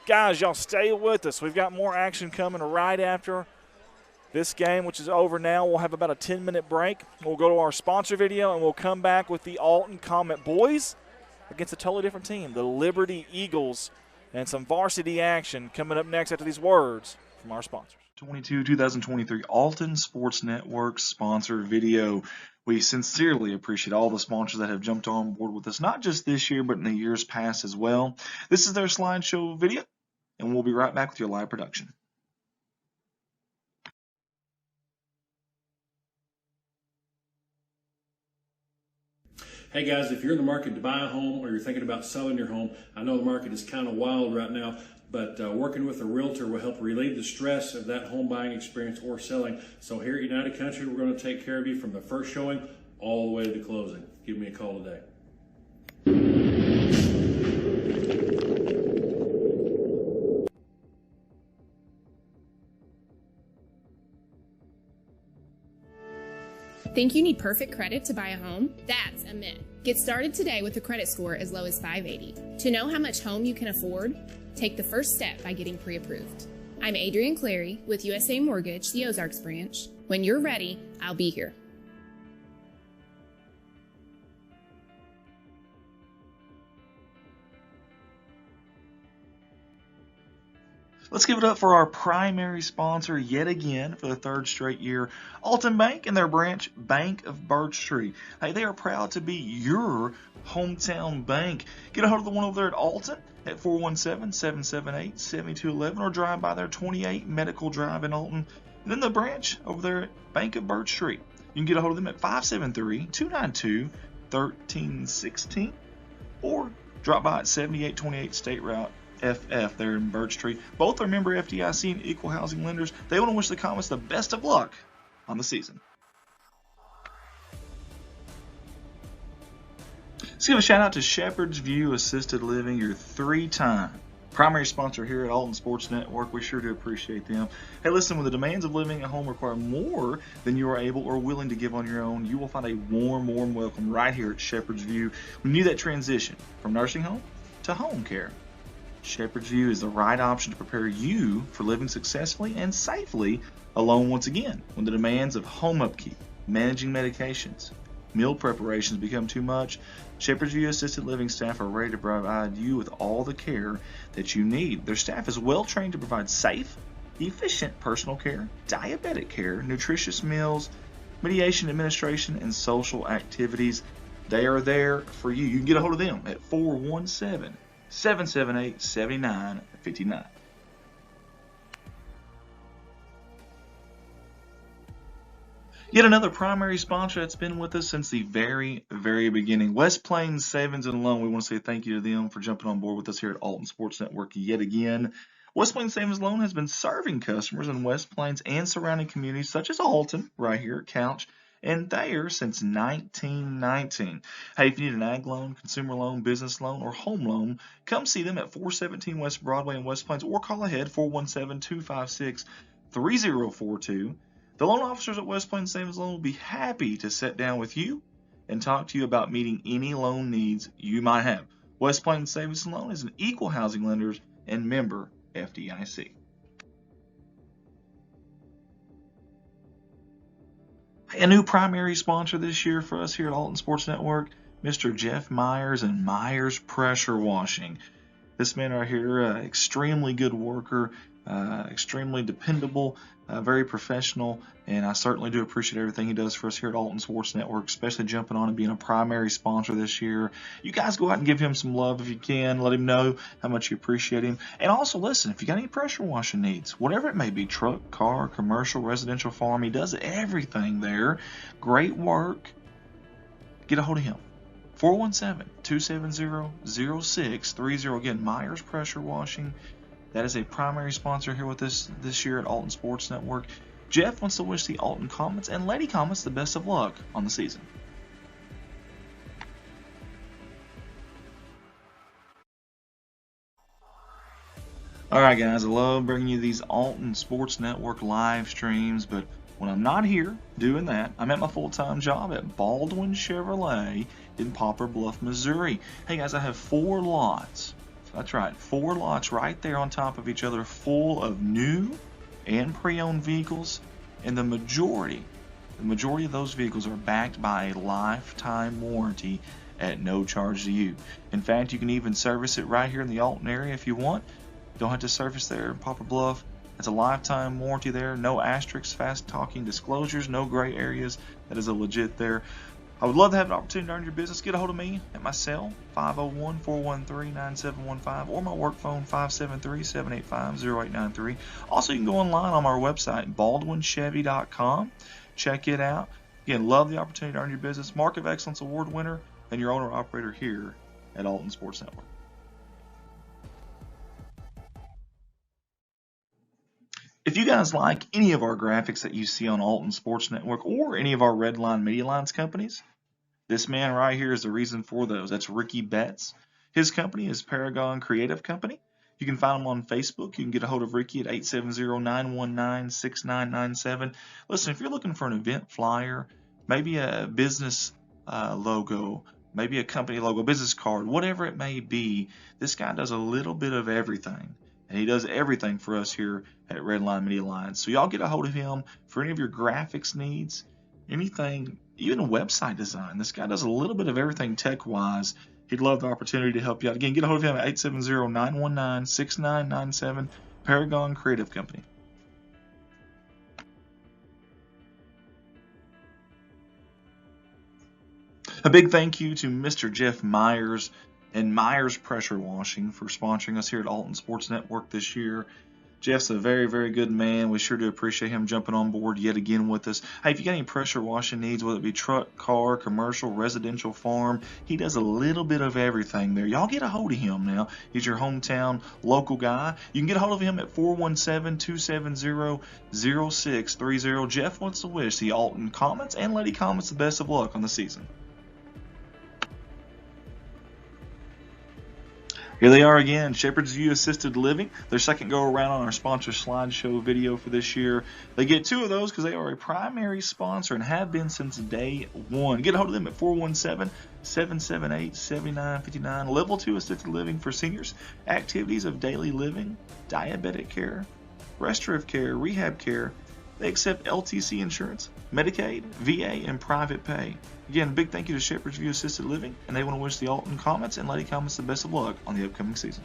Guys, y'all stay with us. We've got more action coming right after this game, which is over now. We'll have about a 10-minute break. We'll go to our sponsor video, and we'll come back with the Alton Comet boys against a totally different team, the Liberty Eagles, and some varsity action coming up next after these words from our sponsors. 2023 Alton Sports Network sponsor video. We sincerely appreciate all the sponsors that have jumped on board with us, not just this year, but in the years past as well. This is their slideshow video, and we'll be right back with your live production. Hey guys, if you're in the market to buy a home or you're thinking about selling your home, I know the market is kind of wild right now, but working with a realtor will help relieve the stress of that home buying experience or selling. So here at United Country, we're going to take care of you from the first showing all the way to the closing. Give me a call today. Think you need perfect credit to buy a home? That's a myth. Get started today with a credit score as low as 580. To know how much home you can afford, take the first step by getting pre-approved. I'm Adrienne Clary with USA Mortgage, the Ozarks branch. When you're ready, I'll be here. Let's give it up for our primary sponsor yet again for the third straight year, Alton Bank and their branch, Bank of Birch Tree. Hey, they are proud to be your hometown bank. Get a hold of the one over there at Alton at 417-778-7211 or drive by their 28 Medical Drive in Alton. And then the branch over there at Bank of Birch Tree. You can get a hold of them at 573-292-1316 or drop by at 7828 State Route FF there in Birch Tree. Both are member FDIC and equal housing lenders. They want to wish the Comets the best of luck on the season. Let's give a shout out to Shepherd's View Assisted Living, your 3-time primary sponsor here at Alton Sports Network. We sure do appreciate them. Hey, listen, when the demands of living at home require more than you are able or willing to give on your own, you will find a warm welcome right here at Shepherd's View. We need that transition from nursing home to home care. Shepherd's View is the right option to prepare you for living successfully and safely alone once again when the demands of home upkeep, managing medications, meal preparations become too much. Shepherd's View Assisted Living staff are ready to provide you with all the care that you need. Their staff is well trained to provide safe, efficient personal care, diabetic care, nutritious meals, mediation administration, and social activities. They are there for you. You can get a hold of them at 417-778-7959. Yet another primary sponsor that's been with us since the very beginning, West Plains Savings and Loan. We want to say thank you to them for jumping on board with us here at Alton Sports Network yet again. West Plains Savings Loan has been serving customers in West Plains and surrounding communities such as Alton, right here at Couch, and Thayer since 1919. Hey, if you need an ag loan, consumer loan, business loan, or home loan, come see them at 417 West Broadway in West Plains or call ahead 417-256-3042. The loan officers at West Plains Savings Loan will be happy to sit down with you and talk to you about meeting any loan needs you might have. West Plains Savings Loan is an equal housing lender and member FDIC. A new primary sponsor this year for us here at Alton Sports Network, Mr. Jeff Myers and Myers Pressure Washing. This man right here, extremely good worker, extremely dependable, very professional, and I certainly do appreciate everything he does for us here at Alton Sports Network, especially jumping on and being a primary sponsor this year. You guys go out and give him some love if you can. Let him know how much you appreciate him. And also, listen, if you got any pressure washing needs, whatever it may be, truck, car, commercial, residential, farm, he does everything there. Great work. Get a hold of him. 417-270-0630. Again, Myers Pressure Washing. That is a primary sponsor here with us this year at Alton Sports Network. Jeff wants to wish the Alton Comets and Lady Comets the best of luck on the season. Alright guys, I love bringing you these Alton Sports Network live streams, but when I'm not here doing that, I'm at my full-time job at Baldwin Chevrolet in Poplar Bluff, Missouri. Hey guys, I have 4 lots That's right, 4 lots right there on top of each other, full of new and pre-owned vehicles, and the majority of those vehicles are backed by a lifetime warranty at no charge to you. In fact, you can even service it right here in the Alton area if you want. Don't have to service there in Poplar Bluff. It's a lifetime warranty there. No asterisks, fast talking disclosures, no gray areas. That is a legit there. I would love to have an opportunity to earn your business. Get a hold of me at my cell, 501-413-9715, or my work phone, 573-785-0893. Also, you can go online on our website, baldwinchevy.com. Check it out. Again, love the opportunity to earn your business. Mark of Excellence Award winner and your owner-operator here at Alton Sports Network. If you guys like any of our graphics that you see on Alton Sports Network or any of our Red Line Media Lines companies, this man right here is the reason for those. That's Ricky Betts. His company is Paragon Creative Company. You can find him on Facebook. You can get a hold of Ricky at 870-919-6997. Listen, if you're looking for an event flyer, maybe a business logo, maybe a company logo, business card, whatever it may be, this guy does a little bit of everything. And he does everything for us here at Red Line Media Lines. So y'all get a hold of him for any of your graphics needs, anything, even a website design. This guy does a little bit of everything tech-wise. He'd love the opportunity to help you out. Again, get a hold of him at 870-919-6997, Paragon Creative Company. A big thank you to Mr. Jeff Myers and Myers Pressure Washing for sponsoring us here at Alton Sports Network this year. Jeff's a very, very good man. We sure do appreciate him jumping on board yet again with us. Hey, if you got any pressure washing needs, whether it be truck, car, commercial, residential, farm, he does a little bit of everything there. Y'all get a hold of him now. He's your hometown local guy. You can get a hold of him at 417-270-0630. Jeff wants to wish the Alton Comets and Lady Comets the best of luck on the season. Here they are again, Shepherd's View Assisted Living, their second go around on our sponsor slideshow video for this year. They get 2 of those because they are a primary sponsor and have been since day one. Get a hold of them at 417-778-7959. Level 2 Assisted Living for seniors, activities of daily living, diabetic care, restorative care, rehab care. They accept LTC insurance, Medicaid, VA, and private pay. Again, a big thank you to Shepherd's View Assisted Living, and they want to wish the Alton Comets and Lady Comets the best of luck on the upcoming season.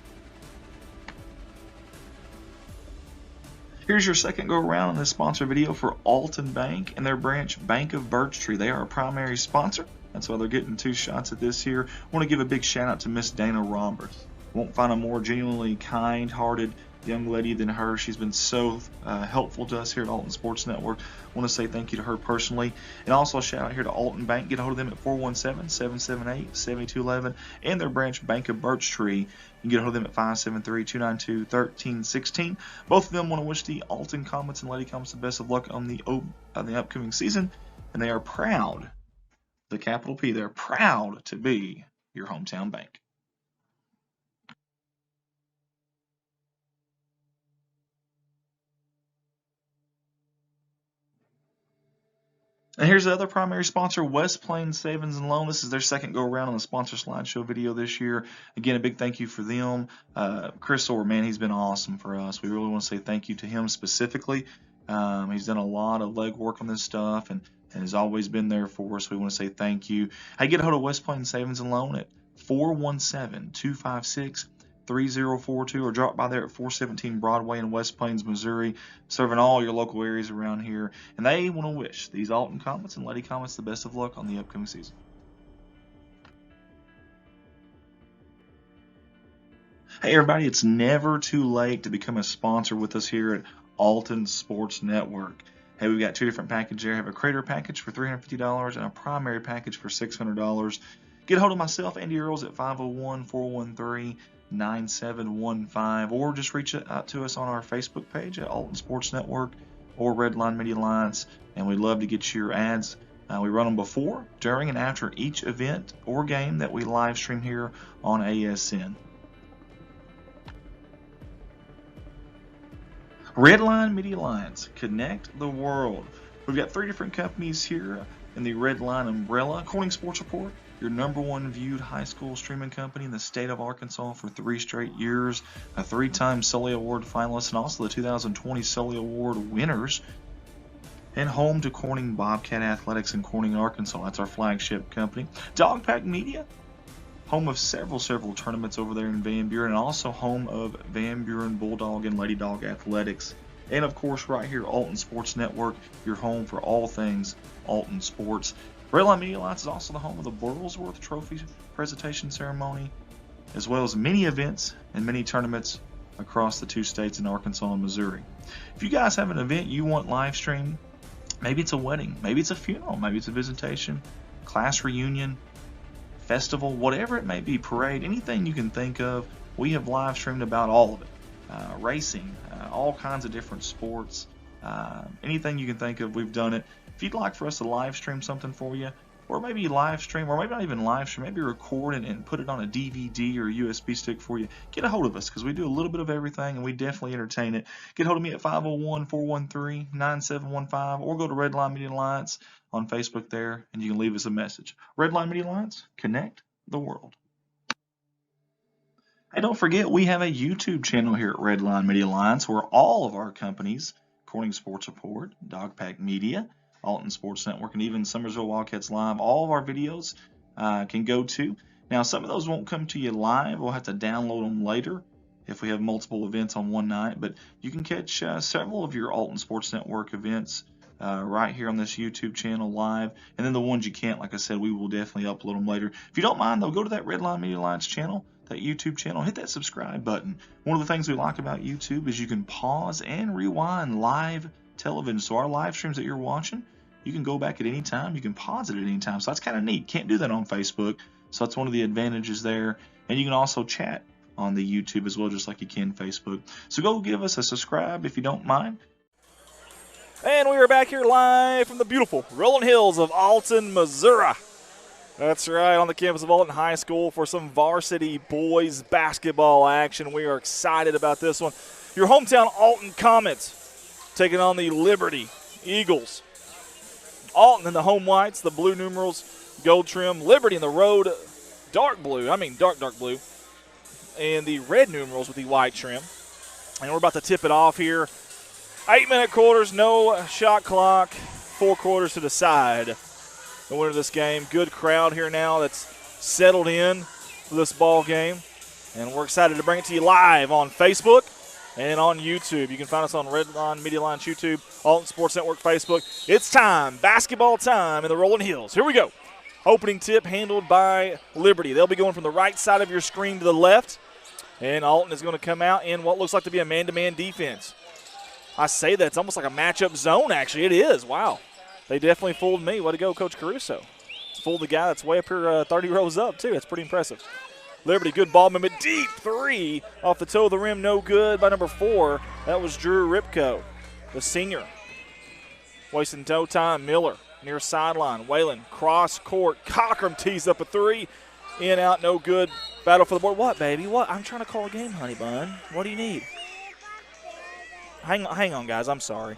Here's your second go around on this sponsor video for Alton Bank and their branch Bank of Birch Tree. They are a primary sponsor. That's why they're getting 2 shots at this here. I want to give a big shout out to Miss Dana Roberts. Won't find a more genuinely kind-hearted young lady than her. She's been so helpful to us here at Alton Sports Network. I want to say thank you to her personally. And also a shout out here to Alton Bank. Get a hold of them at 417-778-7211 and their branch Bank of Birch Tree. You can get a hold of them at 573-292-1316. Both of them want to wish the Alton Comets and Lady Comets the best of luck on the upcoming season. And they are proud, the capital P, they're proud to be your hometown bank. And here's the other primary sponsor, West Plains Savings and Loan. This is their second go around on the sponsor slideshow video this year. Again, a big thank you for them. Chris Orr, man, he's been awesome for us. We really want to say thank you to him specifically. He's done a lot of legwork on this stuff and has always been there for us. We want to say thank you. Hey, get a hold of West Plains Savings and Loan at 417-256-3042 or drop by there at 417 Broadway in West Plains, Missouri, serving all your local areas around here. And they want to wish these Alton Comets and Lady Comets the best of luck on the upcoming season. Hey everybody, it's never too late to become a sponsor with us here at Alton Sports Network. Hey, we've got 2 different packages there. I have a Creator package for $350 and a primary package for $600. Get a hold of myself, Andy Earls, at 501-413-9715, or just reach out to us on our Facebook page at Alton Sports Network or Red Line Media Lines, and we'd love to get your ads. We run them before, during, and after each event or game that we live stream here on ASN. Red Line Media Lines, connect the world. We've got 3 different companies here in the Red Line umbrella: Corning Sports Report, your #1 viewed high school streaming company in the state of Arkansas for 3 straight years, a 3-time Sully Award finalist, and also the 2020 Sully Award winners, and home to Corning Bobcat Athletics in Corning, Arkansas. That's our flagship company. Dogpack Media, home of several tournaments over there in Van Buren, and also home of Van Buren Bulldog and Lady Dog Athletics. And of course, right here, Alton Sports Network, your home for all things Alton Sports. Redline Media Lights is also the home of the Burlsworth Trophy presentation ceremony, as well as many events and many tournaments across the 2 states in Arkansas and Missouri. If you guys have an event you want live streamed, maybe it's a wedding, maybe it's a funeral, maybe it's a visitation, class reunion, festival, whatever it may be, parade, anything you can think of, we have live streamed about all of it. Racing, all kinds of different sports, anything you can think of, we've done it. If you'd like for us to live stream something for you, or maybe live stream, or maybe not even live stream, maybe record it and put it on a DVD or a USB stick for you, get a hold of us, because we do a little bit of everything and we definitely entertain it. Get a hold of me at 501-413-9715, or go to Redline Media Alliance on Facebook there, and you can leave us a message. Redline Media Alliance, connect the world. Hey, don't forget, we have a YouTube channel here at Redline Media Alliance where all of our companies, Corning Sports Report, Dogpack Media, Alton Sports Network, and even Summersville Wildcats Live, all of our videos can go to. Now, some of those won't come to you live. We'll have to download them later if we have multiple events on one night. But you can catch several of your Alton Sports Network events right here on this YouTube channel live. And then the ones you can't, like I said, we will definitely upload them later. If you don't mind, though, go to that Redline Media Alliance channel, that YouTube channel, hit that subscribe button. One of the things we like about YouTube is you can pause and rewind live television. So our live streams that you're watching, you can go back at any time. You can pause it at any time. So that's kind of neat. Can't do that on Facebook. So that's one of the advantages there. And you can also chat on the YouTube as well, just like you can Facebook. So go give us a subscribe if you don't mind. And we are back here live from the beautiful rolling hills of Alton, Missouri. That's right, on the campus of Alton High School for some varsity boys basketball action. We are excited about this one. Your hometown Alton Comets taking on the Liberty Eagles. Alton in the home whites, the blue numerals, gold trim. Liberty in the road, dark blue, dark blue. And the red numerals with the white trim. And we're about to tip it off here. 8-minute quarters, no shot clock, 4 quarters to decide the winner of this game. Good crowd here now that's settled in for this ball game. And we're excited to bring it to you live on Facebook and on YouTube. You can find us on Redline Media Alliance YouTube, Alton Sports Network Facebook. It's time, basketball time in the Rolling Hills. Here we go. Opening tip handled by Liberty. They'll be going from the right side of your screen to the left. And Alton is going to come out in what looks like to be a man-to-man defense. I say that, it's almost like a matchup zone, actually. It is. Wow. They definitely fooled me. Way to go, Coach Caruso. Fooled the guy that's way up here 30 rows up, too. That's pretty impressive. Liberty, good ball movement. Deep three off the toe of the rim. No good by number 4. That was Drew Ripko, the senior. Wasting no time. Miller near sideline. Whalen, cross court. Cockram tees up a 3. In, out, no good. Battle for the board. What, baby? What? I'm trying to call a game, honey bun. What do you need? Hang on, guys. I'm sorry.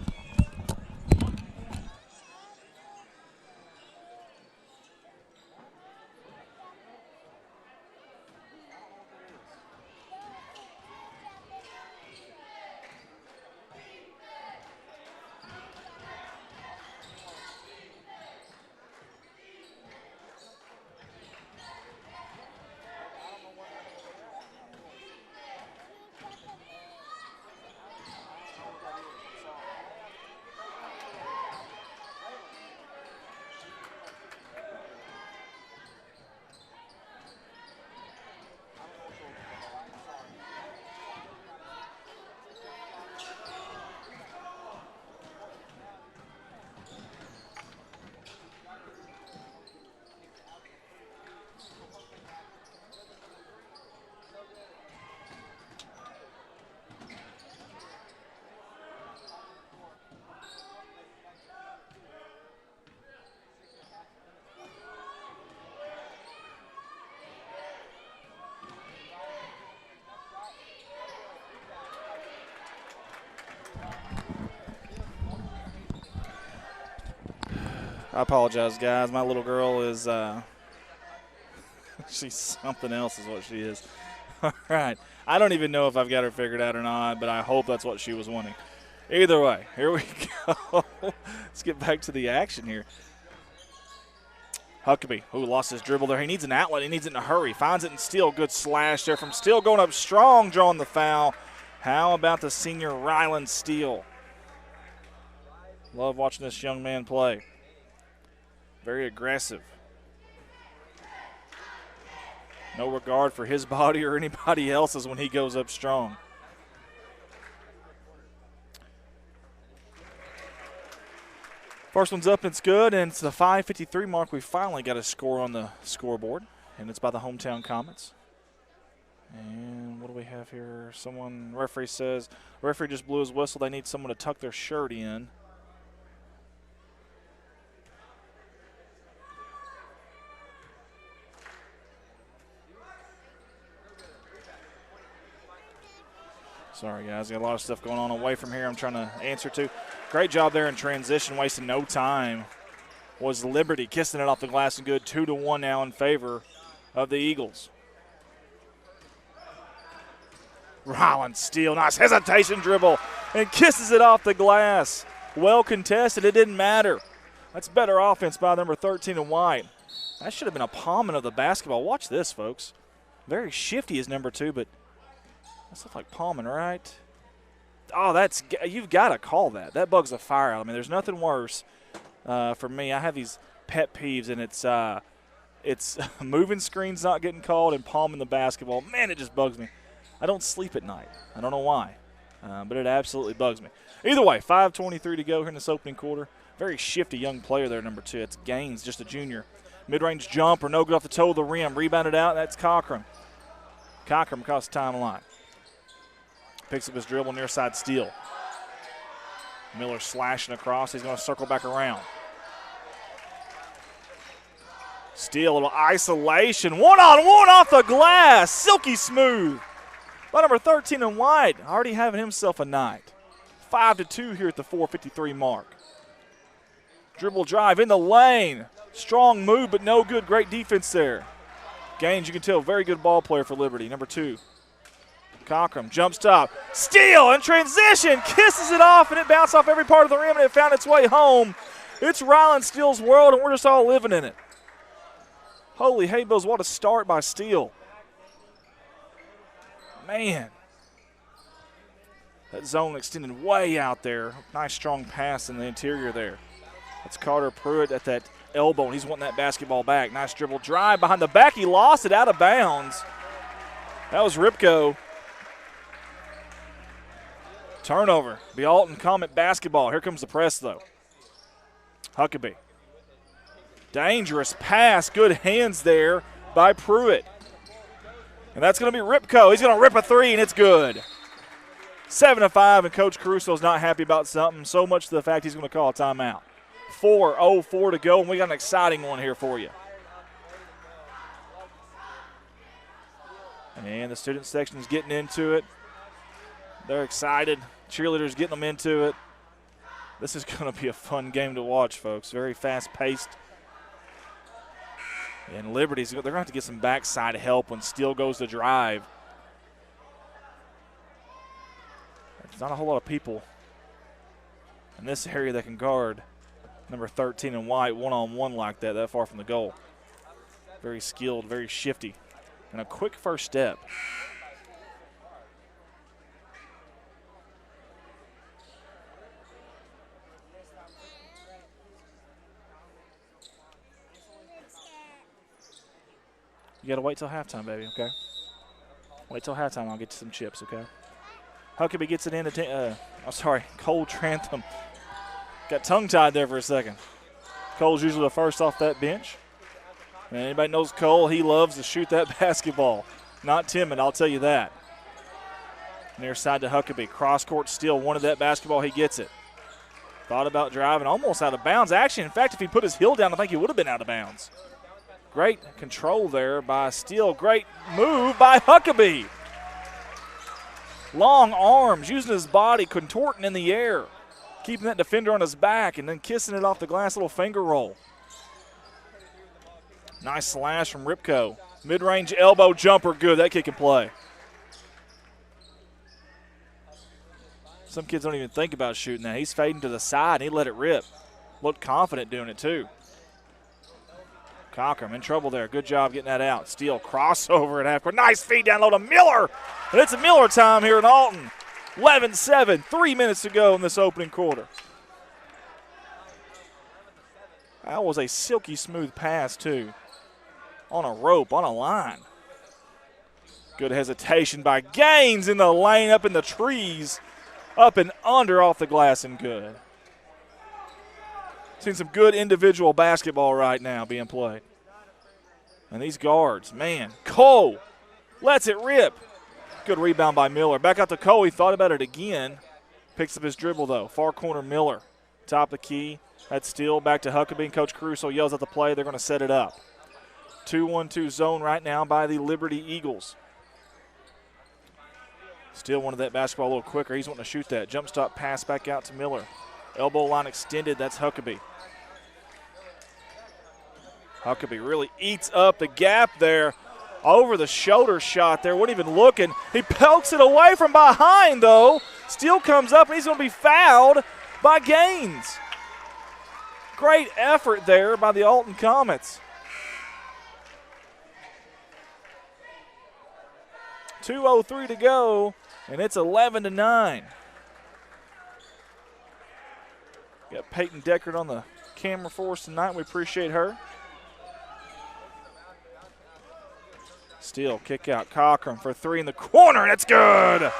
I apologize, guys. My little girl is She's something else is what she is. All right. I don't even know if I've got her figured out or not, but I hope that's what she was wanting. Either way, here we go. Let's get back to the action here. Huckabee, who lost his dribble there. He needs an outlet. He needs it in a hurry. Finds it in Steele. Good slash there from Steele, going up strong, drawing the foul. How about the senior Ryland Steele? Love watching this young man play. Very aggressive. No regard for his body or anybody else's when he goes up strong. First one's up, it's good, and it's the 5:53 mark. We finally got a score on the scoreboard, and it's by the hometown Comets. And what do we have here? Referee says, referee just blew his whistle. They need someone to tuck their shirt in. Sorry, guys. Got a lot of stuff going on away from here I'm trying to answer to. Great job there in transition, wasting no time. Was Liberty kissing it off the glass and good. 2-1 now in favor of the Eagles. Ryland Steele, nice hesitation dribble, and kisses it off the glass. Well contested, it didn't matter. That's better offense by number 13 in white. That should have been a palming of the basketball. Watch this, folks. Very shifty is number 2, but that's look like palming, right? Oh, you've got to call that. That bugs the fire out. I mean, there's nothing worse for me. I have these pet peeves, and it's moving screens not getting called and palming the basketball. Man, it just bugs me. I don't sleep at night. I don't know why, but it absolutely bugs me. Either way, 5:23 to go here in this opening quarter. Very shifty young player there, number 2. It's Gaines, just a junior. Mid-range jumper, no good off the toe of the rim. Rebounded out, that's Cochran. Cochran across the timeline. Picks up his dribble near side Steele. Miller slashing across. He's going to circle back around. Steele, a little isolation. One-on-one off the glass. Silky smooth. By number 13 in white. Already having himself a night. 5-2 here at the 4:53 mark. Dribble drive in the lane. Strong move, but no good. Great defense there. Gaines, you can tell, very good ball player for Liberty. Number 2. Cochran, jump stop. Steele in transition, kisses it off, and it bounced off every part of the rim, and it found its way home. It's Ryland Steele's world, and we're just all living in it. Holy haybills, what a start by Steele. Man. That zone extended way out there. Nice strong pass in the interior there. That's Carter Pruitt at that elbow, and he's wanting that basketball back. Nice dribble drive behind the back. He lost it out of bounds. That was Ripko. Turnover. Be Alton Comet basketball. Here comes the press, though. Huckabee. Dangerous pass. Good hands there by Pruitt. And that's going to be Ripko. He's going to rip a 3, and it's good. 7-5, and Coach Caruso's not happy about something, so much to the fact he's going to call a timeout. 4:04 to go, and we got an exciting one here for you. And the student section is getting into it. They're excited. Cheerleaders getting them into it. This is going to be a fun game to watch, folks. Very fast-paced. And Liberty's, they're going to have to get some backside help when Steele goes to drive. There's not a whole lot of people in this area that can guard number 13 in white one-on-one like that far from the goal. Very skilled, very shifty, and a quick first step. You got to wait till halftime, baby, okay? Wait till halftime. I'll get you some chips, okay? Huckabee gets it in. Cole Trantham. Got tongue-tied there for a second. Cole's usually the first off that bench. And anybody knows Cole, he loves to shoot that basketball. Not timid, I'll tell you that. Near side to Huckabee. Cross-court Steele wanted that basketball. He gets it. Thought about driving. Almost out of bounds. Actually, in fact, if he put his heel down, I think he would have been out of bounds. Great control there by Steele. Great move by Huckabee. Long arms, using his body, contorting in the air. Keeping that defender on his back and then kissing it off the glass, little finger roll. Nice slash from Ripko. Mid-range elbow jumper, good. That kid can play. Some kids don't even think about shooting that. He's fading to the side, and he let it rip. Looked confident doing it, too. Cochran in trouble there. Good job getting that out. Steele crossover at half court. Nice feed down low to Miller. And it's a Miller time here in Alton. 11-7, 3 minutes to go in this opening quarter. That was a silky smooth pass, too. On a rope, on a line. Good hesitation by Gaines in the lane, up in the trees. Up and under, off the glass, and good. Seen some good individual basketball right now being played. And these guards, man. Cole lets it rip. Good rebound by Miller. Back out to Cole. He thought about it again. Picks up his dribble, though. Far corner, Miller. Top of the key. That's Steele. Back to Huckabee. And Coach Caruso yells at the play. They're going to set it up. 2-1-2 zone right now by the Liberty Eagles. Steele wanted that basketball a little quicker. He's wanting to shoot that. Jump stop pass back out to Miller. Elbow line extended. That's Huckabee. Huckabee really eats up the gap there. Over the shoulder shot there. Wasn't even looking. He pokes it away from behind, though. Steele comes up, and he's going to be fouled by Gaines. Great effort there by the Alton Comets. 2:03 to go, and it's 11-9. Got Peyton Deckard on the camera for us tonight. We appreciate her. Steele, kick out. Cochran for three in the corner, and it's good.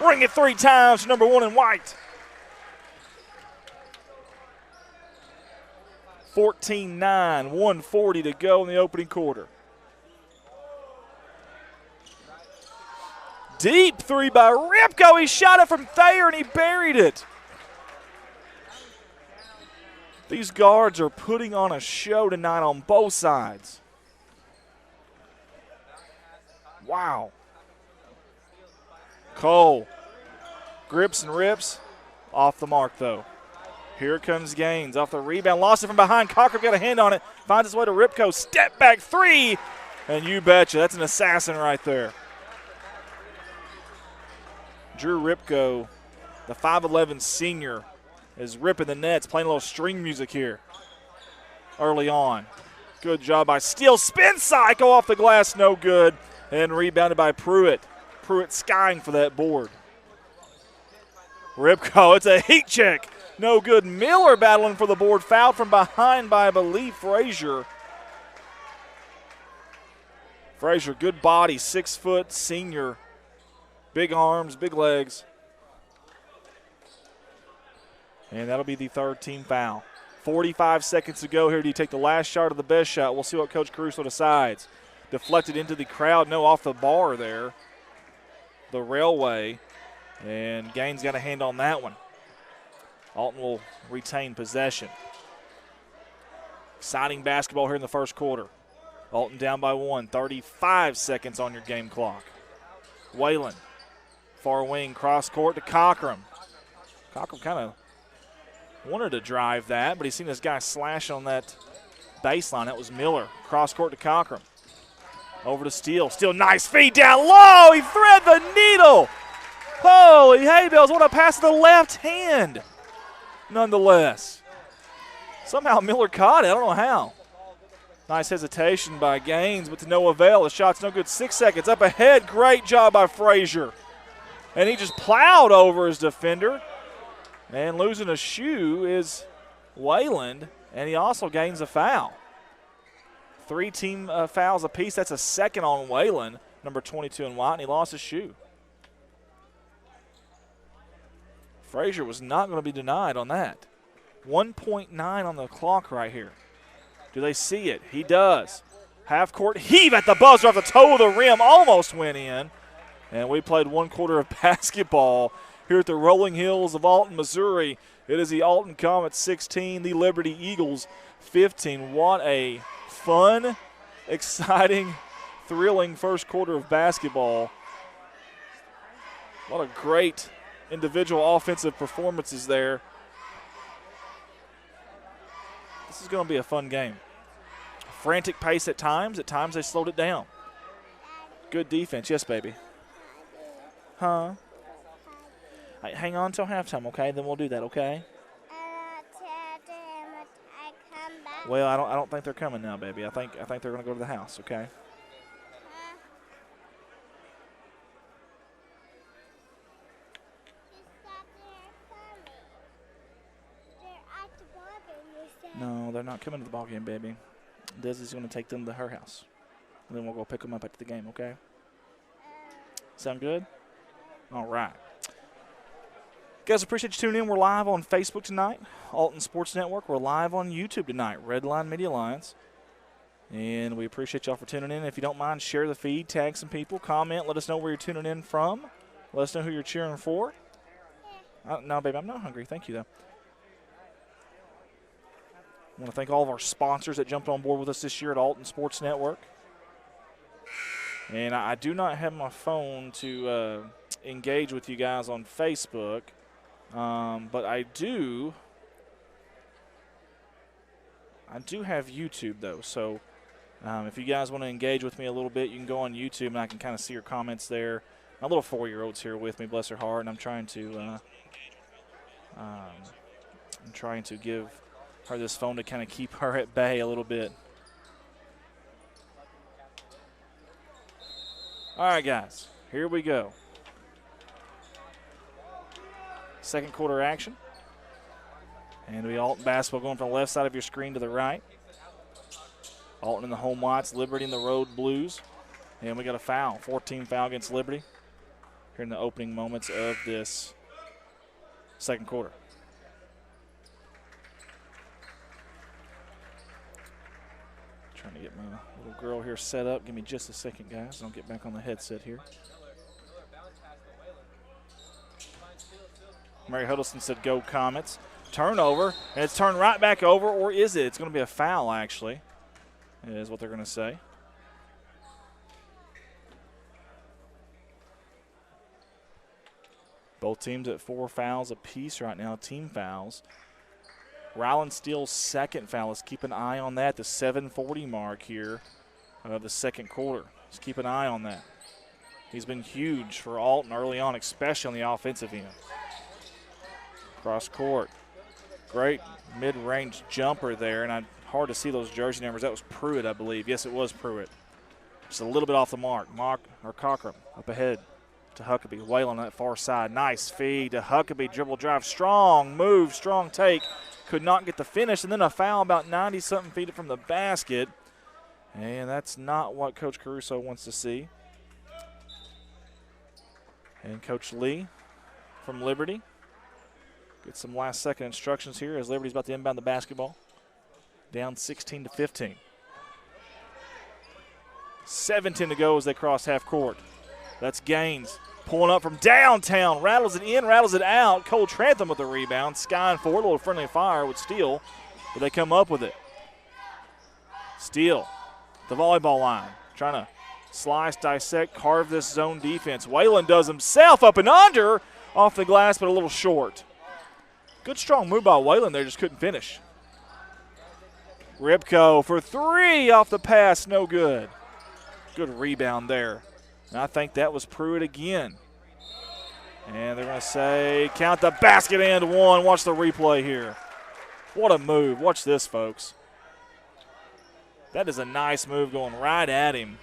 Ring it 3 times, number 1 in white. 14-9, 1:40 to go in the opening quarter. Deep three by Ripko. He shot it from Thayer, and he buried it. These guards are putting on a show tonight on both sides. Wow. Cole grips and rips. Off the mark, though. Here comes Gaines off the rebound. Lost it from behind. Cochran got a hand on it. Finds his way to Ripko. Step back three. And you betcha, that's an assassin right there. Drew Ripko, the 5'11 senior, is ripping the nets, playing a little string music here early on. Good job by Steele. Spin cycle off the glass, no good. And rebounded by Pruitt. Pruitt skying for that board. Ripko, it's a heat check. No good. Miller battling for the board. Fouled from behind by, I believe, Frazier. Frazier, good body, 6 foot senior. Big arms, big legs. And that'll be the 3rd team foul. 45 seconds to go here. Do you take the last shot or the best shot? We'll see what Coach Caruso decides. Deflected into the crowd. No, off the bar there. The railway. And Gaines got a hand on that one. Alton will retain possession. Exciting basketball here in the first quarter. Alton down by 1. 35 seconds on your game clock. Whalen. Far wing, cross court to Cochran. Cochran kind of wanted to drive that, but he's seen this guy slash on that baseline. That was Miller. Cross court to Cochran. Over to Steele. Steele, nice feed down low. He thread the needle. Holy hay bells, what a pass to the left hand. Nonetheless. Somehow Miller caught it. I don't know how. Nice hesitation by Gaines, but to no avail. The shot's no good. 6 seconds up ahead. Great job by Frazier. And he just plowed over his defender. And losing a shoe is Wayland, and he also gains a foul. 3 team fouls apiece. That's a second on Whalen, number 22 in white, and he lost his shoe. Frazier was not going to be denied on that. 1.9 on the clock right here. Do they see it? He does. Half court heave at the buzzer off the toe of the rim. Almost went in. And we played 1 quarter of basketball here at the Rolling Hills of Alton, Missouri. It is the Alton Comets 16, the Liberty Eagles 15. What a fun, exciting, thrilling first quarter of basketball. What a great individual offensive performances there. This is going to be a fun game. Frantic pace at times. At times they slowed it down. Good defense. Yes, baby. Huh? Right, hang on till halftime, okay? Then we'll do that, okay? Well, I don't think they're coming now, baby. I think they're going to go to the house, okay? No, they're not coming to the ball game, baby. Desi's going to take them to her house. And then we'll go pick them up after the game, okay? Sound good? All right. Guys, appreciate you tuning in. We're live on Facebook tonight, Alton Sports Network. We're live on YouTube tonight, Redline Media Alliance. And we appreciate y'all for tuning in. If you don't mind, share the feed, tag some people, comment, let us know where you're tuning in from. Let us know who you're cheering for. No, baby, I'm not hungry. Thank you, though. I want to thank all of our sponsors that jumped on board with us this year at Alton Sports Network. And I do not have my phone to engage with you guys on Facebook, but I do have YouTube, though. So if you guys want to engage with me a little bit, you can go on YouTube, and I can kind of see your comments there. My little 4-year-old's here with me, bless her heart, and I'm trying to give her this phone to kind of keep her at bay a little bit. All right, guys, here we go. Second quarter action. And we Alton basketball going from the left side of your screen to the right. Alton in the home whites, Liberty in the road blues. And we got a foul, 14 foul against Liberty here in the opening moments of this second quarter. Trying to get my little girl here set up. Give me just a second, guys. I'll get back on the headset here. Mary Huddleston said, go Comets. Turnover, and it's turned right back over, or is it? It's going to be a foul, actually, is what they're going to say. Both teams at 4 fouls apiece right now, team fouls. Ryland Steele's second foul. Let's keep an eye on that, the 7:40 mark here of the second quarter. Let's keep an eye on that. He's been huge for Alton early on, especially on the offensive end. Cross court. Great mid-range jumper there, and hard to see those jersey numbers. That was Pruitt, I believe. Yes, it was Pruitt. Just a little bit off the mark. Cochran up ahead to Huckabee. Whalen on that far side. Nice feed to Huckabee. Dribble drive. Strong move, strong take. Could not get the finish, and then a foul about 90-something feet from the basket. And that's not what Coach Caruso wants to see. And Coach Lee from Liberty get some last-second instructions here as Liberty's about to inbound the basketball. Down 16-15. 7:10 to go as they cross half court. That's Gaines pulling up from downtown. Rattles it in, rattles it out. Cole Trantham with the rebound. Skying for a little friendly fire with Steele, but they come up with it. Steele, the volleyball line, trying to slice, dissect, carve this zone defense. Whalen does himself up and under off the glass, but a little short. Good strong move by Whalen there, just couldn't finish. Ripko for 3 off the pass, no good. Good rebound there. And I think that was Pruitt again. And they're going to say, count the basket and one. Watch the replay here. What a move. Watch this, folks. That is a nice move going right at him.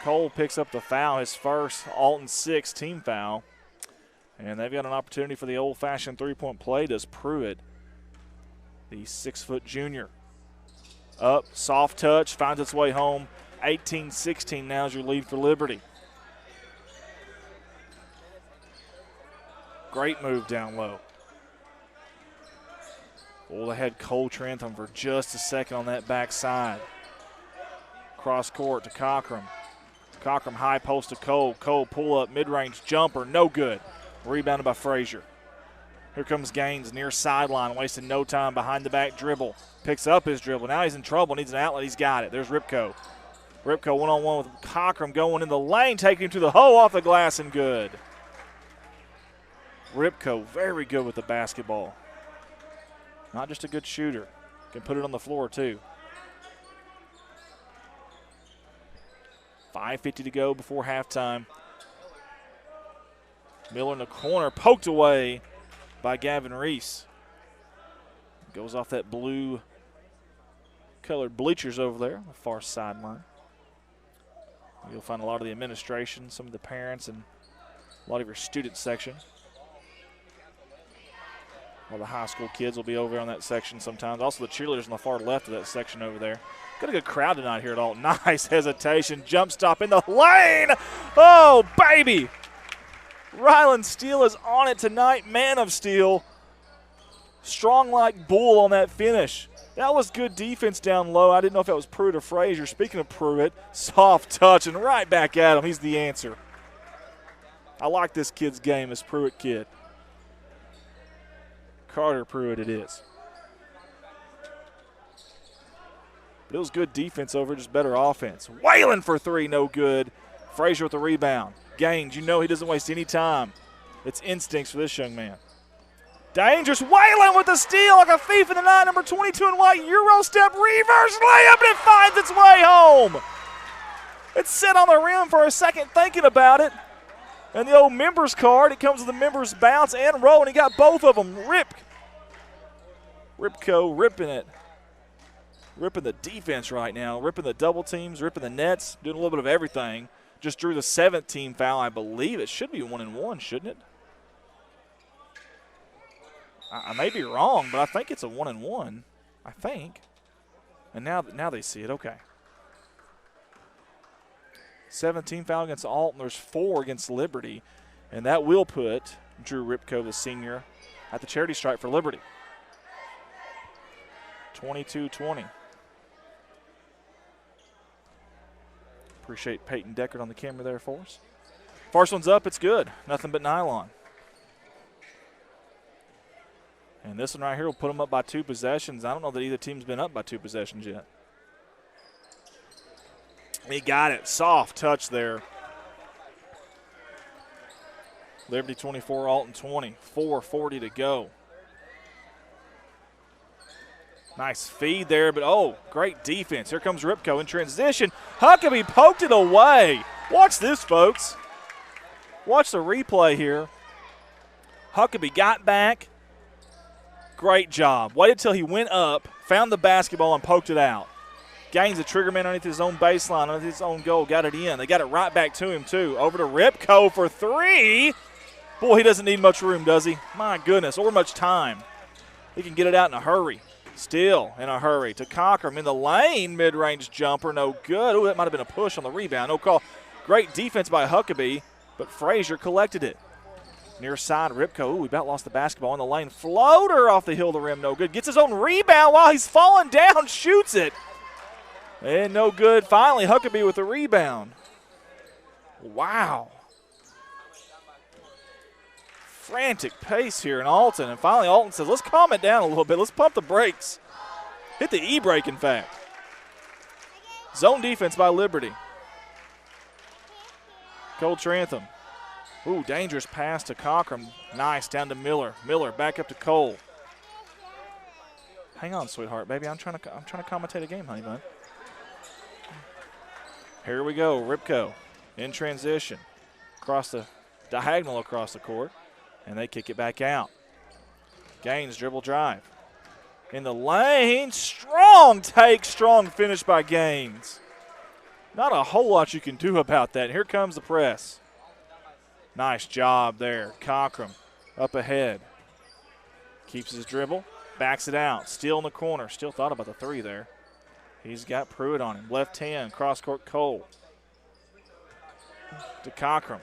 Cole picks up the foul, his first Alton 6 team foul. And they've got an opportunity for the old-fashioned three-point play. Does Pruitt, the 6-foot junior. Up, soft touch, finds its way home. 18-16 now is your lead for Liberty. Great move down low. Well, they had Cole Trantham for just a second on that backside. Cross court to Cochran. Cochran high post to Cole. Cole pull up, mid-range jumper, no good. Rebounded by Frazier. Here comes Gaines near sideline, wasting no time behind the back dribble. Picks up his dribble. Now he's in trouble, needs an outlet. He's got it. There's Ripko. Ripko one-on-one with Cochran going in the lane, taking him to the hole off the glass and good. Ripko very good with the basketball. Not just a good shooter. Can put it on the floor too. 5:50 to go before halftime. Miller in the corner, poked away by Gavin Reese. Goes off that blue colored bleachers over there on the far sideline. You'll find a lot of the administration, some of the parents, and a lot of your student section. Well, the high school kids will be over on that section sometimes. Also the cheerleaders on the far left of that section over there. Got a good crowd tonight here at Alton. Nice hesitation, jump stop in the lane. Oh, baby. Rylan Steele is on it tonight, man of steel. Strong like bull on that finish. That was good defense down low. I didn't know if that was Pruitt or Frazier. Speaking of Pruitt, soft touch and right back at him. He's the answer. I like this kid's game, this Pruitt kid. Carter Pruitt it is. But it was good defense over just better offense. Whalen for three, no good. Frazier with the rebound. Gaines, you know he doesn't waste any time. It's instincts for this young man. Dangerous. Whalen with the steal like a thief in the night. Number 22 in white. Euro step reverse layup, and it finds its way home. It's set on the rim for a second thinking about it. And the old members card, it comes with the members bounce and roll, and he got both of them. Ripco ripping it. Ripping the defense right now. Ripping the double teams, ripping the nets, doing a little bit of everything. Just drew the 7th team foul, I believe. It should be 1-1, shouldn't it? I may be wrong, but I think it's a 1-1. I think. And now they see it. Okay. 17 foul against Alton. There's 4 against Liberty. And that will put Drew Ripco, the senior, at the charity stripe for Liberty. 22-20. Appreciate Peyton Deckard on the camera there for us. First one's up. It's good. Nothing but nylon. And this one right here will put them up by 2 possessions. I don't know that either team's been up by 2 possessions yet. He got it. Soft touch there. Liberty 24, Alton 20. 4:40 to go. Nice feed there, but oh, great defense. Here comes Ripco in transition. Huckabee poked it away. Watch this, folks. Watch the replay here. Huckabee got back. Great job. Waited till he went up, found the basketball, and poked it out. Gains the trigger man underneath his own baseline, underneath his own goal, got it in. They got it right back to him, too. Over to Ripco for 3. Boy, he doesn't need much room, does he? My goodness, or much time. He can get it out in a hurry. Still in a hurry to Cochran in the lane. Mid-range jumper, no good. Oh, that might have been a push on the rebound. No call. Great defense by Huckabee, but Frazier collected it. Near side, Ripco. Ooh, we about lost the basketball in the lane. Floater off the hill of the rim, no good. Gets his own rebound while he's falling down, shoots it. And no good. Finally, Huckabee with the rebound. Wow. Frantic pace here in Alton. And finally, Alton says, let's calm it down a little bit. Let's pump the brakes. Hit the E-brake, in fact. Zone defense by Liberty. Cole Trantham. Ooh, dangerous pass to Cochran. Nice, down to Miller. Miller back up to Cole. Hang on, sweetheart, baby. I'm trying to commentate a game, honey bun. Here we go, Ripco in transition. Across the diagonal across the court. And they kick it back out. Gaines dribble drive. In the lane, strong take, strong finish by Gaines. Not a whole lot you can do about that. Here comes the press. Nice job there. Cochran up ahead. Keeps his dribble, backs it out. Still in the corner. Still thought about the 3 there. He's got Pruitt on him. Left hand, cross court Cole. To Cochran.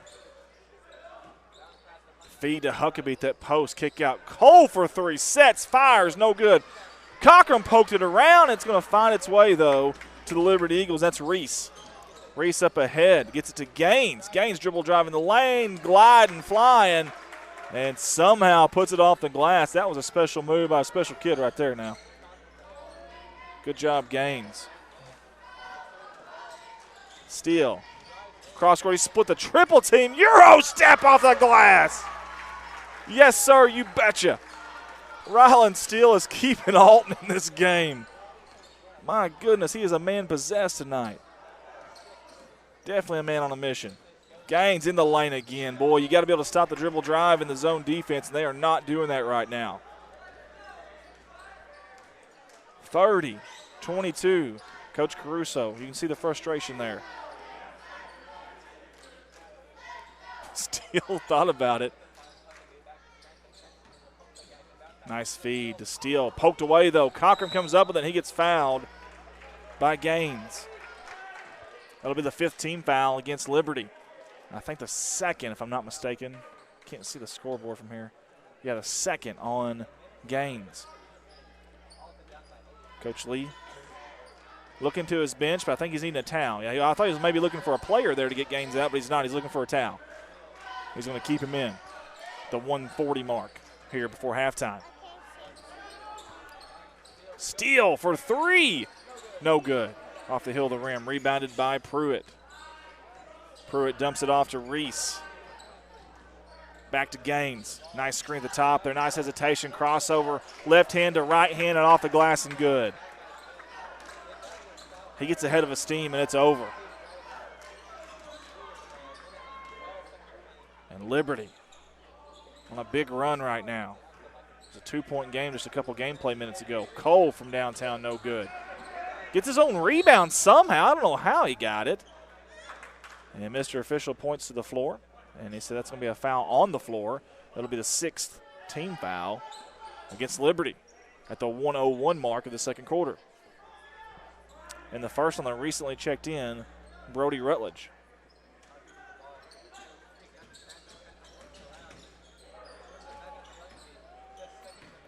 Feed to Huckabee at that post. Kick out. Cole for 3. Sets, fires, no good. Cochran poked it around. It's going to find its way, though, to the Liberty Eagles. That's Reese. Reese up ahead. Gets it to Gaines. Gaines dribble driving the lane, gliding, flying, and somehow puts it off the glass. That was a special move by a special kid right there now. Good job, Gaines. Steele. Cross court. He split the triple team. Euro step off the glass. Yes, sir, you betcha. Rylan Steele is keeping Alton in this game. My goodness, he is a man possessed tonight. Definitely a man on a mission. Gaines in the lane again. Boy, you got to be able to stop the dribble drive in the zone defense, and they are not doing that right now. 30-22. Coach Caruso, you can see the frustration there. Steele thought about it. Nice feed to Steele. Poked away, though. Cochran comes up with it, and he gets fouled by Gaines. That'll be the 5th team foul against Liberty. I think the 2nd, if I'm not mistaken. Can't see the scoreboard from here. Yeah, the 2nd on Gaines. Coach Lee looking to his bench, but I think he's needing a towel. Yeah, I thought he was maybe looking for a player there to get Gaines out, but he's not. He's looking for a towel. He's going to keep him in the 140 mark here before halftime. Steele for 3. No good. Off the hill of the rim. Rebounded by Pruitt. Pruitt dumps it off to Reese. Back to Gaines. Nice screen at the top there. Nice hesitation. Crossover. Left hand to right hand and off the glass and good. He gets ahead of his steam and it's over. And Liberty on a big run right now. It's a 2-point game just a couple gameplay minutes ago. Cole from downtown, no good. Gets his own rebound somehow. I don't know how he got it. And Mr. Official points to the floor. And he said that's going to be a foul on the floor. That'll be the 6th team foul against Liberty at the 1:01 mark of the second quarter. And the first on the recently checked in, Brody Rutledge.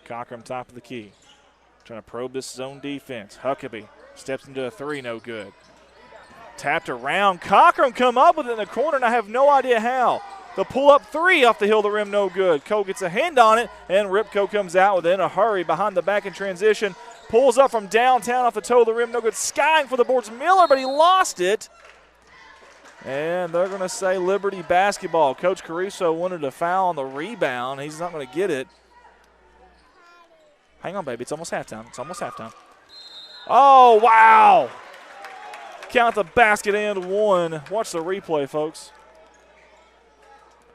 Cochran top of the key. Trying to probe this zone defense. Huckabee steps into a 3, no good. Tapped around. Cochran come up with it in the corner, and I have no idea how. The pull-up 3 off the hill of the rim, no good. Cole gets a hand on it, and Ripco comes out with it in a hurry behind the back in transition. Pulls up from downtown off the toe of the rim, no good. Skying for the boards, Miller, but he lost it. And they're going to say Liberty basketball. Coach Caruso wanted a foul on the rebound. He's not going to get it. Hang on, baby. It's almost halftime. It's almost halftime. Oh, wow. Count the basket and 1. Watch the replay, folks.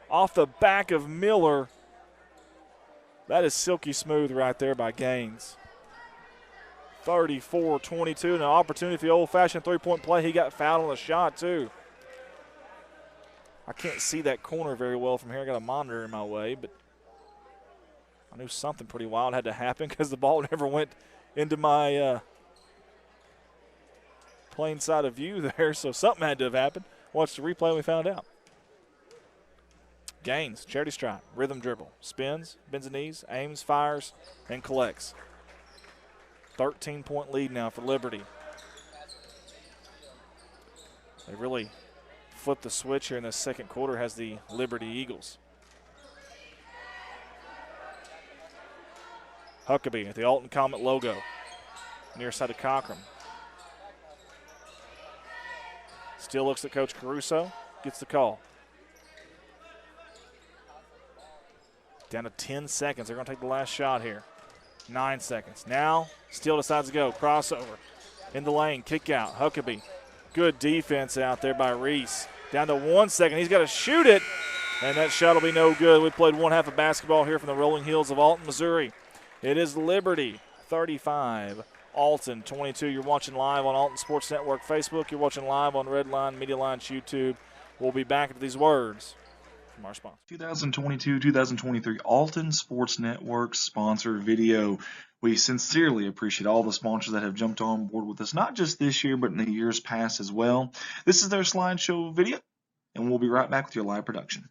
Off the back of Miller. That is silky smooth right there by Gaines. 34-22. An opportunity for the old-fashioned three-point play. He got fouled on the shot, too. I can't see that corner very well from here. I got a monitor in my way, but I knew something pretty wild had to happen because the ball never went into my plain side of view there, so something had to have happened. Watch the replay and we found out. Gaines, charity stripe, rhythm dribble, spins, bends the knees, aims, fires, and collects. 13-point lead now for Liberty. They really flipped the switch here in the second quarter, has the Liberty Eagles. Huckabee at the Alton Comet logo, near side of Cochran. Still looks at Coach Caruso, gets the call. Down to 10 seconds. They're going to take the last shot here. 9 seconds. Now, Steele decides to go. Crossover. In the lane. Kick out. Huckabee. Good defense out there by Reese. Down to 1 second. He's got to shoot it. And that shot will be no good. We played one half of basketball here from the rolling hills of Alton, Missouri. It is Liberty 35, Alton 22. You're watching live on Alton Sports Network Facebook. You're watching live on Redline, Media Line's YouTube. We'll be back to these words from our sponsor. 2022-2023 Alton Sports Network sponsored video. We sincerely appreciate all the sponsors that have jumped on board with us, not just this year, but in the years past as well. This is their slideshow video, and we'll be right back with your live production.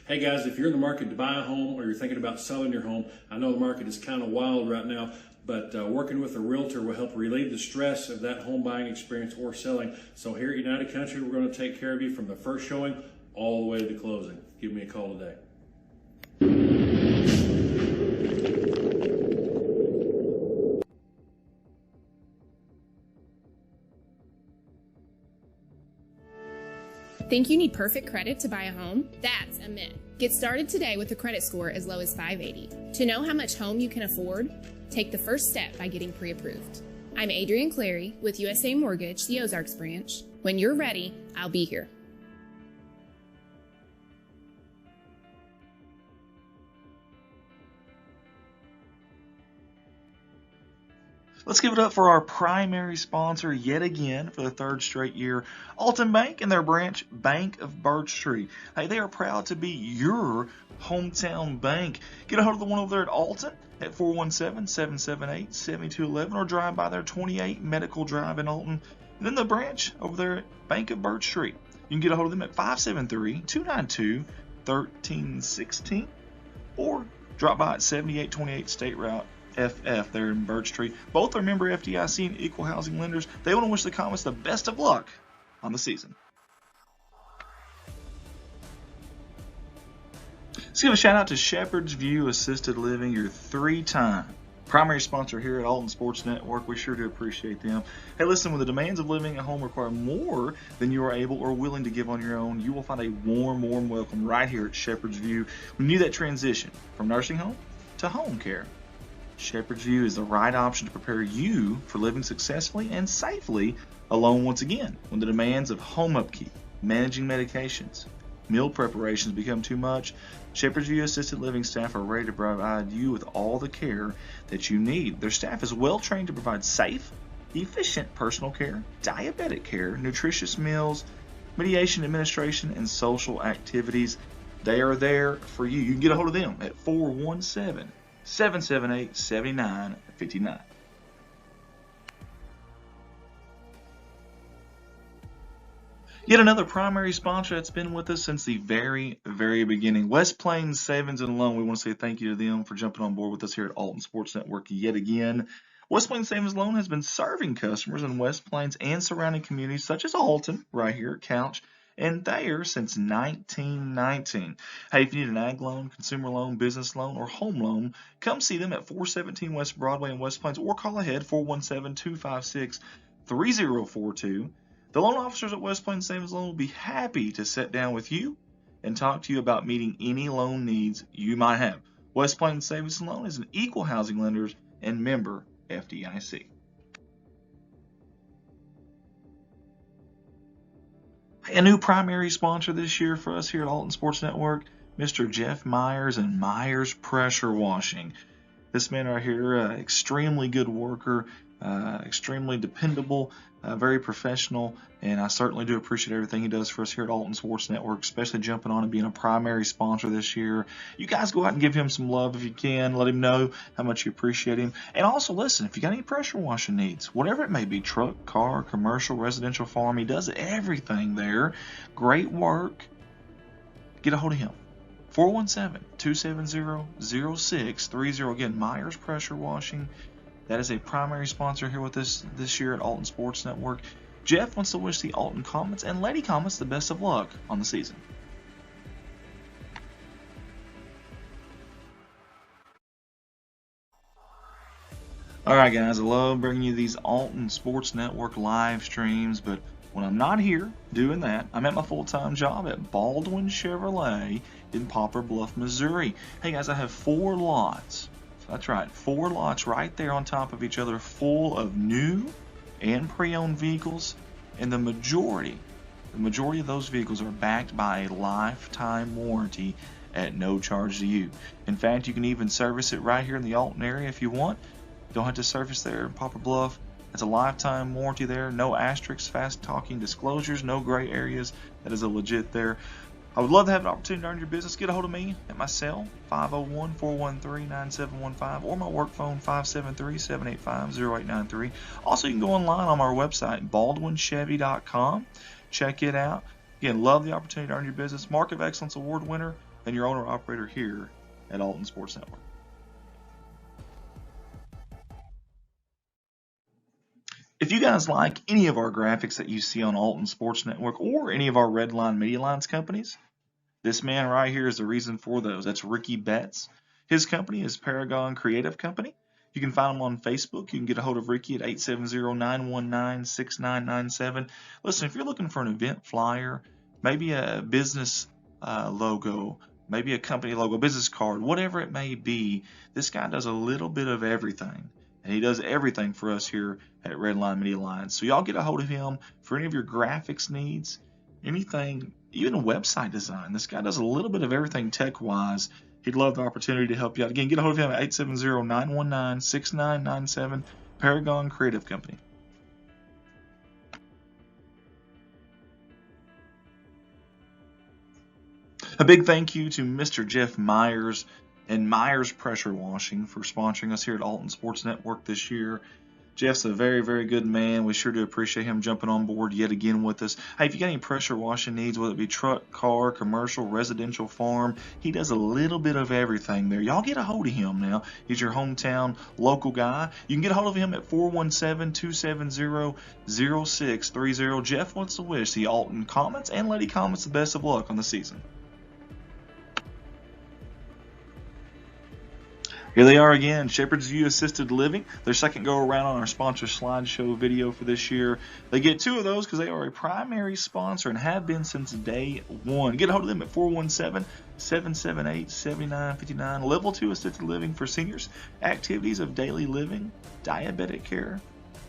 Hey guys, if you're in the market to buy a home or you're thinking about selling your home, I know the market is kind of wild right now, but working with a realtor will help relieve the stress of that home buying experience or selling. So here at United Country, we're going to take care of you from the first showing all the way to the closing. Give me a call today. Think you need perfect credit to buy a home? That's a myth. Get started today with a credit score as low as 580. To know how much home you can afford, take the first step by getting pre-approved. I'm Adrienne Clary with USA Mortgage, the Ozarks branch. When you're ready, I'll be here. Let's give it up for our primary sponsor yet again for the third straight year, Alton Bank and their branch, Bank of Birch Tree. Hey, they are proud to be your hometown bank. Get a hold of the one over there at Alton at 417-778-7211 or drive by their 28 Medical Drive in Alton. And then the branch over there at Bank of Birch Tree. You can get a hold of them at 573-292-1316 or drop by at 7828 State Route FF there in Birch Tree. Both are member FDIC and equal housing lenders. They want to wish the Comets the best of luck on the season. Let's give a shout out to Shepherd's View Assisted Living, your 3-time primary sponsor here at Alton Sports Network. We sure do appreciate them. Hey, listen, when the demands of living at home require more than you are able or willing to give on your own, you will find a warm welcome right here at Shepherd's View. We knew that transition from nursing home to home care. Shepherd's View is the right option to prepare you for living successfully and safely alone once again. When the demands of home upkeep, managing medications, meal preparations become too much, Shepherd's View Assisted Living staff are ready to provide you with all the care that you need. Their staff is well trained to provide safe, efficient personal care, diabetic care, nutritious meals, mediation administration, and social activities. They are there for you. You can get a hold of them at 417-778-7959. Yet another primary sponsor that's been with us since the very beginning, West Plains Savings and Loan. We want to say thank you to them for jumping on board with us here at Alton Sports Network yet again. West Plains Savings Loan has been serving customers in West Plains and surrounding communities such as Alton, right here at Couch, and Thayer since 1919. Hey, if you need an ag loan, consumer loan, business loan, or home loan, come see them at 417 West Broadway in West Plains or call ahead 417-256-3042. The loan officers at West Plains Savings Loan will be happy to sit down with you and talk to you about meeting any loan needs you might have. West Plains Savings Loan is an equal housing lender and member FDIC. A new primary sponsor this year for us here at Alton Sports Network, Mr. Jeff Myers and Myers Pressure Washing. This man right here, extremely good worker, extremely dependable, very professional, and I certainly do appreciate everything he does for us here at Alton Sports Network, especially jumping on and being a primary sponsor this year. You guys go out and give him some love if you can. Let him know how much you appreciate him. And also, listen, if you got any pressure washing needs, whatever it may be, truck, car, commercial, residential, farm, he does everything there. Great work. Get a hold of him. 417-270-0630. Again, Myers Pressure Washing. That is a primary sponsor here with us this year at Alton Sports Network. Jeff wants to wish the Alton Comets and Lady Comets the best of luck on the season. All right, guys, I love bringing you these Alton Sports Network live streams, but when I'm not here doing that, I'm at my full-time job at Baldwin Chevrolet in Poplar Bluff, Missouri. Hey, guys, I have 4 lots. That's right, 4 lots right there on top of each other full of new and pre-owned vehicles, and the majority of those vehicles are backed by a lifetime warranty at no charge to you. In fact, you can even service it right here in the Alton area if you want. Don't have to service there in Poplar Bluff. It's a lifetime warranty there, no asterisks, fast-talking disclosures, no gray areas. That is a legit there. I would love to have an opportunity to earn your business. Get a hold of me at my cell, 501-413-9715, or my work phone, 573-785-0893. Also, you can go online on our website, baldwinchevy.com. Check it out. Again, love the opportunity to earn your business. Mark of Excellence Award winner and your owner-operator here at Alton Sports Network. If you guys like any of our graphics that you see on Alton Sports Network or any of our Red Line Media Lines companies, this man right here is the reason for those. That's Ricky Betts. His company is Paragon Creative Company. You can find him on Facebook. You can get a hold of Ricky at 870-919-6997. Listen, if you're looking for an event flyer, maybe a business logo, maybe a company logo, business card, whatever it may be. This guy does a little bit of everything, and he does everything for us here at Redline Media Alliance. So y'all get a hold of him for any of your graphics needs, anything, even a website design. This guy does a little bit of everything tech-wise. He'd love the opportunity to help you out. Again, get a hold of him at 870-919-6997, Paragon Creative Company. A big thank you to Mr. Jeff Myers and Myers Pressure Washing for sponsoring us here at Alton Sports Network this year. Jeff's a very, very good man. We sure do appreciate him jumping on board yet again with us. Hey, if you got any pressure washing needs, whether it be truck, car, commercial, residential, farm, he does a little bit of everything there. Y'all get a hold of him now. He's your hometown local guy. You can get a hold of him at 417-270-0630. Jeff wants to wish the Alton Comets and Lady Comets the best of luck on the season. Here they are again, Shepherd's View Assisted Living, their second go around on our sponsor slideshow video for this year. They get 2 of those because they are a primary sponsor and have been since day 1. Get a hold of them at 417-778-7959. Level 2 Assisted Living for seniors, activities of daily living, diabetic care,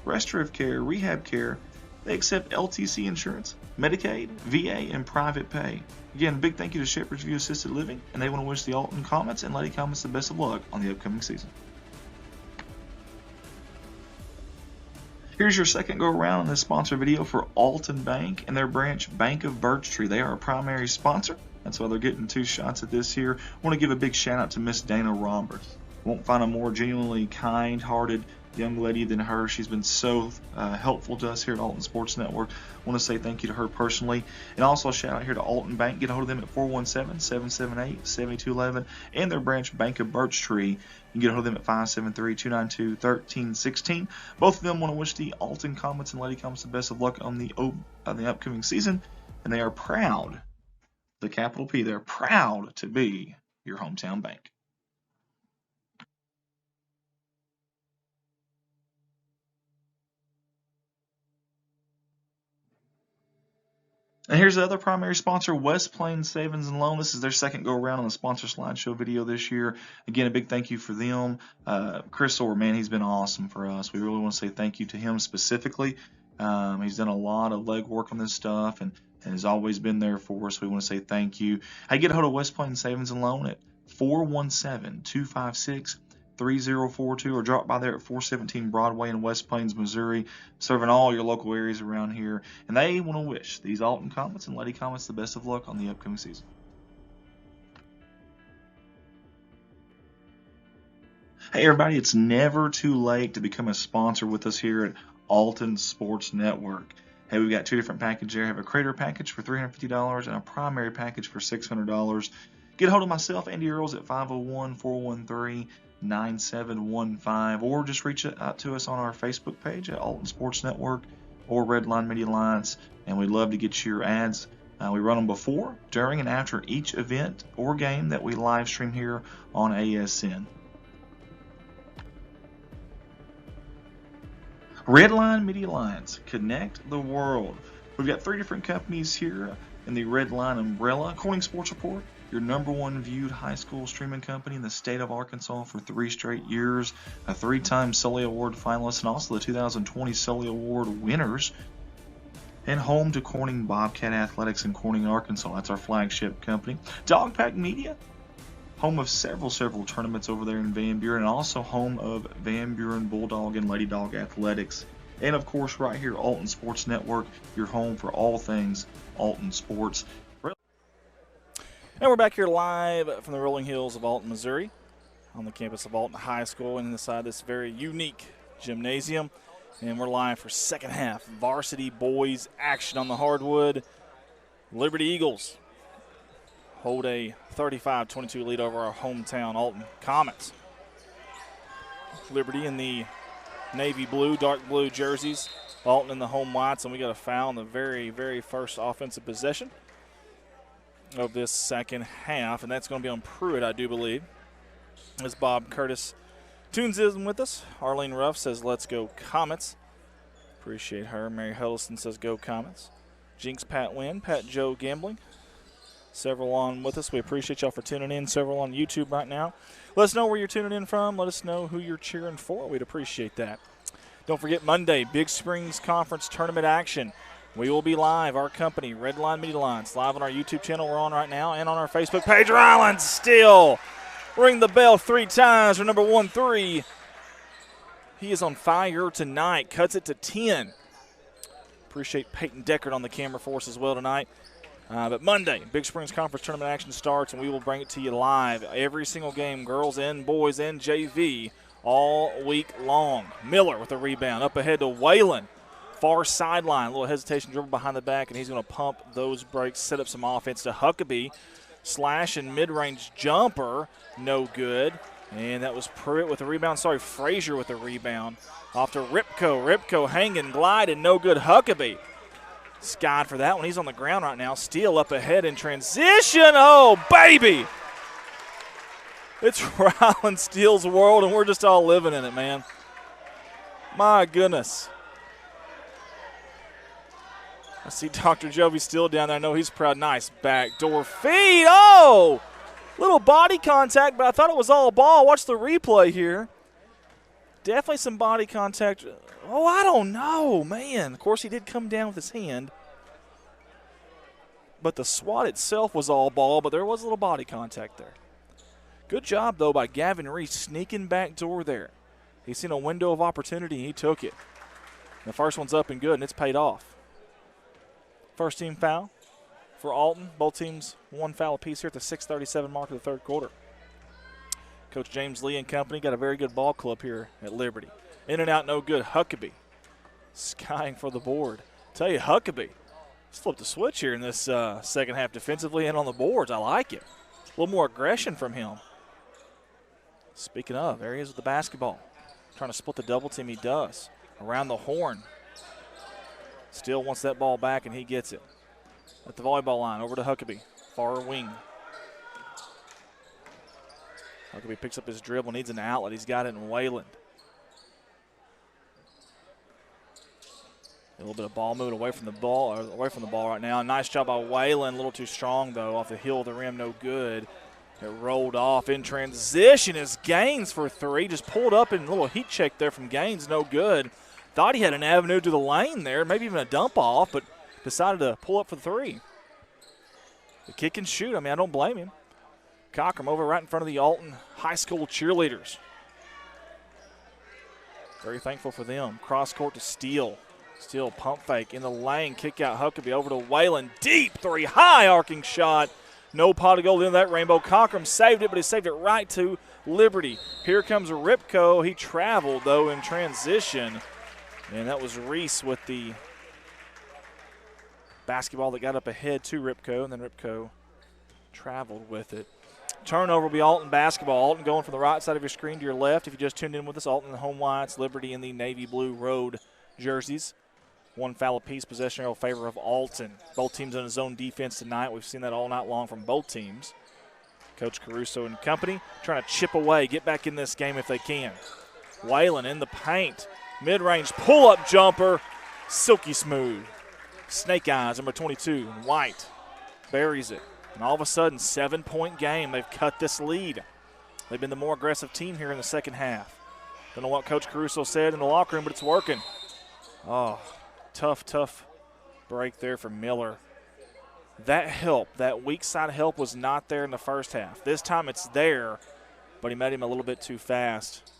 restorative care, rehab care. They accept LTC insurance, Medicaid, VA, and private pay. Again, big thank you to Shepherd's View Assisted Living, and they want to wish the Alton Comets and Lady Comets the best of luck on the upcoming season. Here's your second go around on this sponsor video for Alton Bank and their branch Bank of Birch Tree. They are a primary sponsor. That's why they're getting 2 shots at this here. I want to give a big shout out to Miss Dana Roberts. Won't find a more genuinely kind-hearted young lady than her. She's been so helpful to us here at Alton Sports Network. I want to say thank you to her personally. And also a shout out here to Alton Bank. Get a hold of them at 417-778-7211 and their branch Bank of Birch Tree. You can get a hold of them at 573-292-1316. Both of them want to wish the Alton Comets and Lady Comets the best of luck on the upcoming season. And they are proud, the capital P, they're proud to be your hometown bank. And here's the other primary sponsor, West Plains Savings and Loan. This is their second go around on the sponsor slideshow video this year. Again, a big thank you for them. Chris Orr, man, he's been awesome for us. We really want to say thank you to him specifically. He's done a lot of legwork on this stuff and has always been there for us. We want to say thank you. Hey, get a hold of West Plains Savings and Loan at 417-256-3042 or drop by there at 417 Broadway in West Plains, Missouri, serving all your local areas around here. And they want to wish these Alton Comets and Lady Comets the best of luck on the upcoming season. Hey everybody, it's never too late to become a sponsor with us here at Alton Sports Network. Hey, we've got 2 different packages there. We have a creator package for $350 and a primary package for $600. Get a hold of myself, Andy Earls, at 501-413-9715, or just reach out to us on our Facebook page at Alton Sports Network or Redline Media Alliance, and we'd love to get your ads. We run them before, during, and after each event or game that we live stream here on ASN. Redline Media Alliance, connect the world. We've got 3 different companies here in the Redline umbrella. Corning Sports Report, your #1 viewed high school streaming company in the state of Arkansas for 3 straight years, a 3-time Sully Award finalist, and also the 2020 Sully Award winners, and home to Corning Bobcat Athletics in Corning, Arkansas. That's our flagship company. Dogpack Media, home of several tournaments over there in Van Buren, and also home of Van Buren Bulldog and Lady Dog Athletics. And of course, right here, Alton Sports Network, your home for all things Alton Sports. And we're back here live from the rolling hills of Alton, Missouri, on the campus of Alton High School, and inside this very unique gymnasium. And we're live for second half varsity boys action on the hardwood. Liberty Eagles hold a 35-22 lead over our hometown Alton Comets. Liberty in the navy blue, dark blue jerseys. Alton in the home whites, and we got a foul in the very, very first offensive possession of this second half, and that's going to be on Pruitt, I do believe. As Bob Curtis tunes in with us, Arlene Ruff says, "Let's go Comets." Appreciate her. Mary Huddleston says, "Go Comets." Jinx, Pat Wynn, Pat Joe Gambling. Several on with us. We appreciate y'all for tuning in. Several on YouTube right now. Let us know where you're tuning in from. Let us know who you're cheering for. We'd appreciate that. Don't forget Monday, Big Springs Conference Tournament action. We will be live, our company, Red Line Media Lines, live on our YouTube channel we're on right now and on our Facebook page. Ryland still ring the bell 3 times for number 1-3. He is on fire tonight. Cuts it to 10. Appreciate Peyton Deckard on the camera for us as well tonight. But Monday, Big Springs Conference Tournament action starts, and we will bring it to you live. Every single game, girls and boys and JV, all week long. Miller with a rebound. Up ahead to Whalen. Far sideline. A little hesitation, dribble behind the back, and he's going to pump those breaks, set up some offense to Huckabee. Slash and mid-range jumper. No good. And that was Pruitt with a rebound. Sorry, Frazier with a rebound. Off to Ripko. Ripko hanging, gliding, no good. Huckabee. Skied for that one. He's on the ground right now. Steele up ahead in transition. Oh, baby. It's Ryland Steele's world, and we're just all living in it, man. My goodness. I see Dr. Jovi Steele down there. I know he's proud. Nice backdoor feed. Oh, little body contact, but I thought it was all ball. Watch the replay here. Definitely some body contact. Oh, I don't know, man. Of course, he did come down with his hand. But the swat itself was all ball, but there was a little body contact there. Good job, though, by Gavin Reese sneaking back door there. He's seen a window of opportunity, and he took it. The first one's up and good, and it's paid off. First team foul for Alton. Both teams 1 foul apiece here at the 6:37 mark of the third quarter. Coach James Lee and company got a very good ball club here at Liberty. In and out, no good. Huckabee skying for the board. Tell you, Huckabee, he's flipped the switch here in this second half defensively and on the boards. I like it. A little more aggression from him. Speaking of, there he is with the basketball. Trying to split the double team, he does. Around the horn. Still wants that ball back, and he gets it. At the volleyball line, over to Huckabee. Far wing. Huckabee picks up his dribble, needs an outlet. He's got it in Wayland. A little bit of ball movement away from the ball right now. Nice job by Wayland. A little too strong, though. Off the heel of the rim, no good. It rolled off in transition as Gaines for 3. Just pulled up in a little heat check there from Gaines, no good. Thought he had an avenue to the lane there, maybe even a dump off, but decided to pull up for 3. The kick and shoot, I mean, I don't blame him. Cockram over right in front of the Alton High School cheerleaders. Very thankful for them. Cross court to Steele. Steele pump fake in the lane, kick out Huckabee over to Whalen. Deep 3, high arcing shot. No pot of gold into that rainbow. Cockram saved it, but he saved it right to Liberty. Here comes Ripko. He traveled, though, in transition. And that was Reese with the basketball that got up ahead to Ripko, and then Ripko traveled with it. Turnover will be Alton basketball. Alton going from the right side of your screen to your left. If you just tuned in with us, Alton in the home whites, Liberty in the navy blue road jerseys. 1 foul apiece, possession arrow favor of Alton. Both teams on a zone defense tonight. We've seen that all night long from both teams. Coach Caruso and company trying to chip away, get back in this game if they can. Whalen in the paint. Mid-range pull-up jumper, silky smooth. Snake eyes, number 22, White buries it. And all of a sudden, 7-point game. They've cut this lead. They've been the more aggressive team here in the second half. Don't know what Coach Caruso said in the locker room, but it's working. Oh, tough break there for Miller. That help, that weak side help was not there in the first half. This time it's there, but he met him a little bit too fast.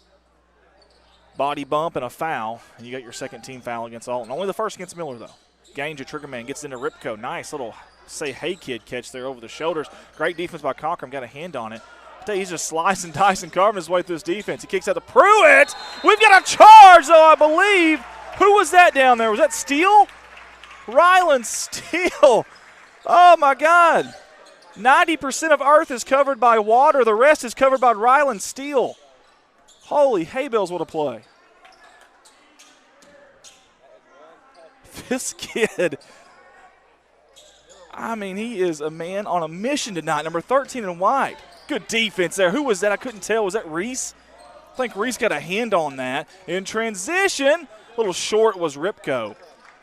Body bump and a foul, and you got your second team foul against Alton. Only the first against Miller, though. Gaines, your trigger man, gets into Ripko. Nice little say hey kid catch there over the shoulders. Great defense by Cockram, got a hand on it. I tell you, he's just slicing, dicing, carving his way through his defense. He kicks out to Pruitt. We've got a charge, though, I believe. Who was that down there? Was that Steele? Ryland Steele. Oh, my God. 90% of earth is covered by water. The rest is covered by Ryland Steele. Holy hay bales, what a play. This kid, I mean, he is a man on a mission tonight. Number 13 in white. Good defense there. Who was that? I couldn't tell. Was that Reese? I think Reese got a hand on that. In transition, a little short was Ripko.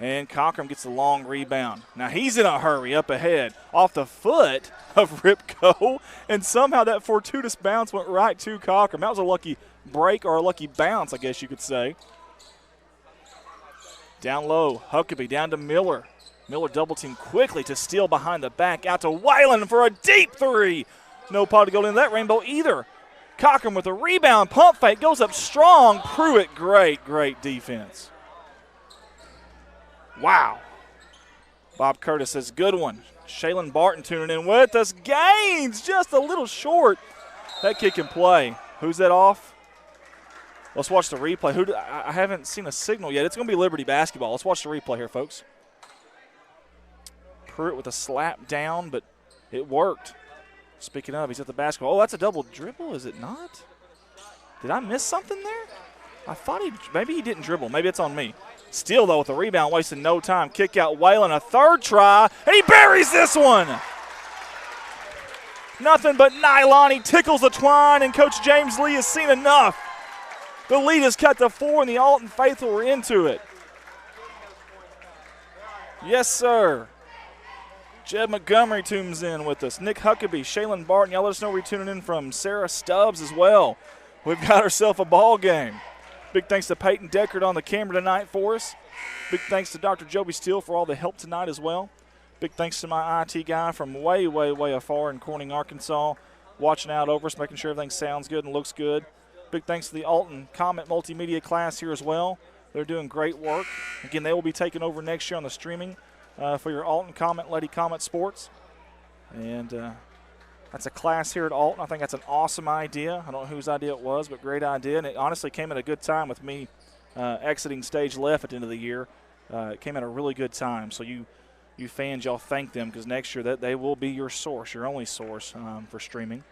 And Cochran gets the long rebound. Now he's in a hurry up ahead off the foot of Ripco, and somehow that fortuitous bounce went right to Cochran. That was a lucky break or a lucky bounce, I guess you could say. Down low, Huckabee down to Miller. Miller double team quickly to steal behind the back, out to Whalen for a deep three. No pot to go into that rainbow either. Cochran with a rebound, pump fake, goes up strong. Pruitt, great defense. Wow. Bob Curtis says, good one. Shaylin Barton tuning in with us. Gaines just a little short. That kid can play. Who's that off? Let's watch the replay. I haven't seen a signal yet. It's going to be Liberty basketball. Let's watch the replay here, folks. Pruitt with a slap down, but it worked. Speaking of, he's at the basketball. Oh, that's a double dribble, is it not? Did I miss something there? I thought maybe he didn't dribble. Maybe it's on me. Steele, though, with the rebound, wasting no time. Kick out Whalen, a third try, and he buries this one. Nothing but nylon. He tickles the twine, and Coach James Lee has seen enough. The lead is cut to 4, and the Alton faithful were into it. Yes, sir. Jed Montgomery tunes in with us. Nick Huckabee, Shaylin Barton. Y'all let us know where you're tuning in from. Sarah Stubbs as well. We've got ourselves a ball game. Big thanks to Peyton Deckard on the camera tonight for us. Big thanks to Dr. Joby Steele for all the help tonight as well. Big thanks to my IT guy from way afar in Corning, Arkansas, watching out over us, making sure everything sounds good and looks good. Big thanks to the Alton Comet multimedia class here as well. They're doing great work. Again, they will be taking over next year on the streaming for your Alton Comet, Lady Comet Sports. And that's a class here at Alton. I think that's an awesome idea. I don't know whose idea it was, but great idea. And it honestly came at a good time with me exiting stage left at the end of the year. It came at a really good time. So you fans, y'all thank them, because next year that they will be your source, your only source for streaming.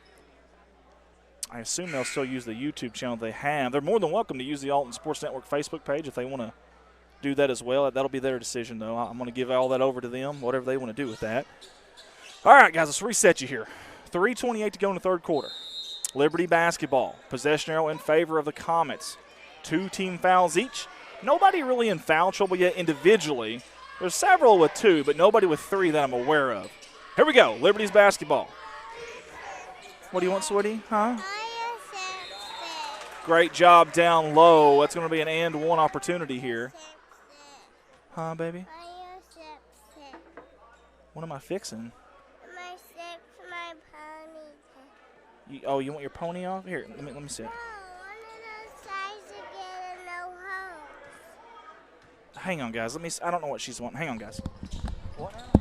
I assume they'll still use the YouTube channel they have. They're more than welcome to use the Alton Sports Network Facebook page if they want to do that as well. That'll be their decision, though. I'm going to give all that over to them, whatever they want to do with that. All right, guys, let's reset you here. 3:28 to go in the third quarter. Liberty basketball. Possession arrow in favor of the Comets. 2 team fouls each. Nobody really in foul trouble yet individually. There's several with 2, but nobody with 3 that I'm aware of. Here we go, Liberty's basketball. What do you want, sweetie? Huh? Great job down low. That's going to be an and one opportunity here. Huh, baby? What am I fixing? My ponytail. You want your pony off? Here, let me see it. No, one of those sides to get a no home. Hang on, guys. I don't know what she's wanting. Hang on, guys. What now?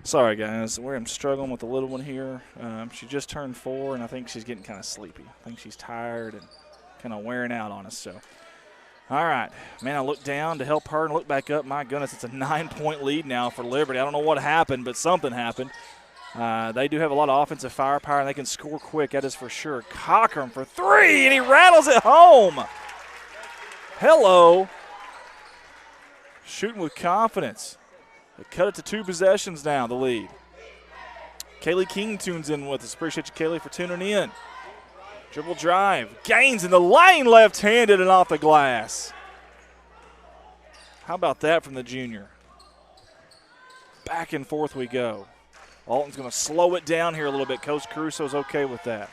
Sorry, guys. I'm struggling with the little one here. She just turned 4, and I think she's getting kind of sleepy. I think she's tired and kind of wearing out on us. So, all right. Man, I looked down to help her and look back up. My goodness, it's a 9-point lead now for Liberty. I don't know what happened, but something happened. They do have a lot of offensive firepower, and they can score quick. That is for sure. Cochran for 3, and he rattles it home. Hello. Shooting with confidence. They cut it to 2 possessions now, the lead. Kaylee King tunes in with us. Appreciate you, Kaylee, for tuning in. Dribble drive. Gaines in the lane, left-handed and off the glass. How about that from the junior? Back and forth we go. Alton's going to slow it down here a little bit. Coach Caruso's okay with that.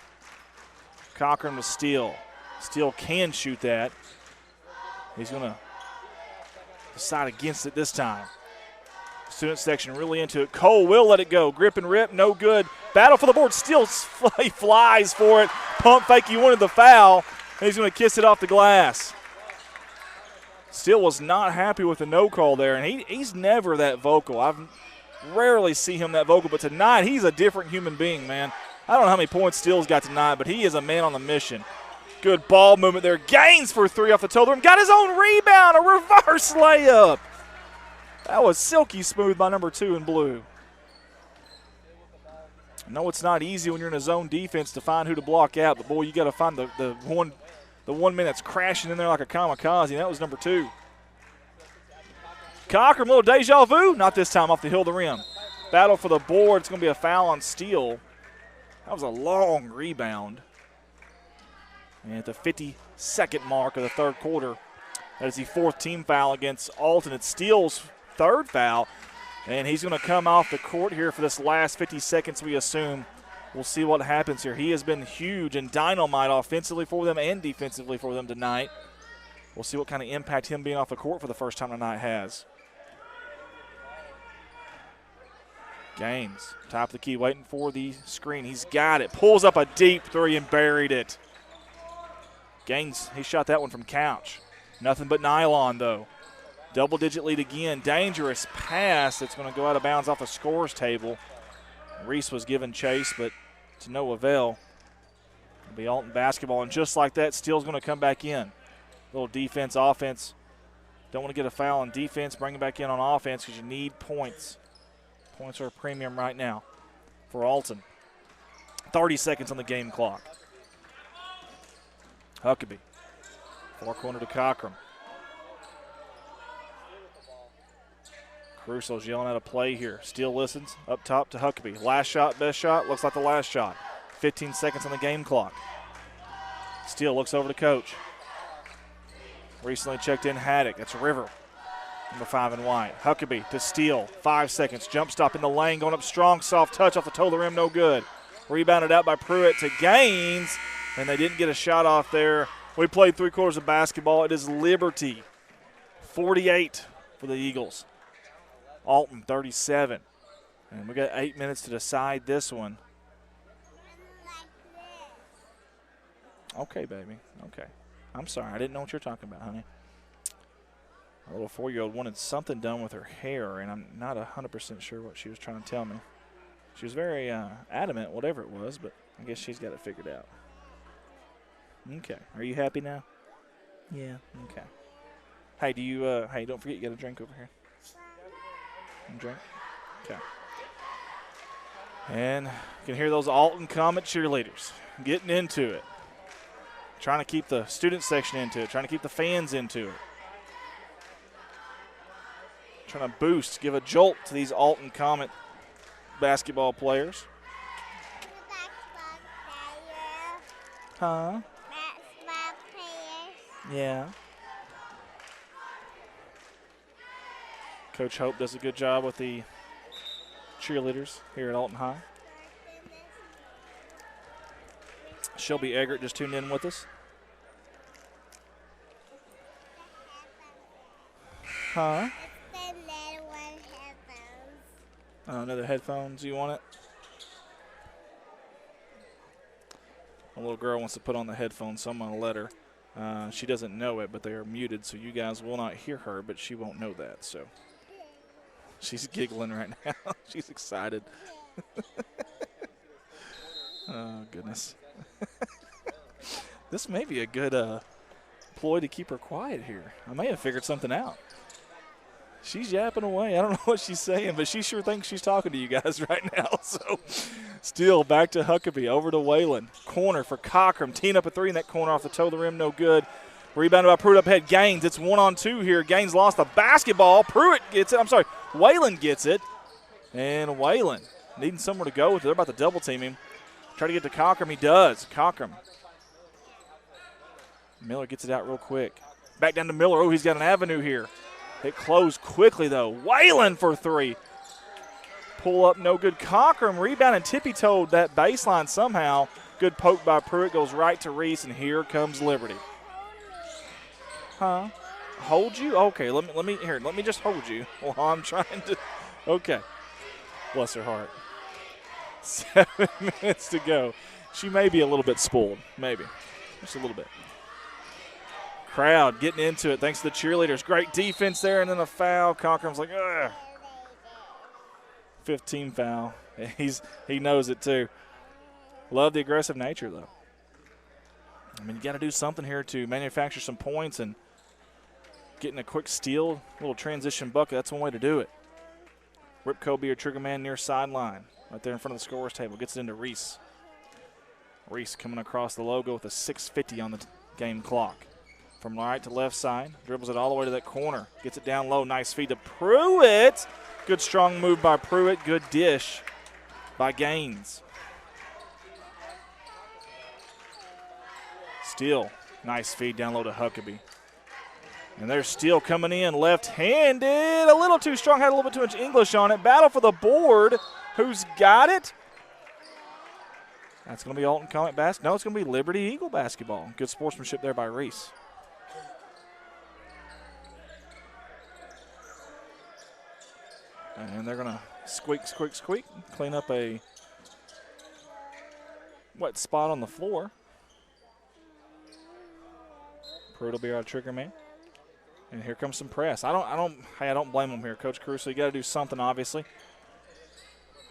Cochran with Steele. Steele can shoot that. He's going to decide against it this time. Student section really into it. Cole will let it go. Grip and rip, no good. Battle for the board. Steele flies for it. Pump fake, he wanted the foul. And he's going to kiss it off the glass. Steele was not happy with the no call there, and he's never that vocal. Rarely see him that vocal, but tonight he's a different human being, man. I don't know how many points Steele's got tonight, but he is a man on the mission. Good ball movement there. Gaines for 3 off the toe of the rim. Got his own rebound, a reverse layup. That was silky smooth by number 2 in blue. I know it's not easy when you're in a zone defense to find who to block out, but boy, you got to find the one man that's crashing in there like a kamikaze, and that was number 2. Cochran, little deja vu. Not this time, off the hill of the rim. Battle for the board. It's going to be a foul on Steele. That was a long rebound. And at the 52nd mark of the third quarter, that is the 4th team foul against Alton. It's Steele's 3rd foul, and he's going to come off the court here for this last 50 seconds, we assume. We'll see what happens here. He has been huge and dynamite offensively for them and defensively for them tonight. We'll see what kind of impact him being off the court for the first time tonight has. Gaines, top of the key, waiting for the screen. He's got it. Pulls up a deep 3 and buried it. Gaines, he shot that one from couch. Nothing but nylon, though. Double-digit lead again. Dangerous pass that's going to go out of bounds off the scores table. Reese was given chase, but to no avail. It'll be Alton basketball, and just like that, Steele's going to come back in. Little defense, offense. Don't want to get a foul on defense. Bring it back in on offense because you need points. Points are a premium right now for Alton. 30 seconds on the game clock. Huckabee. Far corner to Cochran. Caruso's yelling out a play here. Steele listens. Up top to Huckabee. Last shot, best shot. Looks like the last shot. 15 seconds on the game clock. Steele looks over to coach. Recently checked in Haddock. That's River. Number 5 in white. Huckabee to Steele. 5 seconds. Jump stop in the lane. Going up strong. Soft touch off the toe of the rim. No good. Rebounded out by Pruitt to Gaines. And they didn't get a shot off there. We played 3 quarters of basketball. It is Liberty. 48 for the Eagles. Alton 37. And we got 8 minutes to decide this one. Okay, baby. Okay. I'm sorry. I didn't know what you're talking about, honey. A little 4-year-old wanted something done with her hair, and I'm not 100% sure what she was trying to tell me. She was very adamant, whatever it was, but I guess she's got it figured out. Okay. Are you happy now? Yeah. Okay. Hey, do you? Hey, don't forget you got a drink over here. Drink. Okay. And you can hear those Alton Comet cheerleaders getting into it. Trying to keep the student section into it. Trying to keep the fans into it. Trying to boost, give a jolt to these Alton Comet basketball players. Huh? Yeah. Coach Hope does a good job with the cheerleaders here at Alton High. Shelby Eggert just tuned in with us. Huh? Oh, another headphones. You want it? A little girl wants to put on the headphones, so I'm going to let her. She doesn't know it, but they are muted, so you guys will not hear her, but she won't know that. So she's giggling right now. She's excited. Oh, goodness. This may be a good ploy to keep her quiet here. I may have figured something out. She's yapping away. I don't know what she's saying, but she sure thinks she's talking to you guys right now. So still back to Huckabee, over to Whalen. Corner for Cochran. Teeing up a 3 in that corner off the toe of the rim, no good. Rebounded by Pruitt up ahead. Gaines, it's 1-on-2 here. Gaines lost the basketball. Pruitt gets it. I'm sorry, Whalen gets it. And Whalen needing somewhere to go with it. They're about to double team him. Try to get to Cochran. He does. Cochran. Miller gets it out real quick. Back down to Miller. Oh, he's got an avenue here. It closed quickly, though. Whalen for 3. Pull up, no good. Cochran rebound and tippy-toed that baseline somehow. Good poke by Pruitt. Goes right to Reese, and here comes Liberty. Huh? Hold you? Okay, let me just hold you while I'm trying to. Okay. Bless her heart. 7 minutes to go. She may be a little bit spoiled. Maybe. Just a little bit. Crowd getting into it thanks to the cheerleaders. Great defense there, and then a foul. Cochran's like, ugh. Fifth team foul. He knows it too. Love the aggressive nature, though. I mean, you got to do something here to manufacture some points, and getting a quick steal, little transition bucket, that's one way to do it. Ripco be your trigger man near sideline, right there in front of the scorer's table. Gets it into Reese. Reese coming across the logo with a 6:50 on the game clock. From right to left side, dribbles it all the way to that corner. Gets it down low, nice feed to Pruitt. Good strong move by Pruitt, good dish by Gaines. Steele, nice feed down low to Huckabee. And there's Steele coming in left-handed. A little too strong, had a little bit too much English on it. Battle for the board. Who's got it? That's going to be Alton Comet basketball. No, it's going to be Liberty Eagle basketball. Good sportsmanship there by Reese. And they're going to squeak, squeak, squeak. Clean up a wet spot on the floor. Pruitt will be our trigger man. And here comes some press. I don't blame them here, Coach Caruso. You got to do something, obviously.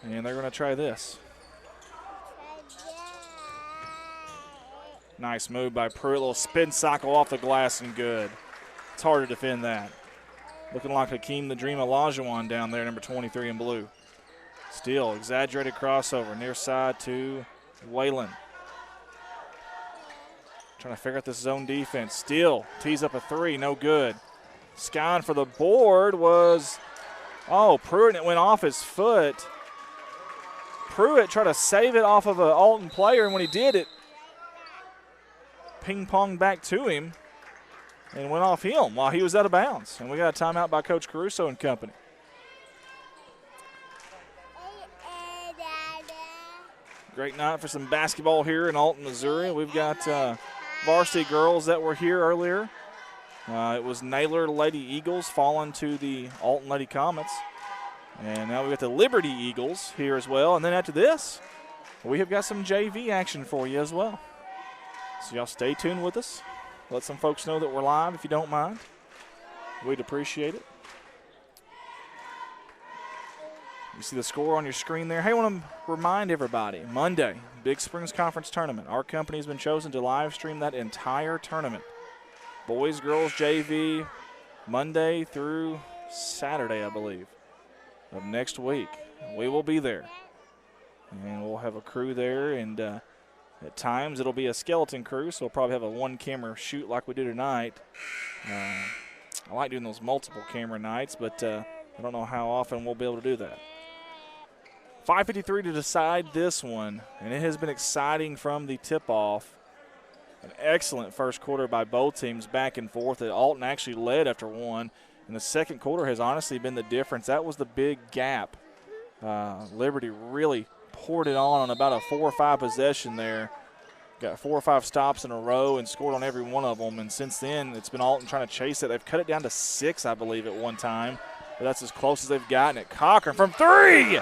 And they're going to try this. Nice move by Pruitt. Little spin cycle off the glass and good. It's hard to defend that. Looking like Hakeem the Dream Olajuwon down there, number 23 in blue. Steele, exaggerated crossover, near side to Whalen. Trying to figure out this zone defense. Steele tees up a three, no good. Skying for the board was, Pruitt, and it went off his foot. Pruitt tried to save it off of an Alton player, and when he did, it ping-ponged back to him and went off him while he was out of bounds. And we got a timeout by Coach Caruso and company. Great night for some basketball here in Alton, Missouri. We've got varsity girls that were here earlier. It was Naylor Lady Eagles falling to the Alton Lady Comets. And now we've got the Liberty Eagles here as well. And then after this, we have got some JV action for you as well. So y'all stay tuned with us. Let some folks know that we're live if you don't mind. We'd appreciate it. You see the score on your screen there. Hey, I want to remind everybody, Monday, Big Springs Conference Tournament. Our company has been chosen to live stream that entire tournament. Boys, girls, JV, Monday through Saturday, I believe, of next week. We will be there. And we'll have a crew there, and at times it'll be a skeleton crew, so we'll probably have a one-camera shoot like we do tonight. I like doing those multiple camera nights, but I don't know how often we'll be able to do that. 5:53 to decide this one, and it has been exciting from the tip-off. An excellent first quarter by both teams, back and forth. Alton actually led after one, and the second quarter has honestly been the difference. That was the big gap. Liberty really poured it on about a 4 or 5 possession there. Got 4 or 5 stops in a row and scored on every one of them, and since then it's been Alton trying to chase it. They've cut it down to 6, I believe, at one time, but that's as close as they've gotten it. Cochran from 3!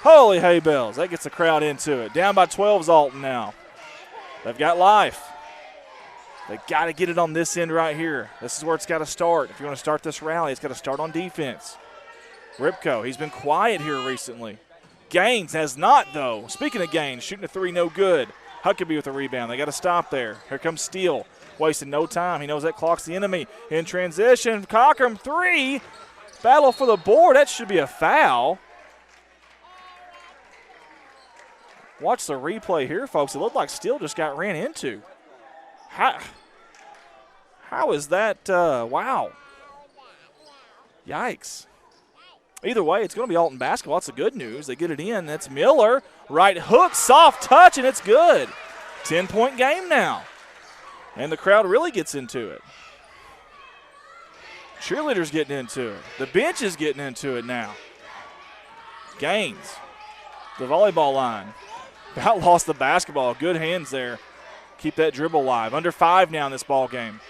Holy hay bells. That gets the crowd into it. Down by 12 is Alton now. They've got life. They got to get it on this end right here. This is where it's got to start. If you want to start this rally, it's got to start on defense. Ripco, he's been quiet here recently. Gaines has not, though. Speaking of Gaines, shooting a 3, no good. Huckabee with a rebound. They got to stop there. Here comes Steele. Wasting no time. He knows that clock's the enemy. In transition, Cochran 3. Battle for the board. That should be a foul. Watch the replay here, folks. It looked like Steele just got ran into. How is that? Wow. Yikes. Either way, it's going to be Alton basketball. That's the good news. They get it in. That's Miller. Right hook, soft touch, and it's good. 10-point game now. And the crowd really gets into it. Cheerleaders getting into it. The bench is getting into it now. Gaines, the volleyball line. About lost the basketball. Good hands there. Keep that dribble alive. Under 5 now in this ball game.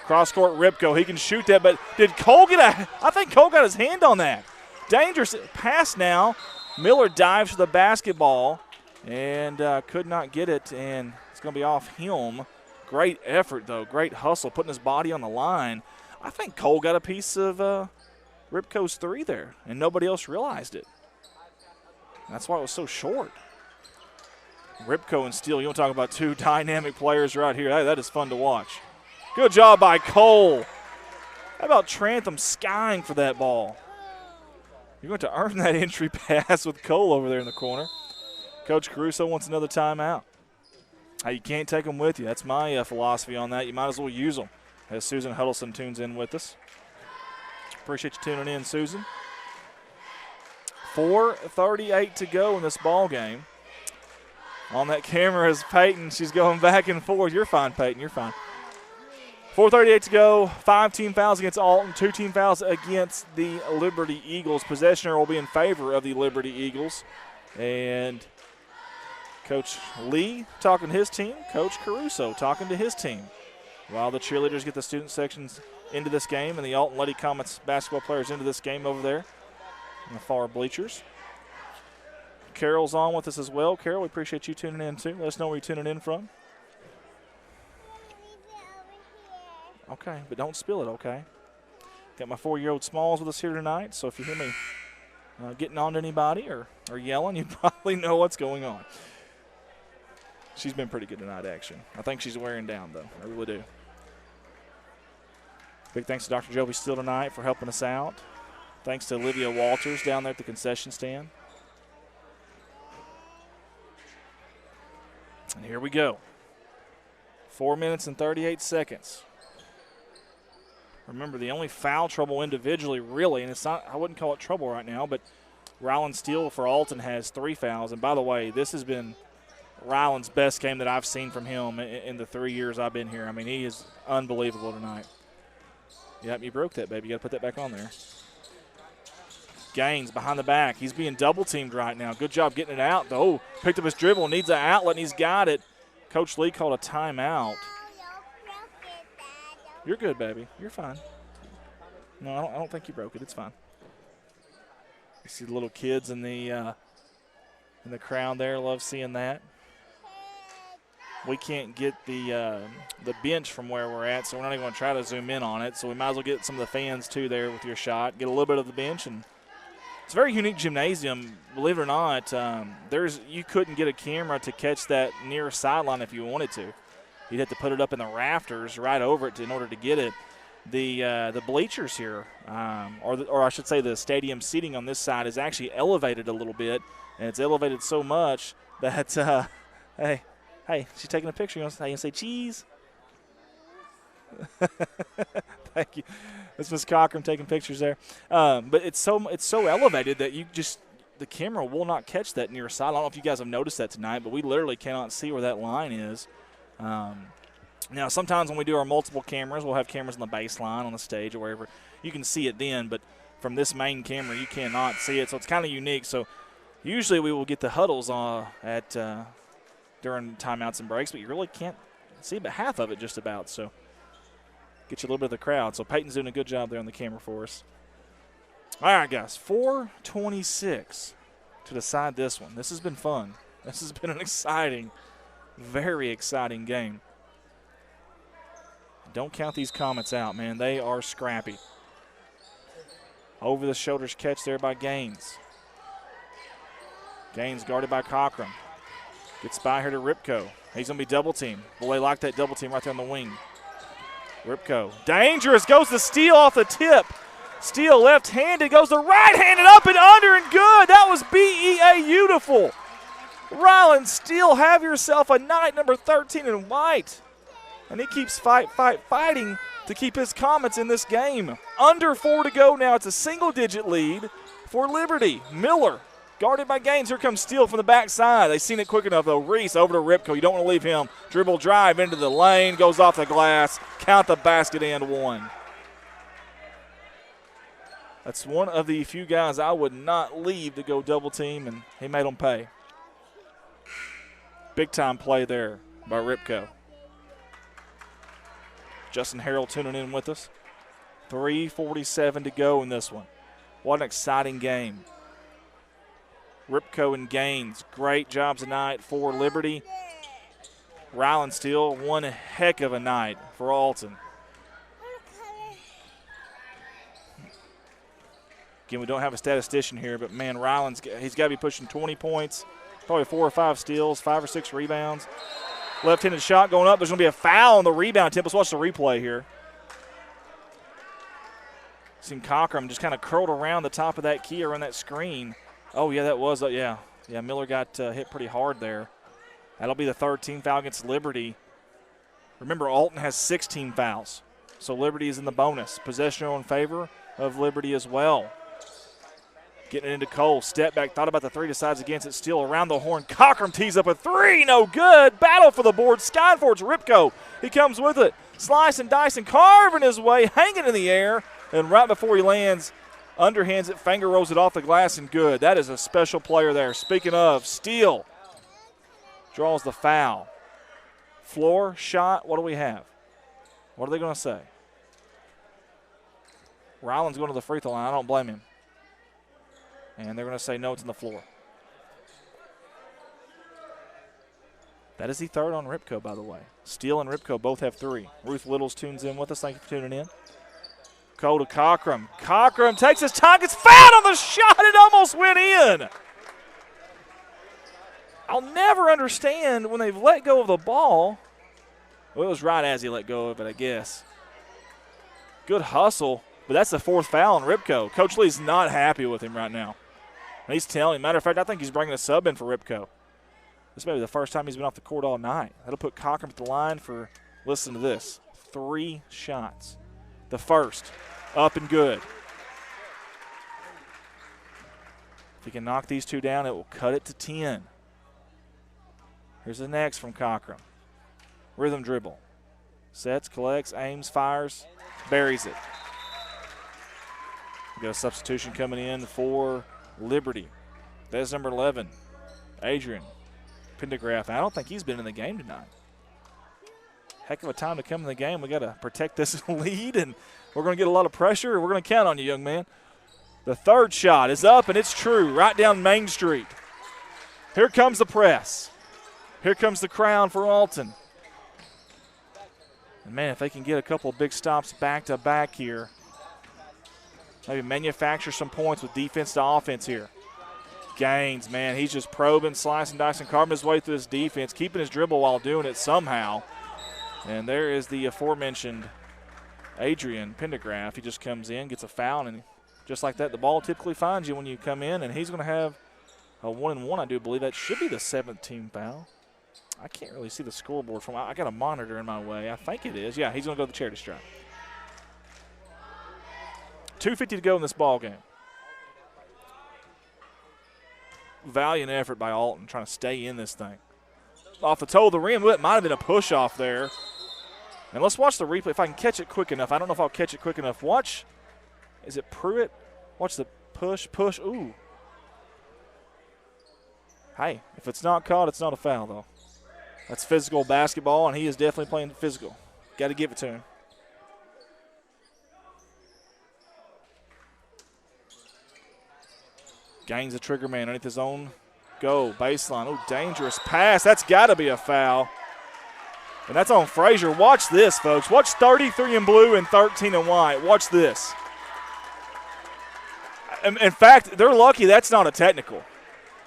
Cross-court Ripco. He can shoot that, but did Cole get I think Cole got his hand on that. Dangerous pass now. Miller dives for the basketball and could not get it, and it's going to be off him. Great effort, though. Great hustle, putting his body on the line. I think Cole got a piece of Ripco's 3 there, and nobody else realized it. That's why it was so short. Ripco and Steele, you want to talk about 2 dynamic players right here. That is fun to watch. Good job by Cole. How about Trantham skying for that ball? You're going to earn that entry pass with Cole over there in the corner. Coach Caruso wants another timeout. Hey, you can't take them with you. That's my philosophy on that. You might as well use them. As Susan Huddleston tunes in with us. Appreciate you tuning in, Susan. 4:38 to go in this ball game. On that camera is Peyton. She's going back and forth. You're fine, Peyton. You're fine. 4:38 to go. 5 team fouls against Alton. 2 team fouls against the Liberty Eagles. Possession will be in favor of the Liberty Eagles. And Coach Lee talking to his team. Coach Caruso talking to his team. While the cheerleaders get the student sections into this game and the Alton Lady Comets basketball players into this game over there in the far bleachers. Carol's on with us as well. Carol, we appreciate you tuning in too. Let us know where you're tuning in from. Okay, but don't spill it, okay? Got my 4-year-old Smalls with us here tonight, so if you hear me getting on to anybody or yelling, you probably know what's going on. She's been pretty good tonight, actually. I think she's wearing down, though. I really do. Big thanks to Dr. Joby Steele tonight for helping us out. Thanks to Olivia Walters down there at the concession stand. And here we go. 4 minutes and 38 seconds. Remember, the only foul trouble individually, really, and it's not, I wouldn't call it trouble right now, but Ryland Steele for Alton has 3 fouls. And by the way, this has been Ryland's best game that I've seen from him in the 3 years I've been here. I mean, he is unbelievable tonight. Yep, you broke that, baby. You got to put that back on there. Gaines behind the back. He's being double-teamed right now. Good job getting it out, though. Picked up his dribble, needs an outlet, and he's got it. Coach Lee called a timeout. You're good, baby. You're fine. No, I don't think you broke it. It's fine. You see the little kids in the crowd there. Love seeing that. We can't get the bench from where we're at, so we're not even going to try to zoom in on it. So we might as well get some of the fans, too, there with your shot. Get a little bit of the bench. And it's a very unique gymnasium. Believe it or not, you couldn't get a camera to catch that near sideline if you wanted to. You'd have to put it up in the rafters right over it in order to get it. The bleachers here, or I should say the stadium seating on this side is actually elevated a little bit, and it's elevated so much that, hey, she's taking a picture. You want to say cheese? Thank you. That's Miss Cochran taking pictures there. But it's so elevated that the camera will not catch that near side. I don't know if you guys have noticed that tonight, but we literally cannot see where that line is. Now, sometimes when we do our multiple cameras, we'll have cameras on the baseline, on the stage, or wherever. You can see it then, but from this main camera, you cannot see it. So it's kind of unique. So usually we will get the huddles during timeouts and breaks, but you really can't see about half of it just about. So get you a little bit of the crowd. So Peyton's doing a good job there on the camera for us. All right, guys, 4:26 to decide this one. This has been fun. This has been an exciting, very exciting game. Don't count these Comets out, man. They are scrappy. Over the shoulders catch there by Gaines. Gaines guarded by Cochran. Gets by here to Ripco. He's going to be double teamed. Boy, they like that double team right there on the wing. Ripco. Dangerous. Goes to Steele off the tip. Steele left-handed. Goes to right-handed up and under and good. That was beautiful. Ryland Steele, have yourself a night, number 13 in white. And he keeps fighting to keep his Comets in this game. Under 4 to go now. It's a single-digit lead for Liberty. Miller guarded by Gaines. Here comes Steele from the backside. They seen it quick enough, though. Reese over to Ripco. You don't want to leave him. Dribble drive into the lane. Goes off the glass. Count the basket and one. That's one of the few guys I would not leave to go double team, and he made them pay. Big-time play there by Ripco. Justin Harrell tuning in with us. 3:47 to go in this one. What an exciting game. Ripco and Gaines, great jobs tonight for Liberty. Ryland Steele, one heck of a night for Alton. Again, we don't have a statistician here, but, man, Ryland's he's got to be pushing 20 points, probably 4 or 5 steals, 5 or 6 rebounds. Left-handed shot going up. There's going to be a foul on the rebound attempt. Let's watch the replay here. Seen Cochran just kind of curled around the top of that key around that screen. Oh, yeah, that was, yeah, Miller got hit pretty hard there. That'll be the 3rd team foul against Liberty. Remember, Alton has 16 fouls, so Liberty is in the bonus. Possession in favor of Liberty as well. Getting it into Cole. Step back, thought about the 3, decides against it. Still around the horn. Cochran tees up a 3, no good. Battle for the board. Skyforge Ripco. He comes with it. Slice and dice and carving his way, hanging in the air. And right before he lands, underhands it, finger rolls it off the glass and good. That is a special player there. Speaking of, Steele draws the foul. Floor, shot, what do we have? What are they going to say? Ryland's going to the free throw line. I don't blame him. And they're going to say no, it's on the floor. That is the 3rd on Ripco, by the way. Steele and Ripco both have 3. Ruth Littles tunes in with us. Thank you for tuning in. Cole to Cochran. Cochran takes his time, gets fouled on the shot. It almost went in. I'll never understand when they've let go of the ball. Well, it was right as he let go of it, I guess. Good hustle, but that's the 4th foul on Ripco. Coach Lee's not happy with him right now. And he's telling him. Matter of fact, I think he's bringing a sub in for Ripco. This may be the first time he's been off the court all night. That'll put Cochran at the line for, listen to this, 3 shots. The first, up and good. If he can knock these 2 down, it will cut it to 10. Here's the next from Cochran. Rhythm dribble. Sets, collects, aims, fires, buries it. We got a substitution coming in for Liberty. That's number 11, Adrian Pendergraft. I don't think he's been in the game tonight. Heck of a time to come in the game. We got to protect this lead, and we're going to get a lot of pressure. We're going to count on you, young man. The 3rd shot is up, and it's true, right down Main Street. Here comes the press. Here comes the crown for Alton. And, man, if they can get a couple of big stops back-to-back here, maybe manufacture some points with defense to offense here. Gaines, man, he's just probing, slicing, dicing, carving his way through this defense, keeping his dribble while doing it somehow. And there is the aforementioned Adrian Pendergraft. He just comes in, gets a foul, and just like that, the ball typically finds you when you come in, and he's going to have a 1-and-1, I do believe. That should be the 7th team foul. I can't really see the scoreboard from. I got a monitor in my way. I think it is. Yeah, he's going to go to the charity stripe. 2:50 to go in this ball game. Valiant effort by Alton trying to stay in this thing. Off the toe of the rim, it might have been a push off there. And let's watch the replay if I can catch it quick enough. I don't know if I'll catch it quick enough. Watch. Is it Pruitt? Watch the push. Ooh. Hey, if it's not caught, it's not a foul, though. That's physical basketball, and he is definitely playing physical. Got to give it to him. Gains the trigger man underneath his own go. Baseline. Oh, dangerous pass. That's got to be a foul. And that's on Frazier. Watch this, folks. Watch 33 in blue and 13 in white. Watch this. In fact, they're lucky that's not a technical.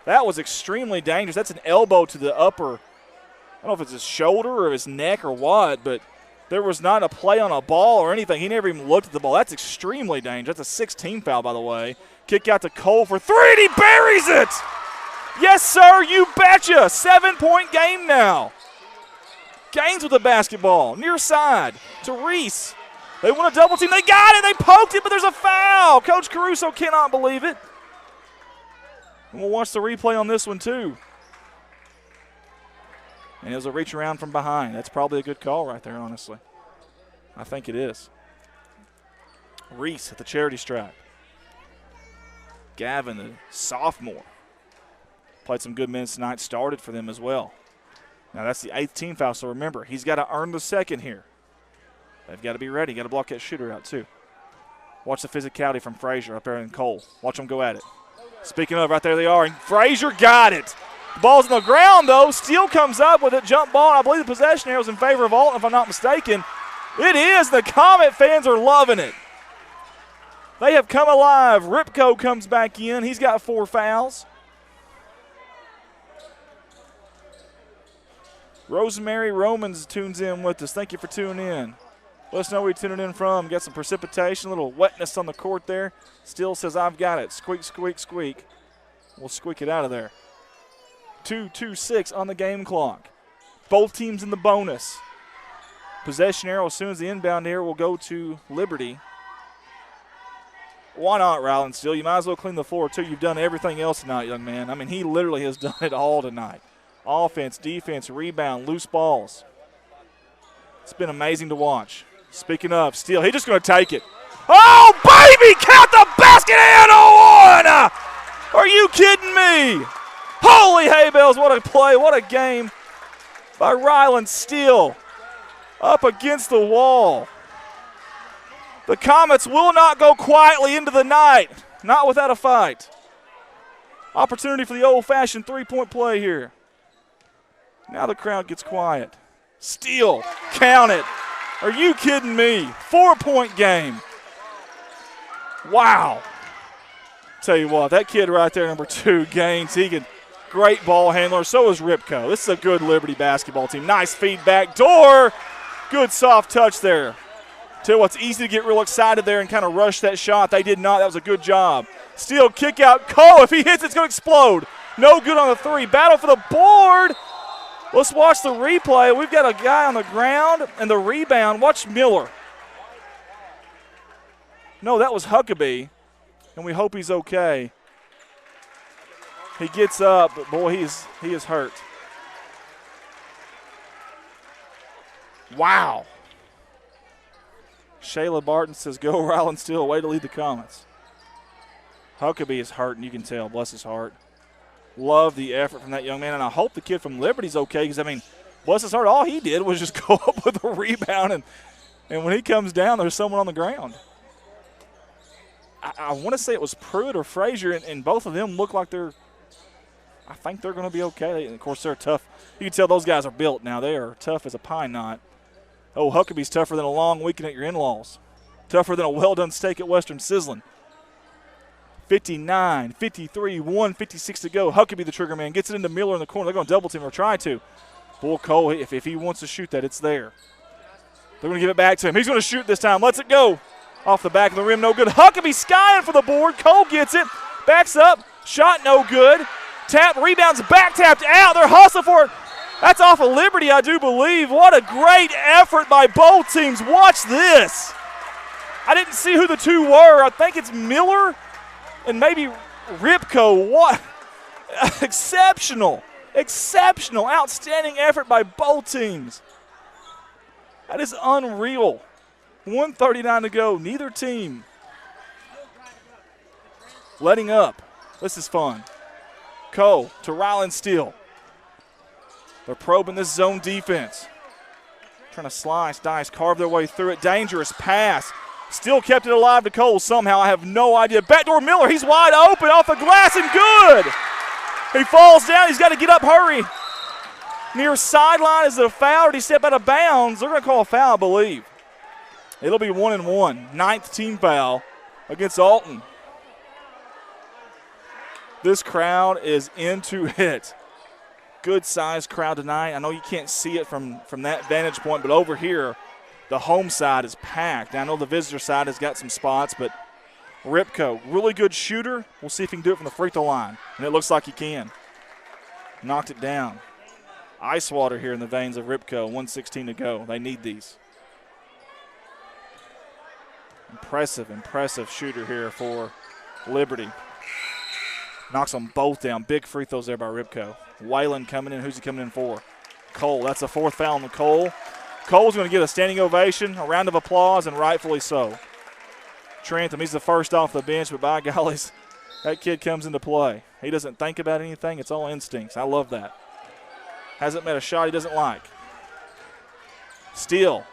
That was extremely dangerous. That's an elbow to the upper. I don't know if it's his shoulder or his neck or what, but there was not a play on a ball or anything. He never even looked at the ball. That's extremely dangerous. That's a 16 foul, by the way. Kick out to Cole for 3, and he buries it. Yes, sir, you betcha. 7-point game now. Gaines with the basketball, near side to Reese. They want a double team. They got it. They poked it, but there's a foul. Coach Caruso cannot believe it. And we'll watch the replay on this one, too. And it was a reach around from behind. That's probably a good call right there, honestly. I think it is. Reese at the charity stripe. Gavin, the sophomore, played some good minutes tonight, started for them as well. Now that's the 8th team foul, so remember, he's got to earn the 2nd here. They've got to be ready. Got to block that shooter out, too. Watch the physicality from Frazier up there in Cole. Watch them go at it. Speaking of, right there they are, and Frazier got it. The ball's on the ground, though. Steele comes up with it, jump ball. I believe the possession here was in favor of Alton, if I'm not mistaken. It is. The Comet fans are loving it. They have come alive. Ripco comes back in. He's got 4 fouls. Rosemary Romans tunes in with us. Thank you for tuning in. Let us know where you're tuning in from. Got some precipitation, a little wetness on the court there. Still says, I've got it. Squeak, squeak, squeak. We'll squeak it out of there. 2:26 on the game clock. Both teams in the bonus. Possession arrow as soon as the inbound here will go to Liberty. Why not, Ryland Steele? You might as well clean the floor, too. You've done everything else tonight, young man. I mean, he literally has done it all tonight. Offense, defense, rebound, loose balls. It's been amazing to watch. Speaking of, Steele, he's just going to take it. Oh, baby, count the basket and a 1! Are you kidding me? Holy hay bells, what a play, what a game by Ryland Steele. Up against the wall. The Comets will not go quietly into the night, not without a fight. Opportunity for the old-fashioned three-point play here. Now the crowd gets quiet. Steele, count it. Are you kidding me? 4-point game. Wow. Tell you what, that kid right there, number 2, Gaines, he can, great ball handler. So is Ripco. This is a good Liberty basketball team. Nice feedback door. Good soft touch there. Tell you what, it's easy to get real excited there and kind of rush that shot. They did not. That was a good job. Steele, kick out. Cole, if he hits, it's going to explode. No good on the 3. Battle for the board. Let's watch the replay. We've got a guy on the ground and the rebound. Watch Miller. No, that was Huckabee, and we hope he's okay. He gets up, but boy, he is hurt. Wow. Shayla Barton says, go Ryland Steele, way to lead the Comets. Huckabee is hurt, and you can tell, bless his heart. Love the effort from that young man, and I hope the kid from Liberty's okay because, I mean, bless his heart, all he did was just go up with a rebound, and when he comes down, there's someone on the ground. I want to say it was Pruitt or Frazier, and both of them look like I think they're going to be okay. And of course, they're tough. You can tell those guys are built now. They are tough as a pine knot. Oh, Huckabee's tougher than a long weekend at your in-laws. Tougher than a well-done steak at Western Sizzlin'. 59, 53, 1:56 to go. Huckabee, the trigger man, gets it into Miller in the corner. They're going to double team or try to. Bull Cole, if he wants to shoot that, it's there. They're going to give it back to him. He's going to shoot this time. Lets it go. Off the back of the rim, no good. Huckabee skying for the board. Cole gets it. Backs up. Shot no good. Tap, rebounds, back tapped out. They're hustling for it. That's off of Liberty, I do believe. What a great effort by both teams. Watch this. I didn't see who the two were. I think it's Miller and maybe Ripco. What? Exceptional. Exceptional. Outstanding effort by both teams. That is unreal. 1:39 to go. Neither team letting up. This is fun. Cole to Ryland Steele. They're probing this zone defense. Trying to slice, dice, carve their way through it. Dangerous pass. Still kept it alive to Cole somehow. I have no idea. Backdoor Miller. He's wide open off the glass and good. He falls down. He's got to get up. Hurry. Near sideline. Is it a foul or did he step out of bounds? They're going to call a foul, I believe. It'll be 1-1. 9th team foul against Alton. This crowd is into it. Good sized crowd tonight. I know you can't see it from that vantage point, but over here, the home side is packed. I know the visitor side has got some spots, but Ripco, really good shooter. We'll see if he can do it from the free throw line, and it looks like he can. Knocked it down. Ice water here in the veins of Ripco. 1:16 to go. They need these. Impressive shooter here for Liberty. Knocks them both down. Big free throws there by Ripco. Wayland coming in. Who's he coming in for? Cole. That's a 4th foul on the Cole. Cole's going to get a standing ovation, a round of applause, and rightfully so. Trentham, he's the first off the bench, but by gollies, that kid comes into play. He doesn't think about anything. It's all instincts. I love that. Hasn't met a shot he doesn't like. Steele.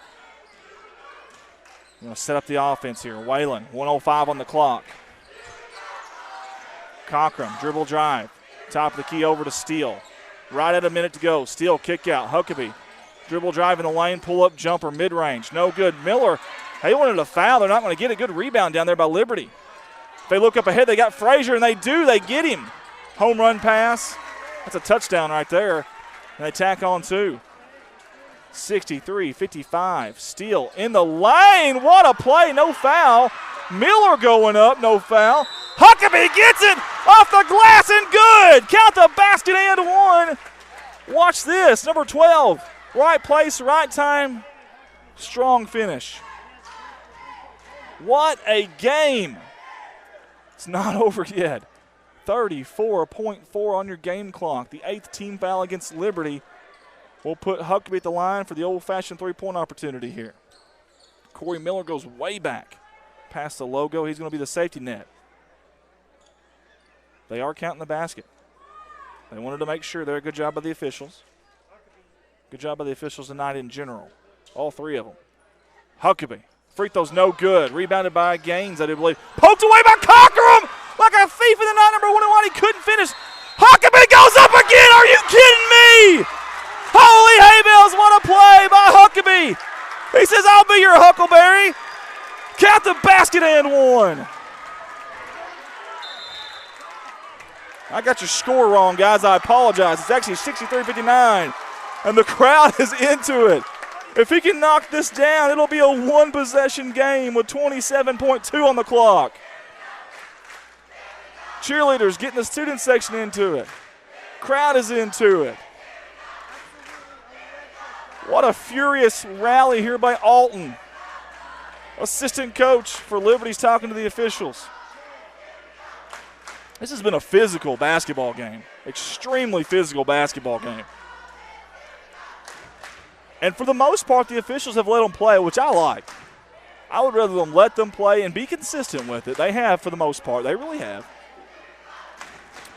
Going to set up the offense here. Wayland, 1:05 on the clock. Cockrum, dribble drive. Top of the key over to Steele. Right at a minute to go. Steele kick out. Huckabee. Dribble drive in the lane. Pull up jumper mid-range. No good. Miller They wanted a foul. They're not going to get a good rebound down there by Liberty. If they look up ahead, they got Frazier, and they do. They get him. Home run pass. That's a touchdown right there. And they tack on 2. 63-55. Steele in the lane. What a play. No foul. Miller going up. No foul. Huckabee gets it off the glass and good. Count the basket and 1. Watch this. Number 12. Right place, right time. Strong finish. What a game. It's not over yet. 34.4 on your game clock. The 8th team foul against Liberty will put Huckabee at the line for the old-fashioned three-point opportunity here. Corey Miller goes way back past the logo. He's going to be the safety net. They are counting the basket. They wanted to make sure they're a good job by the officials. Good job by the officials tonight in general. All 3 of them. Huckabee. Free throw's no good. Rebounded by Gaines, I do believe. Poked away by Cockrum like a thief in the night. Number 1 he couldn't finish. Huckabee goes up again. Are you kidding me? Holy hay bells, what a play by Huckabee. He says, I'll be your Huckleberry. Count the basket and 1. I got your score wrong, guys. I apologize. It's actually 63-59, and the crowd is into it. If he can knock this down, it'll be a 1-possession game with 27.2 on the clock. Cheerleaders getting the student section into it. Crowd is into it. What a furious rally here by Alton. Assistant coach for Liberty's talking to the officials. This has been a physical basketball game. Extremely physical basketball game. And for the most part, the officials have let them play, which I like. I would rather them let them play and be consistent with it. They have for the most part. They really have.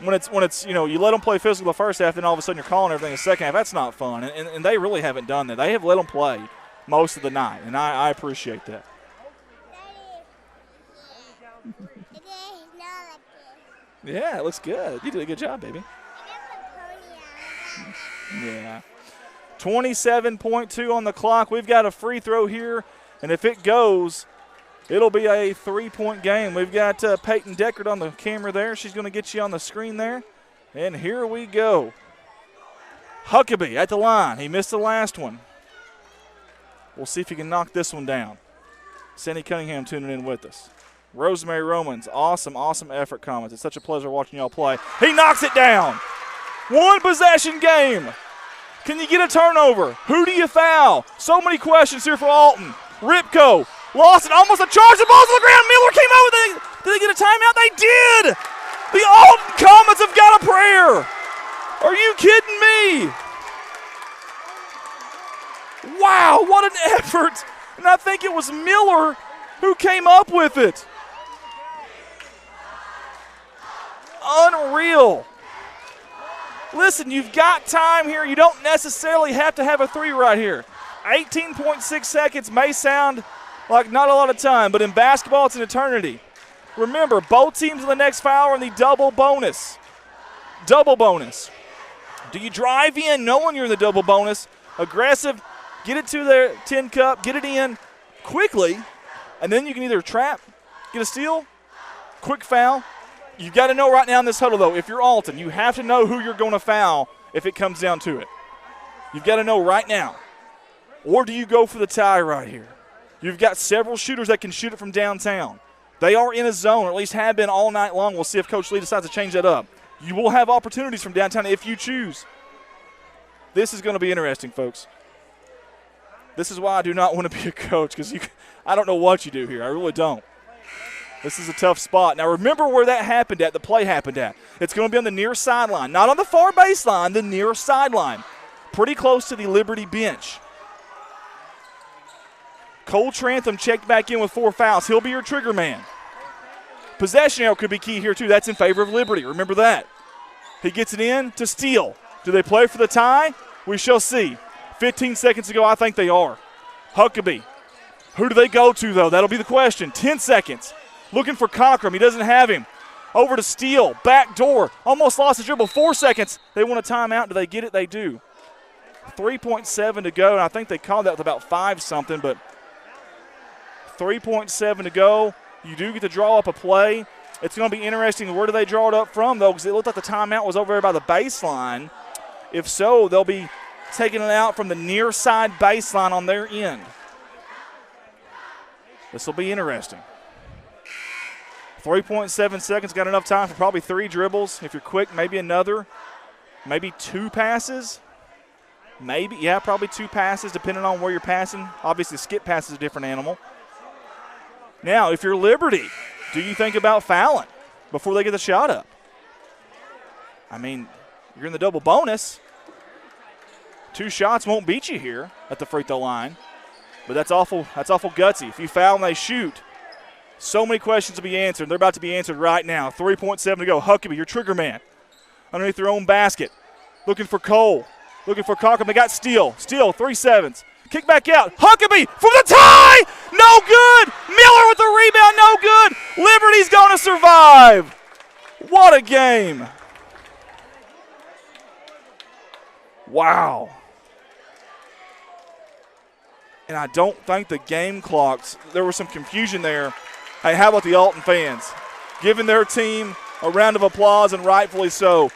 When it's you let them play physical the first half, then all of a sudden you're calling everything the second half. That's not fun. And they really haven't done that. They have let them play most of the night, and I appreciate that. Yeah, it looks good. You did a good job, baby. Yeah. 27.2 on the clock. We've got a free throw here, and if it goes, it'll be a 3-point game. We've got Peyton Deckard on the camera there. She's going to get you on the screen there. And here we go. Huckabee at the line. He missed the last one. We'll see if he can knock this one down. Sandy Cunningham tuning in with us. Rosemary Romans, awesome effort, Comets. It's such a pleasure watching y'all play. He knocks it down. 1-possession game. Can you get a turnover? Who do you foul? So many questions here for Alton. Ripko lost it, almost a charge. The ball's on the ground. Miller came out with it. Did they get a timeout? They did. The Alton Comets have got a prayer. Are you kidding me? Wow, what an effort. And I think it was Miller who came up with it. Unreal. Listen, you've got time here. You don't necessarily have to have a 3 right here. 18.6 seconds may sound like not a lot of time, but in basketball, it's an eternity. Remember, both teams in the next foul are in the double bonus. Double bonus. Do you drive in knowing you're in the double bonus? Aggressive, get it to their 10 cup, get it in quickly, and then you can either trap, get a steal, quick foul. You've got to know right now in this huddle, though, if you're Alton, you have to know who you're going to foul if it comes down to it. You've got to know right now. Or do you go for the tie right here? You've got several shooters that can shoot it from downtown. They are in a zone, or at least have been all night long. We'll see if Coach Lee decides to change that up. You will have opportunities from downtown if you choose. This is going to be interesting, folks. This is why I do not want to be a coach, because I don't know what you do here. I really don't. This is a tough spot. Now, remember where that happened at, the play happened at. It's going to be on the near sideline. Not on the far baseline, the near sideline. Pretty close to the Liberty bench. Cole Trantham checked back in with 4 fouls. He'll be your trigger man. Possession arrow could be key here, too. That's in favor of Liberty. Remember that. He gets it in to Steele. Do they play for the tie? We shall see. 15 seconds ago, I think they are. Huckabee. Who do they go to, though? That'll be the question. 10 seconds. Looking for Cockrum. He doesn't have him. Over to Steele. Back door. Almost lost his dribble. 4 seconds. They want a timeout. Do they get it? They do. 3.7 to go, and I think they called that with about 5 something, but 3.7 to go. You do get to draw up a play. It's going to be interesting. Where do they draw it up from, though? Because it looked like the timeout was over there by the baseline. If so, they'll be taking it out from the near side baseline on their end. This will be interesting. 3.7 seconds, got enough time for probably 3 dribbles. If you're quick, maybe another, maybe 2 passes. Maybe, yeah, probably 2 passes depending on where you're passing. Obviously, skip pass is a different animal. Now, if you're Liberty, do you think about fouling before they get the shot up? I mean, you're in the double bonus. 2 shots won't beat you here at the free throw line. But that's awful gutsy. If you foul and they shoot, so many questions to be answered. They're about to be answered right now. 3.7 to go. Huckabee, your trigger man, underneath their own basket. Looking for Cole. Looking for Cochran. They got Steele. Steele, 3-7. Kick back out. Huckabee from the tie. No good. Miller with the rebound. No good. Liberty's going to survive. What a game. Wow. And I don't think the game clocks, there was some confusion there. Hey, how about the Alton fans? Giving their team a round of applause, and rightfully so.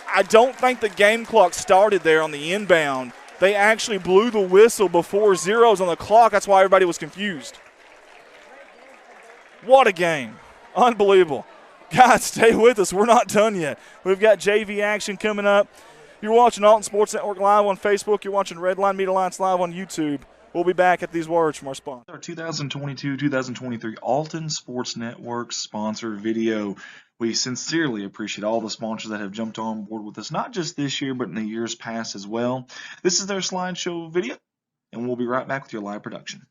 I don't think the game clock started there on the inbound. They actually blew the whistle before zeros on the clock. That's why everybody was confused. What a game. Unbelievable. Guys, stay with us. We're not done yet. We've got JV action coming up. You're watching Alton Sports Network live on Facebook. You're watching Redline Media Alliance live on YouTube. We'll be back at these words from our sponsor. Our 2022-2023 Alton Sports Network sponsored video. We sincerely appreciate all the sponsors that have jumped on board with us, not just this year, but in the years past as well. This is their slideshow video, and we'll be right back with your live production.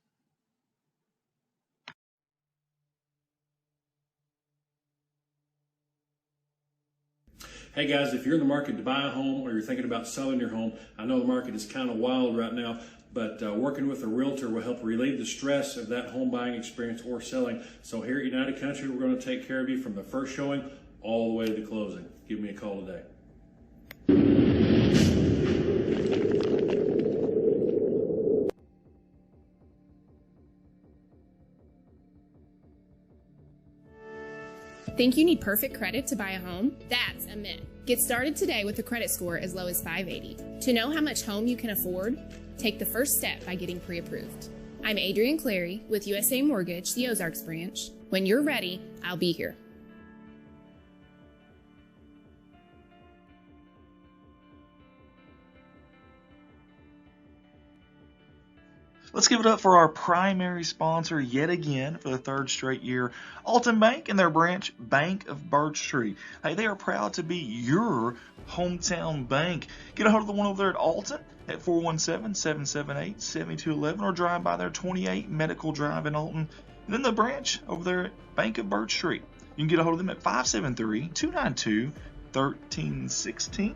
Hey guys, if you're in the market to buy a home or you're thinking about selling your home, I know the market is kind of wild right now, but working with a realtor will help relieve the stress of that home buying experience or selling. So here at United Country, we're going to take care of you from the first showing all the way to the closing. Give me a call today. Think you need perfect credit to buy a home? That's a myth. Get started today with a credit score as low as 580. To know how much home you can afford, take the first step by getting pre-approved. I'm Adrienne Clary with USA Mortgage, the Ozarks branch. When you're ready, I'll be here. Let's give it up for our primary sponsor yet again for the 3rd straight year, Alton Bank and their branch, Bank of Birch Tree. Hey, they are proud to be your hometown bank. Get a hold of the one over there at Alton at 417-778-7211 or drive by their 28 Medical Drive in Alton. And then the branch over there at Bank of Birch Tree. You can get a hold of them at 573-292-1316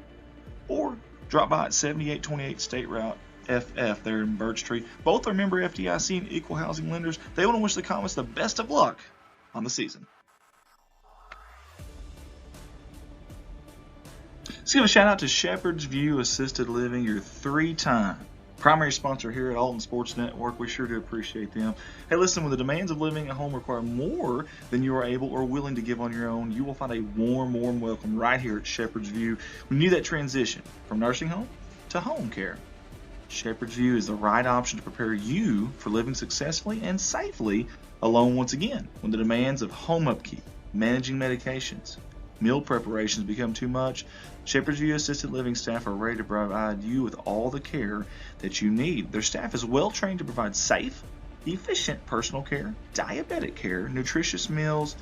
or drop by at 7828 State Route FF there in Birch Tree. Both are member FDIC and equal housing lenders. They want to wish the Comets the best of luck on the season. Let's give a shout out to Shepherd's View Assisted Living, your 3-time primary sponsor here at Alton Sports Network. We sure do appreciate them. Hey, listen, when the demands of living at home require more than you are able or willing to give on your own, you will find a warm welcome right here at Shepherd's View. We need that transition from nursing home to home care. Shepherd's View is the right option to prepare you for living successfully and safely alone once again when the demands of home upkeep, managing medications, meal preparations become too much. Shepherd's View Assisted Living staff are ready to provide you with all the care that you need. Their staff is well trained to provide safe, efficient personal care, diabetic care, nutritious meals,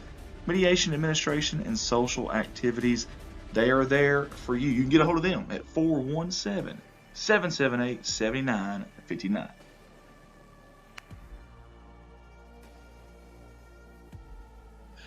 mediation administration, and social activities. They are there for you. You can get a hold of them at 417-778-7959.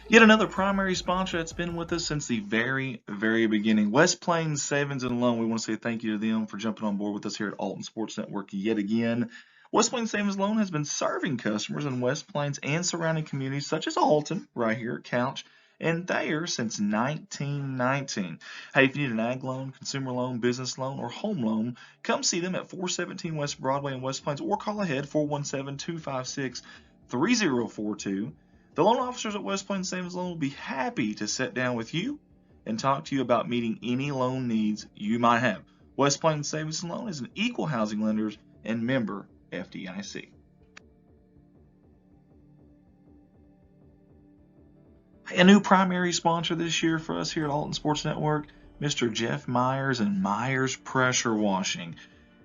Yet another primary sponsor that's been with us since the very beginning, West Plains Savings and Loan. We want to say thank you to them for jumping on board with us here at Alton Sports Network yet again. West Plains Savings Loan has been serving customers in West Plains and surrounding communities such as Alton, right here at Couch, and Thayer since 1919. Hey, if you need an ag loan, consumer loan, business loan, or home loan, come see them at 417 West Broadway in West Plains or call ahead 417-256-4644. 3042. The loan officers at West Plains Savings Loan will be happy to sit down with you and talk to you about meeting any loan needs you might have. West Plains Savings Loan is an equal housing lender and member FDIC. A new primary sponsor this year for us here at Alton Sports Network, Mr. Jeff Myers and Myers Pressure Washing.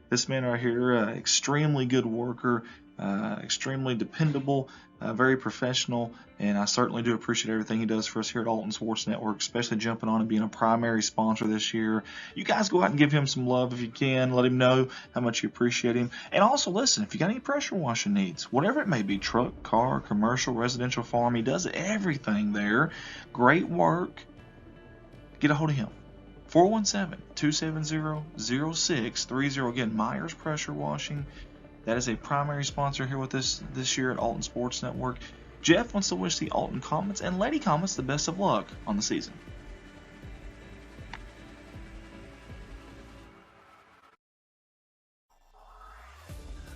This man right here, extremely good worker, extremely dependable, very professional, and I certainly do appreciate everything he does for us here at Alton Sports Network, especially jumping on and being a primary sponsor this year. You guys go out and give him some love if you can. Let him know how much you appreciate him. And also, listen, if you got any pressure washing needs, whatever it may be, truck, car, commercial, residential, farm, he does everything there. Great work. Get a hold of him. 417-270-0630. Again, Myers Pressure Washing. That is a primary sponsor here with us this year at Alton Sports Network. Jeff wants to wish the Alton Comets and Lady Comets the best of luck on the season.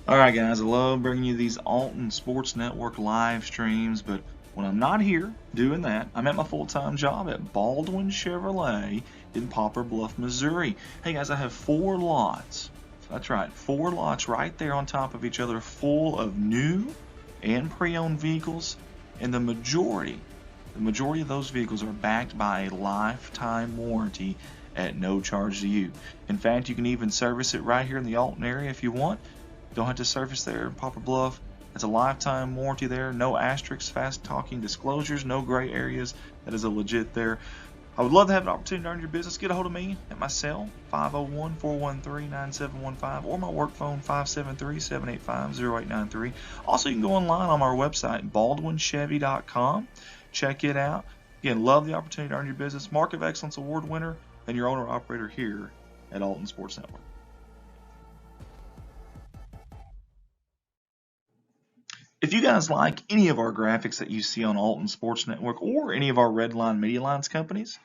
Alright guys, I love bringing you these Alton Sports Network live streams, but when I'm not here doing that, I'm at my full-time job at Baldwin Chevrolet in Poplar Bluff, Missouri. Hey guys, I have 4 lots. That's right, 4 lots right there on top of each other, full of new and pre-owned vehicles, and the majority of those vehicles are backed by a lifetime warranty at no charge to you. In fact, you can even service it right here in the Alton area if you want. Don't have to service there in Poplar Bluff. It's a lifetime warranty there, no asterisks, fast-talking disclosures, no gray areas. That is a legit there. I would love to have an opportunity to earn your business. Get a hold of me at my cell, 501-413-9715, or my work phone, 573-785-0893. Also, you can go online on our website, baldwinchevy.com. Check it out. Again, love the opportunity to earn your business. Mark of Excellence Award winner and your owner-operator here at Alton Sports Network. If you guys like any of our graphics that you see on Alton Sports Network or any of our Red Line Media Lines companies,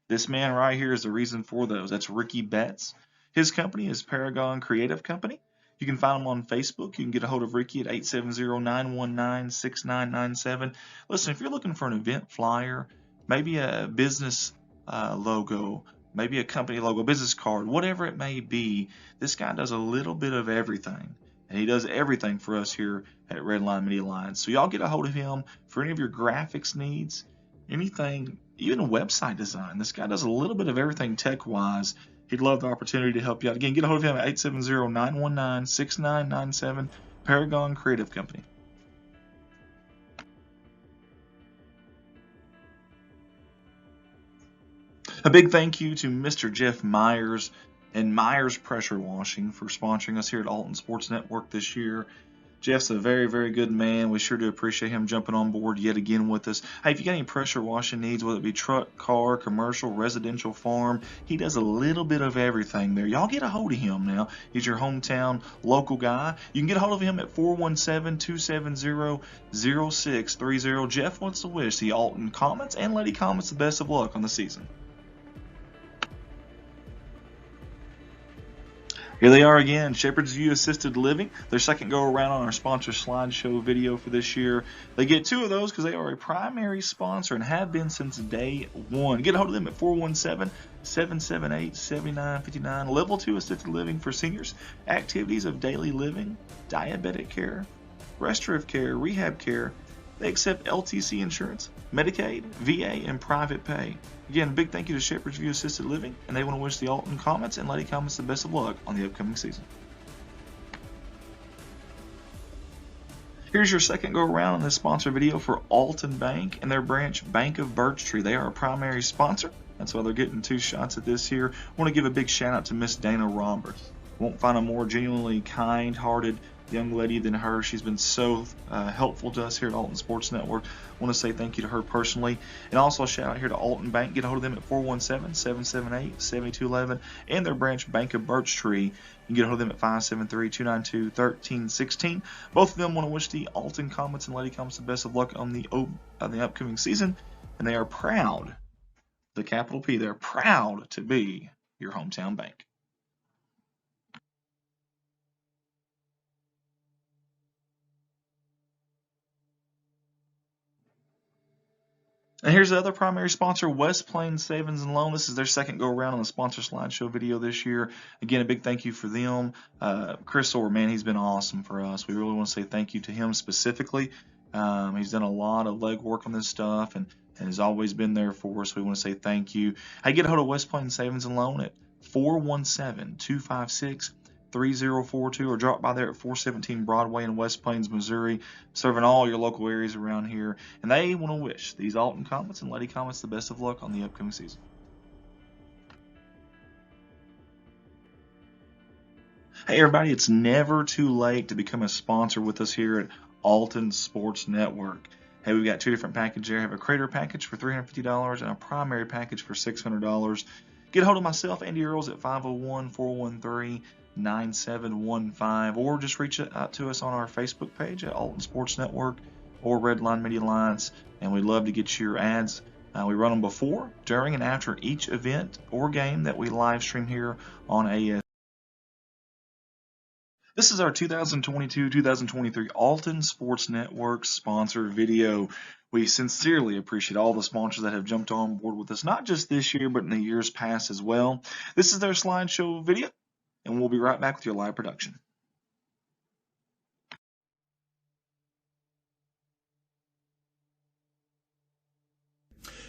this man right here is the reason for those. That's Ricky Betts. His company is Paragon Creative Company. You can find him on Facebook. You can get a hold of Ricky at 870-919-6997. Listen, if you're looking for an event flyer, maybe a business logo, maybe a company logo, business card, whatever it may be, this guy does a little bit of everything. And he does everything for us here at Red Line Media Lines. So y'all get a hold of him for any of your graphics needs, anything, even a website design. This guy does a little bit of everything tech-wise. He'd love the opportunity to help you out. Again, get a hold of him at 870-919-6997, Paragon Creative Company. A big thank you to Mr. Jeff Myers and Myers Pressure Washing for sponsoring us here at Alton Sports Network this year. Jeff's a very, very good man. We sure do appreciate him jumping on board yet again with us. Hey, if you got any pressure washing needs, whether it be truck, car, commercial, residential, farm, he does a little bit of everything there. Y'all get a hold of him now. He's your hometown local guy. You can get a hold of him at 417-270-0630. Jeff wants to wish the Alton Comets and Lady Comets the best of luck on the season. Here they are again, Shepherd's View Assisted Living, their second go around on our sponsor slideshow video for this year. They get 2 of those because they are a primary sponsor and have been since day 1. Get a hold of them at 417-778-7959. Level 2 Assisted Living for seniors, activities of daily living, diabetic care, restorative care, rehab care. They accept LTC insurance, Medicaid, VA, and private pay. Again, a big thank you to Shepherd's View Assisted Living, and they want to wish the Alton Comets and Lady Comets the best of luck on the upcoming season. Here's your second go around on this sponsor video for Alton Bank and their branch Bank of Birch Tree. They are a primary sponsor. That's why they're getting 2 shots at this here. I want to give a big shout out to Miss Dana Roberts. Won't find a more genuinely kind-hearted young lady than her. She's been so helpful to us here at Alton Sports Network. I want to say thank you to her personally. And also a shout out here to Alton Bank. Get a hold of them at 417-778-7211 and their branch Bank of Birch Tree. You can get a hold of them at 573-292-1316. Both of them want to wish the Alton Comets and Lady Comets the best of luck on the upcoming season. And they are proud, the capital P, they're proud to be your hometown bank. And here's the other primary sponsor, West Plains Savings and Loan. This is their second go around on the sponsor slideshow video this year. Again, a big thank you for them. Chris Orr, man, he's been awesome for us. We really want to say thank you to him specifically. He's done a lot of legwork on this stuff and has always been there for us. We want to say thank you. Hey, get a hold of West Plains Savings and Loan at 417-256-3042 or drop by there at 417 Broadway in West Plains, Missouri, serving all your local areas around here. And they want to wish these Alton Comets and Lady Comets the best of luck on the upcoming season. Hey everybody, it's never too late to become a sponsor with us here at Alton Sports Network. Hey, we've got two different packages here. I have a Crater package for $350 and a primary package for $600. Get a hold of myself, Andy Earls, at 501-413-9715, or just reach out to us on our Facebook page at Alton Sports Network or Redline Media Alliance, and we'd love to get your ads. We run them before, during, and after each event or game that we live stream here on AS. This is our 2022-2023 Alton Sports Network sponsored video. We sincerely appreciate all the sponsors that have jumped on board with us, not just this year, but in the years past as well. This is their slideshow video, and we'll be right back with your live production.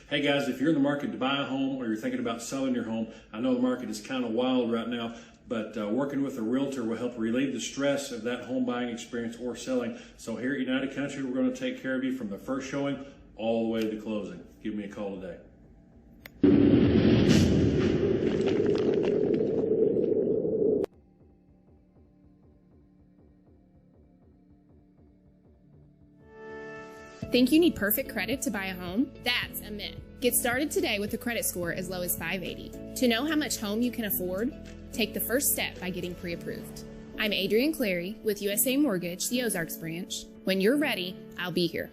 Hey guys, if you're in the market to buy a home or you're thinking about selling your home, I know the market is kind of wild right now, but working with a realtor will help relieve the stress of that home buying experience or selling. So here at United Country, we're going to take care of you from the first showing all the way to the closing. Give me a call today. Think you need perfect credit to buy a home? That's a myth. Get started today with a credit score as low as 580. To know how much home you can afford, take the first step by getting pre-approved. I'm Adrienne Clary with USA Mortgage, the Ozarks branch. When you're ready, I'll be here.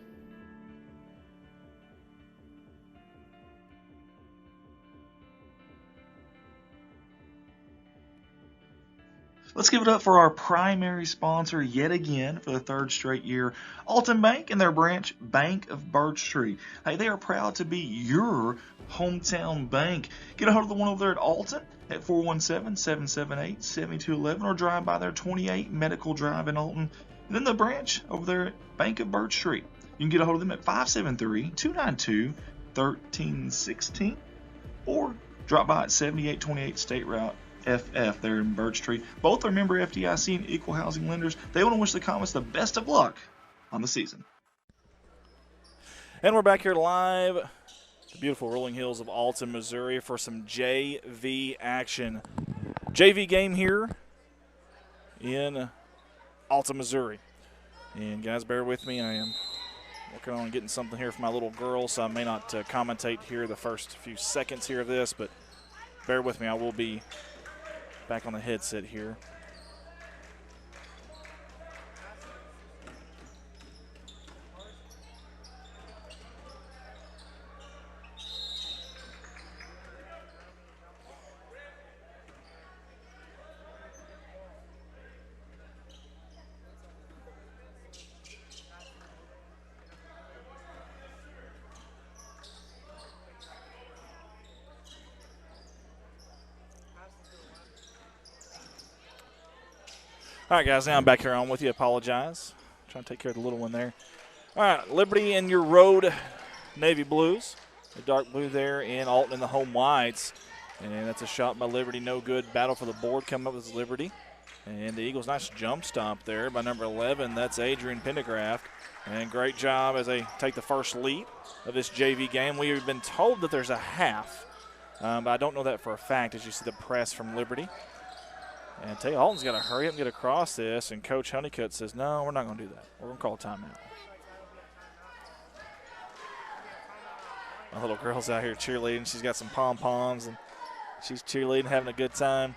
Let's give it up for our primary sponsor yet again for the third straight year, Alton Bank and their branch, Bank of Birch Tree. Hey, they are proud to be your hometown bank. Get a hold of the one over there at Alton at 417-778-7211 or drive by their 28 Medical Drive in Alton. And then the branch over there at Bank of Birch Tree. You can get a hold of them at 573-292-1316 or drop by at 7828 State Route FF there in Birch Tree. Both are member FDIC and equal housing lenders. They want to wish the Comets the best of luck on the season. And we're back here live, the beautiful rolling hills of Alton, Missouri, for some JV action. JV game here in Alton, Missouri. And guys, bear with me. I am working on getting something here for my little girl, so I may not commentate here the first few seconds here of this, but bear with me. I will be back on the headset here. All right, guys, now I'm back here on with you. Apologize. Trying to take care of the little one there. All right, Liberty in your road navy blues. The dark blue there in Alton in the home whites. And that's a shot by Liberty. No good. Battle for the board coming up with Liberty. And the Eagles, nice jump stop there by number 11. That's Adrian Pendergraft. And great job as they take the first lead of this JV game. We have been told that there's a half, but I don't know that for a fact as you see the press from Liberty. And I tell you, Alton's got to hurry up and get across this, and Coach Honeycutt says, no, we're not going to do that. We're going to call a timeout. My little girl's out here cheerleading. She's got some pom-poms, and she's cheerleading, having a good time.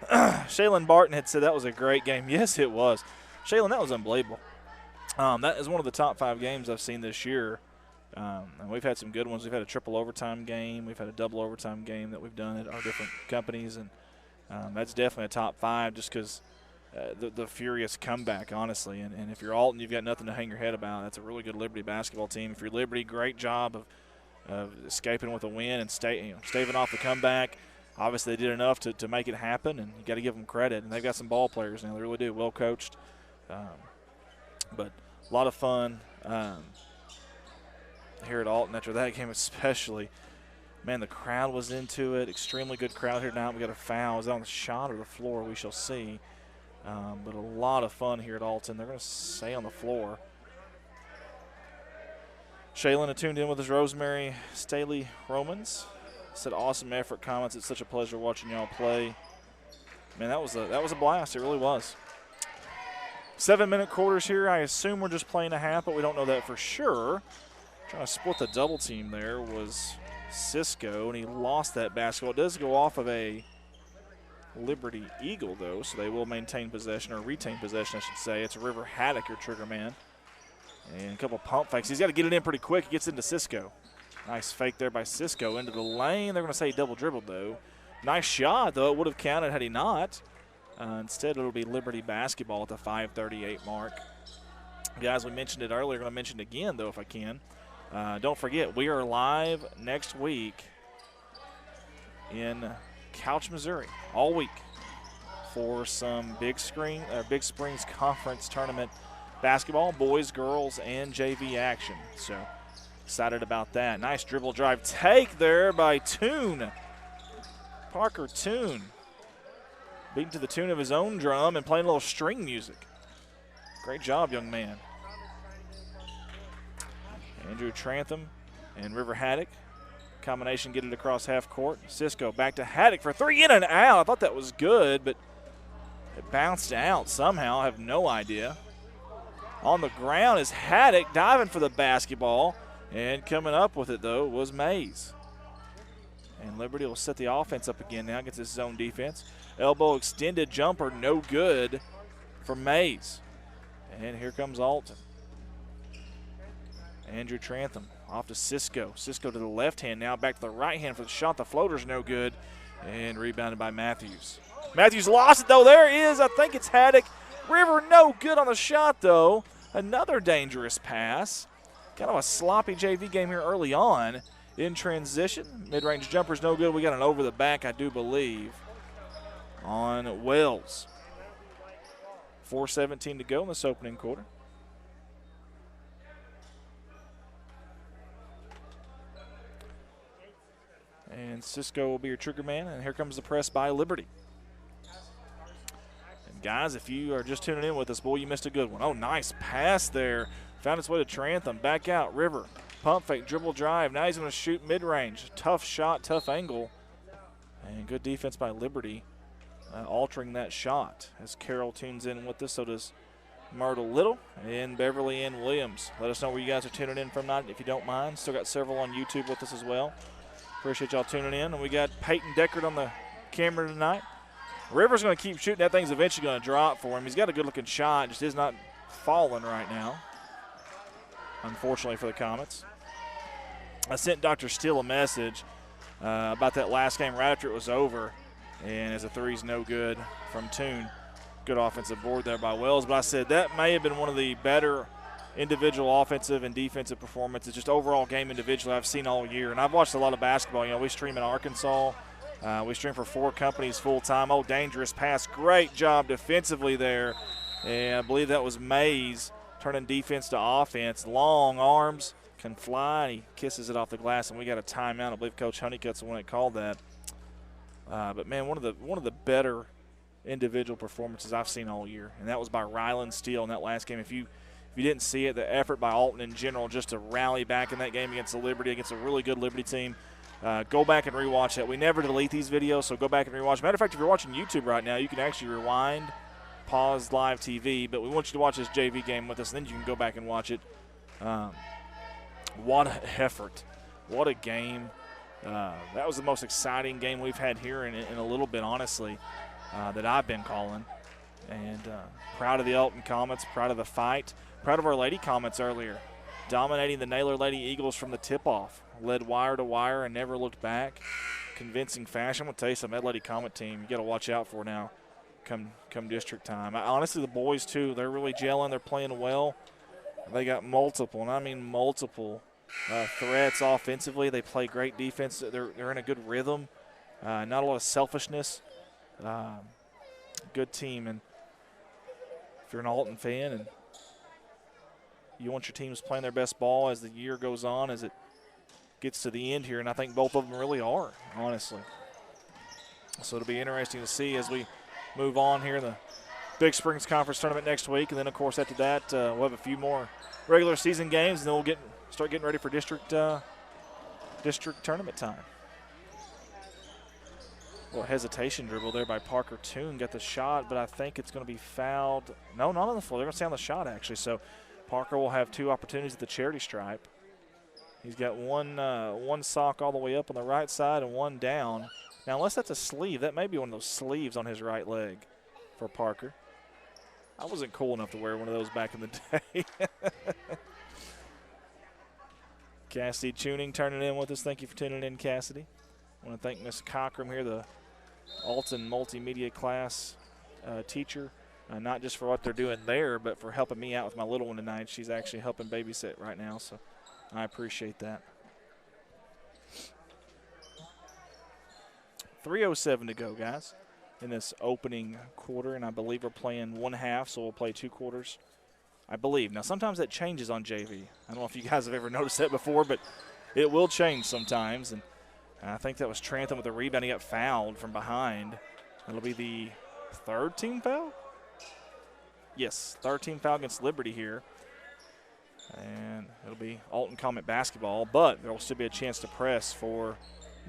Shaylin Barton had said that was a great game. Yes, it was. Shaylin, that was unbelievable. That is one of the top 5 games I've seen this year. And we've had some good ones. We've had a triple overtime game. We've had a double overtime game that we've done at our different companies, and that's definitely a top 5 just because the furious comeback, honestly. And if you're Alton, you've got nothing to hang your head about. That's a really good Liberty basketball team. If you're Liberty, great job escaping with a win and staving off the comeback. Obviously, they did enough to make it happen, and you got to give them credit. And they've got some ball players now; they really do, well coached. But a lot of fun here at Alton after that game, especially. Man, the crowd was into it. Extremely good crowd here tonight. We got a foul. Is that on the shot or the floor? We shall see. But a lot of fun here at Alton. They're going to stay on the floor. Shaylin tuned in with his Rosemary Staley Romans. Said awesome effort, Comets. It's such a pleasure watching y'all play. Man, that was a blast. It really was. 7-minute quarters here. I assume we're just playing a half, but we don't know that for sure. Trying to split the double team there was Cisco, and he lost that basketball. It does go off of a Liberty Eagle, though, so they will maintain possession, or retain possession, I should say. It's River Haddock, your trigger man. And a couple pump fakes. He's got to get it in pretty quick. He gets into Cisco. Nice fake there by Cisco into the lane. They're going to say he double dribbled, though. Nice shot, though. It would have counted had he not. Instead, it'll be Liberty basketball at the 5:38 mark. Guys, we mentioned it earlier. I'm going to mention it again, though, if I can. Don't forget, we are live next week in Couch, Missouri, all week for some Big Springs Conference Tournament basketball, boys, girls, and JV action. So excited about that. Nice dribble drive take there by Toon. Parker Toon beating to the tune of his own drum and playing a little string music. Great job, young man. Andrew Trantham and River Haddock. Combination, get it across half court. Cisco back to Haddock for three, in and out. I thought that was good, but it bounced out somehow. I have no idea. On the ground is Haddock diving for the basketball, and coming up with it, though, was Mays. And Liberty will set the offense up again now against this zone defense. Elbow extended jumper, no good for Mays. And here comes Alton. Andrew Trantham off to Cisco. Cisco to the left hand now, back to the right hand for the shot. The floater's no good, and rebounded by Matthews. Matthews lost it, though. There is, I think it's Haddock. River no good on the shot, though. Another dangerous pass. Kind of a sloppy JV game here early on. In transition, mid-range jumper's no good. We got an over the back, I do believe, on Wells. 4:17 to go in this opening quarter. And Cisco will be your trigger man, and here comes the press by Liberty. And guys, if you are just tuning in with us, boy, you missed a good one. Oh, nice pass there. Found its way to Trantham. Back out, River. Pump fake, dribble drive. Now he's going to shoot mid-range. Tough shot, tough angle. And good defense by Liberty, altering that shot. As Carroll tunes in with us, so does Myrtle Little and Beverly Ann Williams. Let us know where you guys are tuning in from tonight if you don't mind. Still got several on YouTube with us as well. Appreciate y'all tuning in. And we got Peyton Deckard on the camera tonight. River's going to keep shooting. That thing's eventually going to drop for him. He's got a good-looking shot, just is not falling right now, unfortunately for the Comets. I sent Dr. Steele a message about that last game right after it was over, and as a three's no good from Toon. Good offensive board there by Wells, but I said that may have been one of the better individual offensive and defensive performances, just overall game individually I've seen all year. And I've watched a lot of basketball. You know, we stream in Arkansas. We stream for 4 companies full time. Oh, dangerous pass. Great job defensively there. And I believe that was Mays turning defense to offense. Long arms, can fly, and he kisses it off the glass, and we got a timeout. I believe Coach Honeycutt's the one that called that. But man, one of the better individual performances I've seen all year, and that was by Ryland Steele in that last game. If you didn't see it, the effort by Alton in general just to rally back in that game against the Liberty, against a really good Liberty team. Go back and rewatch that. We never delete these videos, so go back and rewatch. Matter of fact, if you're watching YouTube right now, you can actually rewind, pause live TV, but we want you to watch this JV game with us, and then you can go back and watch it. What an effort. What a game. That was the most exciting game we've had here in a little bit, honestly, that I've been calling. And proud of the Alton Comets, proud of the fight, proud of our Lady Comets earlier, dominating the Naylor Lady Eagles from the tip-off. Led wire to wire and never looked back. Convincing fashion. I'm going to tell you something, that Lady Comet team, you got to watch out for now come district time. Honestly, the boys, too, they're really gelling. They're playing well. They got multiple, and I mean multiple, threats offensively. They play great defense. They're in a good rhythm. Not a lot of selfishness. Good team. And if you're an Alton fan and you want your teams playing their best ball as the year goes on, as it gets to the end here, and I think both of them really are, honestly. So it'll be interesting to see as we move on here in the Big Springs Conference Tournament next week. And then, of course, after that, we'll have a few more regular season games, and then we'll start getting ready for district tournament time. Well, hesitation dribble there by Parker Toon. Got the shot, but I think it's going to be fouled. No, not on the floor. They're going to stay on the shot, actually. So Parker will have 2 opportunities at the charity stripe. He's got one sock all the way up on the right side and 1 down. Now, unless that's a sleeve, that may be one of those sleeves on his right leg for Parker. I wasn't cool enough to wear one of those back in the day. Cassidy Tuning turning in with us. Thank you for tuning in, Cassidy. I want to thank Miss Cockram here, the Alton multimedia class teacher, not just for what they're doing there, but for helping me out with my little one tonight. She's actually helping babysit right now, so I appreciate that. 3:07 to go, guys, in this opening quarter, and I believe we're playing 1/2, so we'll play 2 quarters, I believe. Now, sometimes that changes on JV. I don't know if you guys have ever noticed that before, but it will change sometimes, and I think that was Trantham with the rebound. He got fouled from behind. It'll be the 3rd team foul? Yes, 3rd team foul against Liberty here. And it'll be Alton Comet basketball, but there will still be a chance to press for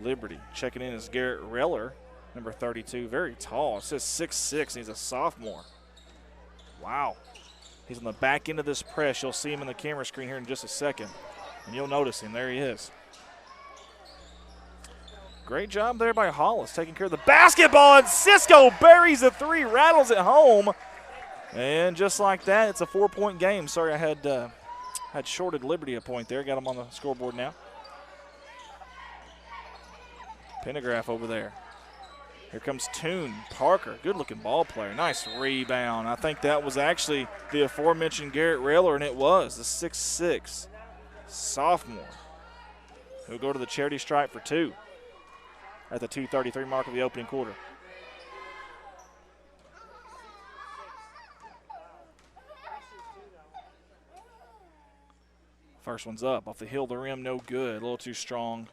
Liberty. Checking in is Garrett Reller, number 32. Very tall. It says 6'6", and he's a sophomore. Wow. He's on the back end of this press. You'll see him in the camera screen here in just a second, and you'll notice him. There he is. Great job there by Hollis, taking care of the basketball, and Cisco buries a 3, rattles it home. And just like that, it's a 4-point game. Sorry, I had shorted Liberty a point there. Got them on the scoreboard now. Pendergraph over there. Here comes Toon. Parker, good-looking ball player. Nice rebound. I think that was actually the aforementioned Garrett Raylor, and it was the 6'6" sophomore. He'll go to the charity stripe for 2 at the 2:33 mark of the opening quarter. First one's up. Off the heel of the rim, no good. A little too strong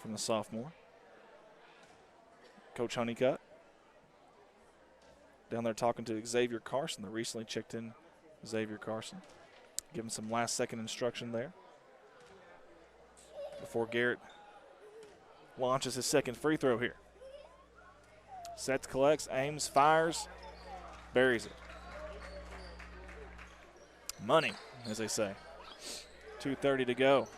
from the sophomore. Coach Honeycutt down there talking to Xavier Carson, the recently checked in Xavier Carson. Give him some last-second instruction there before Garrett launches his second free throw here. Sets, collects, aims, fires, buries it. Money, as they say. 2:30 to go.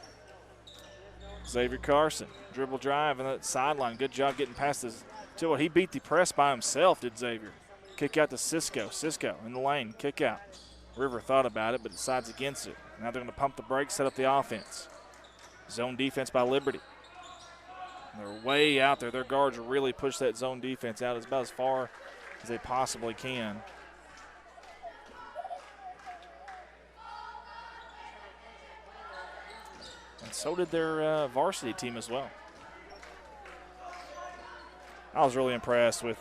Xavier Carson, dribble drive and that sideline. Good job getting past his. He beat the press by himself, did Xavier. Kick out to Cisco. Cisco in the lane, kick out. River thought about it, but decides against it. Now they're going to pump the brakes, set up the offense. Zone defense by Liberty. And they're way out there. Their guards really push that zone defense out about as far as they possibly can. And so did their varsity team as well. I was really impressed with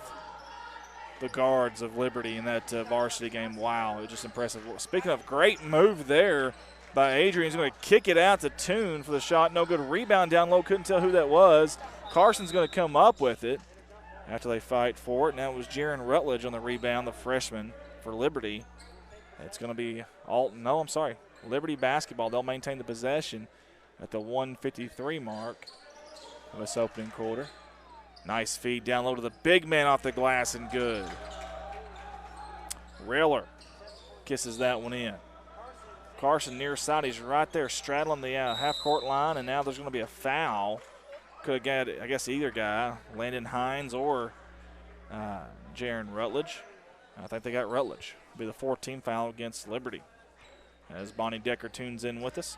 the guards of Liberty in that varsity game. Wow, it was just impressive. Speaking of great move there by Adrian, he's going to kick it out to Toon for the shot. No good. Rebound down low. Couldn't tell who that was. Carson's going to come up with it after they fight for it. Now it was Jaron Rutledge on the rebound, the freshman for Liberty. It's going to be Alton. No, I'm sorry. Liberty basketball. They'll maintain the possession at the 1:53 mark of this opening quarter. Nice feed down low to the big man off the glass and good. Raylor kisses that one in. Carson near side. He's right there straddling the half-court line, and now there's going to be a foul. Could have got, I guess, either guy, Landon Hines or Jaron Rutledge. I think they got Rutledge. It'll be the 4th foul against Liberty as Bonnie Decker tunes in with us.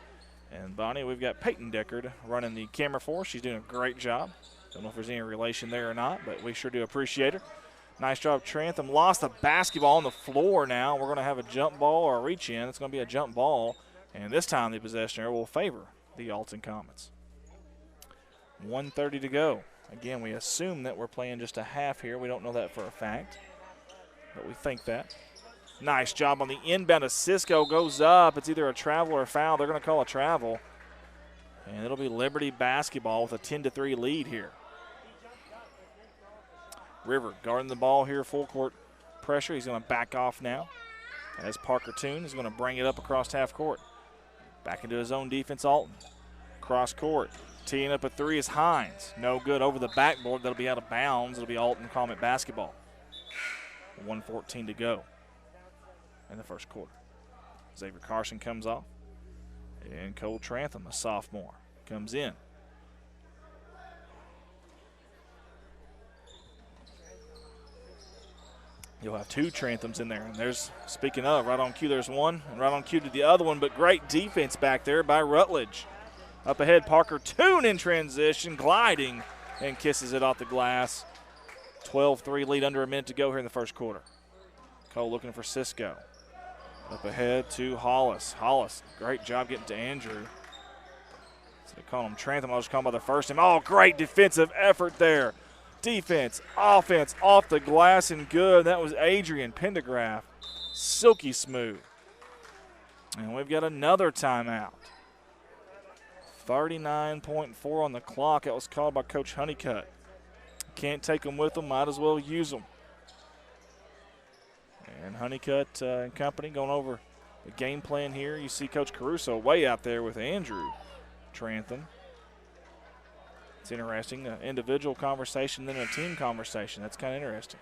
And Bonnie, we've got Peyton Deckard running the camera for us. She's doing a great job. Don't know if there's any relation there or not, but we sure do appreciate her. Nice job, Trantham. Lost the basketball on the floor now. We're going to have a jump ball or a reach in. It's going to be a jump ball, And this time the possession error will favor the Alton Comets. 1:30 to go. Again, we assume that we're playing just a half here. We don't know that for a fact, but we think that. Nice job on the inbound of Cisco. Goes up. It's either a travel or a foul. They're going to call a travel. And it'll be Liberty basketball with a 10-3 lead here. River guarding the ball here, full court pressure. He's going to back off now as Parker Toon is going to bring it up across half court. Back into his own defense, Alton. Cross court. Teeing up a three is Hines. No good over the backboard. That'll be out of bounds. It'll be Alton Comet basketball. 1:14 to go in the first quarter. Xavier Carson comes off. And Cole Trantham, a sophomore, comes in. You'll have two Tranthams in there. And there's, speaking of, right on cue, there's one, and right on cue to the other one, but great defense back there by Rutledge. Up ahead, Parker Toon in transition, gliding, and kisses it off the glass. 12-3 lead, under a minute to go here in the first quarter. Cole looking for Cisco. Up ahead to Hollis. Hollis, great job getting to Andrew. So they call him Trantham. I'll just call him by the first name. Oh, great defensive effort there. Defense, offense, off the glass and good. That was Adrian Pendergraph. Silky smooth. And we've got another timeout. 39.4 on the clock. That was called by Coach Honeycutt. Can't take them with them, might as well use them. And Honeycutt and company going over the game plan here. You see Coach Caruso way out there with Andrew Trantham. It's interesting, an individual conversation, then a team conversation. That's kind of interesting.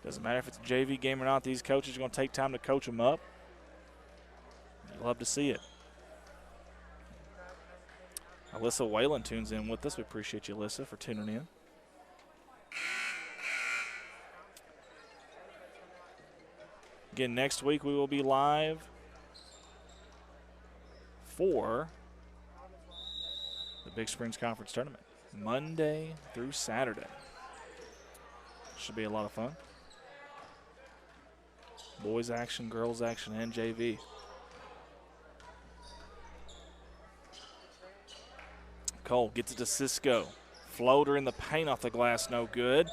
Doesn't matter if it's a JV game or not. These coaches are going to take time to coach them up. You love to see it. Alyssa Whalen tunes in with us. We appreciate you, Alyssa, for tuning in. Again, next week we will be live for the Big Springs Conference Tournament, Monday through Saturday. Should be a lot of fun. Boys action, girls action, and JV. Cole gets it to Cisco. Floater in the paint off the glass, no good.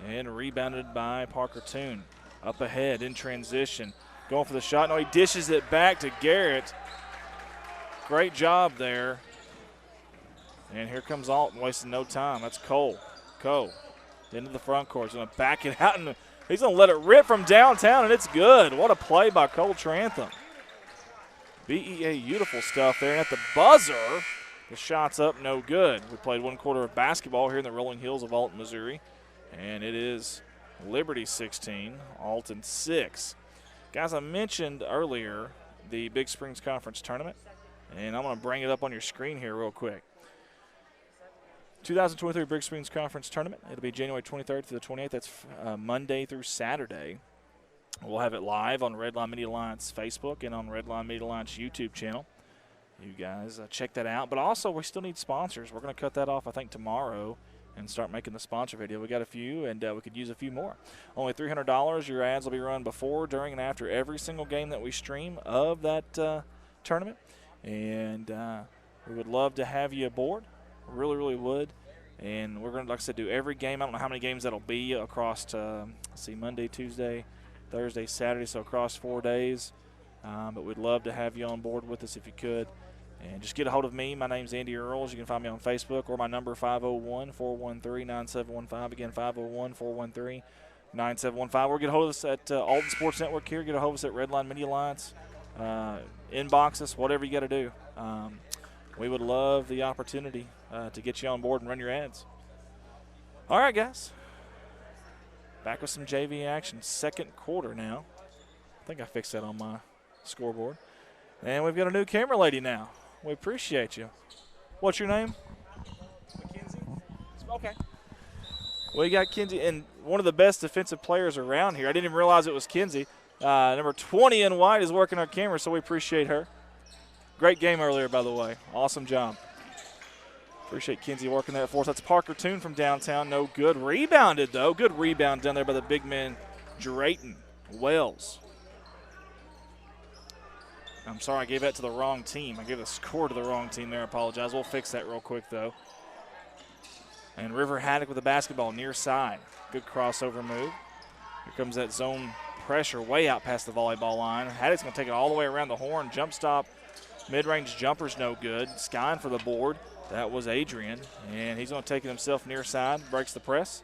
And rebounded by Parker Toon. Up ahead in transition. Going for the shot. No, he dishes it back to Garrett. Great job there. And here comes Alton, wasting no time. That's Cole. Cole into the front court. He's going to back it out, and he's going to let it rip from downtown, and it's good. What a play by Cole Trantham. BEA, beautiful stuff there. And at the buzzer, the shot's up, no good. We played one quarter of basketball here in the rolling hills of Alton, Missouri. And it is Liberty 16, Alton 6. Guys, I mentioned earlier the Big Springs Conference Tournament, and I'm going to bring it up on your screen here real quick. 2023 Big Springs Conference Tournament. It'll be January 23rd through the 28th. That's Monday through Saturday. We'll have it live on Redline Media Alliance Facebook and on Redline Media Alliance YouTube channel. You guys check that out. But also, we still need sponsors. We're going to cut that off, I think, tomorrow and start making the sponsor video. We got a few, and we could use a few more. Only $300. Your ads will be run before, during, and after every single game that we stream of that tournament. And we would love to have you aboard. Really, really would. And we're going to, like I said, do every game. I don't know how many games that'll be across, let's see, Monday, Tuesday, Thursday, Saturday, so across 4 days. But we'd love to have you on board with us if you could. And just get a hold of me. My name's Andy Earls. You can find me on Facebook or my number 501-413-9715. Again, 501-413-9715. Or get a hold of us at Alton Sports Network here. Get a hold of us at Redline Media Alliance. Inbox us, whatever you got to do. We would love the opportunity to get you on board and run your ads. All right, guys. Back with some JV action. Second quarter now. I think I fixed that on my scoreboard. And we've got a new camera lady now. We appreciate you. What's your name? Mackenzie. Okay. We got Kenzie, and one of the best defensive players around here. I didn't even realize it was Kenzie. Number 20 in white is working our camera, so we appreciate her. Great game earlier, by the way. Awesome job. Appreciate Kenzie working that for us. That's Parker Toon from downtown. No good. Rebounded, though. Good rebound down there by the big man, Drayton Wells. I'm sorry, I gave that to the wrong team. I gave the score to the wrong team there. I apologize. We'll fix that real quick, though. And River Haddock with the basketball near side. Good crossover move. Here comes that zone pressure way out past the volleyball line. Haddock's going to take it all the way around the horn. Jump stop, mid-range jumper's no good. Skying for the board. That was Adrian. And he's going to take it himself near side. Breaks the press.